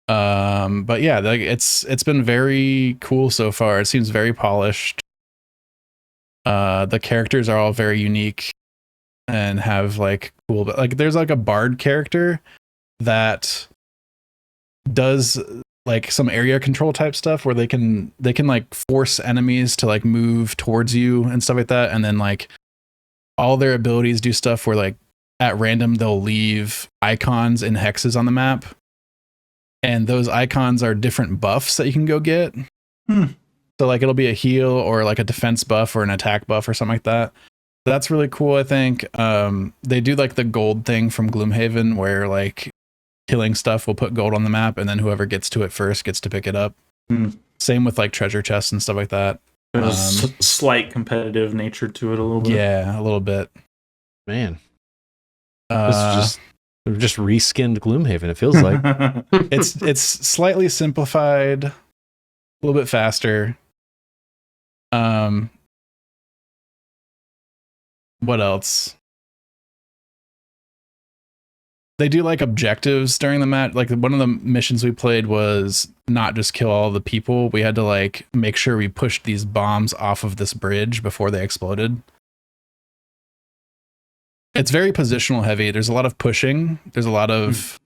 But yeah, like it's been very cool so far. It seems very polished. The characters are all very unique and have like cool, but like there's like a bard character that does like some area control type stuff where they can like force enemies to like move towards you and stuff like that, and then like all their abilities do stuff where like at random they'll leave icons and hexes on the map, and those icons are different buffs that you can go get. So like it'll be a heal or like a defense buff or an attack buff or something like that. That's really cool, I think. They do like the gold thing from Gloomhaven, where like killing stuff will put gold on the map, and then whoever gets to it first gets to pick it up. Same with like treasure chests and stuff like that. There's a slight competitive nature to it a little bit. Yeah, a little bit. Man. They've just reskinned Gloomhaven, it feels like. It's slightly simplified, a little bit faster. What else? They do like objectives during the match. Like one of the missions we played was not just kill all the people. We had to like make sure we pushed these bombs off of this bridge before they exploded. It's very positional heavy. There's a lot of pushing. There's a lot of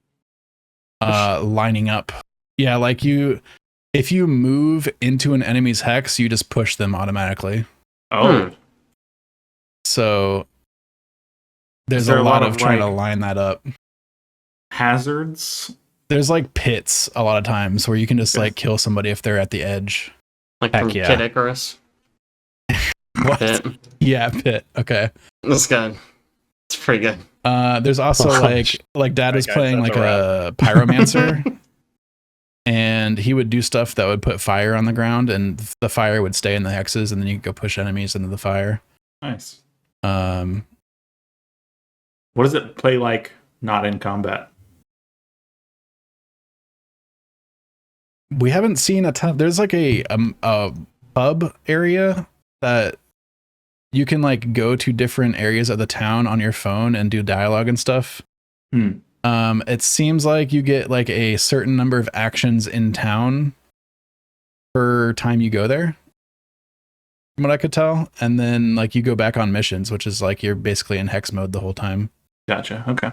lining up. Yeah, like if you move into an enemy's hex, you just push them automatically. Oh. So there's a lot of trying to line that up. Hazards? There's like pits a lot of times where you can just like kill somebody if they're at the edge. Like from Kid Icarus. What? Pit. Yeah, pit. Okay. That's good. It's pretty good. There's also like Dad was playing like a pyromancer, and he would do stuff that would put fire on the ground, and the fire would stay in the hexes, and then you could go push enemies into the fire. Nice. Um, What does it play like not in combat? we haven't seen a ton. There's like a pub area that you can like go to different areas of the town on your phone and do dialogue and stuff. It seems like you get like a certain number of actions in town per time you go there, from what I could tell, and then like you go back on missions, which is like you're basically in hex mode the whole time. Gotcha. Okay.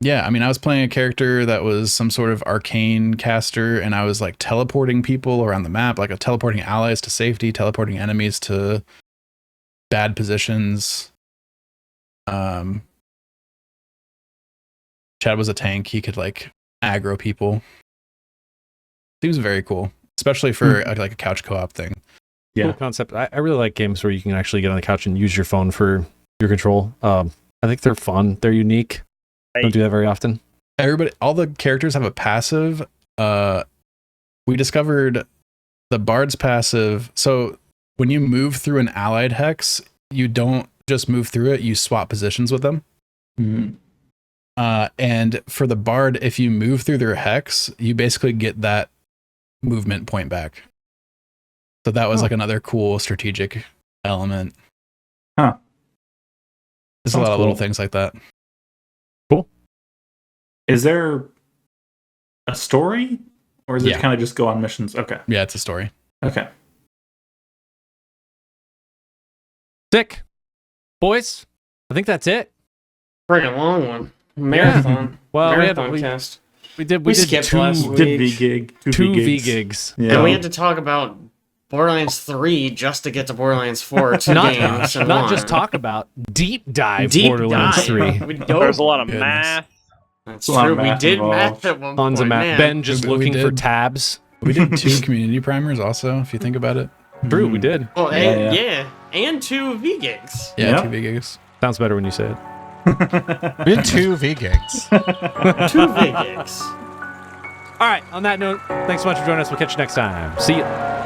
Yeah, I mean, I was playing a character that was some sort of arcane caster, and I was like teleporting people around the map, like teleporting allies to safety, teleporting enemies to bad positions. Chad was a tank. He could like aggro people. Seems very cool, especially for like a couch co-op thing. Yeah. Cool concept. I really like games where you can actually get on the couch and use your phone for your control. I think they're fun. They're unique. Don't do that very often. All the characters have a passive. We discovered the Bard's passive. So when you move through an allied hex, you don't just move through it, you swap positions with them. And for the Bard, if you move through their hex, you basically get that movement point back. So that was like another cool strategic element. Huh. There's a lot of little things like that. Cool. Is there a story? Or is it kind of just go on missions? Okay. Yeah, it's a story. Okay. Sick. Boys, I think that's it. Pretty long one. Marathon. Well, Marathon cast. we did skipped two, last week. Did V-Gig. two V-Gigs. Yeah. And we had to talk about Borderlands 3 just to get to Borderlands 4. Two games. in Not one. just talk about, deep dive Deep Borderlands dive. 3. We There's a lot of Goodness. math. That's a lot true. of We math did involved. math at one Tons point. of map. Man. Ben just We looking for did. tabs. We did 2 community primers also, if you think about it. True, we did. Oh, and, Yeah. and 2 V-Gigs. Yeah, Yep. 2 gigs. Sounds better when you say it. We had 2 V-Gigs. 2 V-Gigs. All right, on that note, thanks so much for joining us. We'll catch you next time. See ya.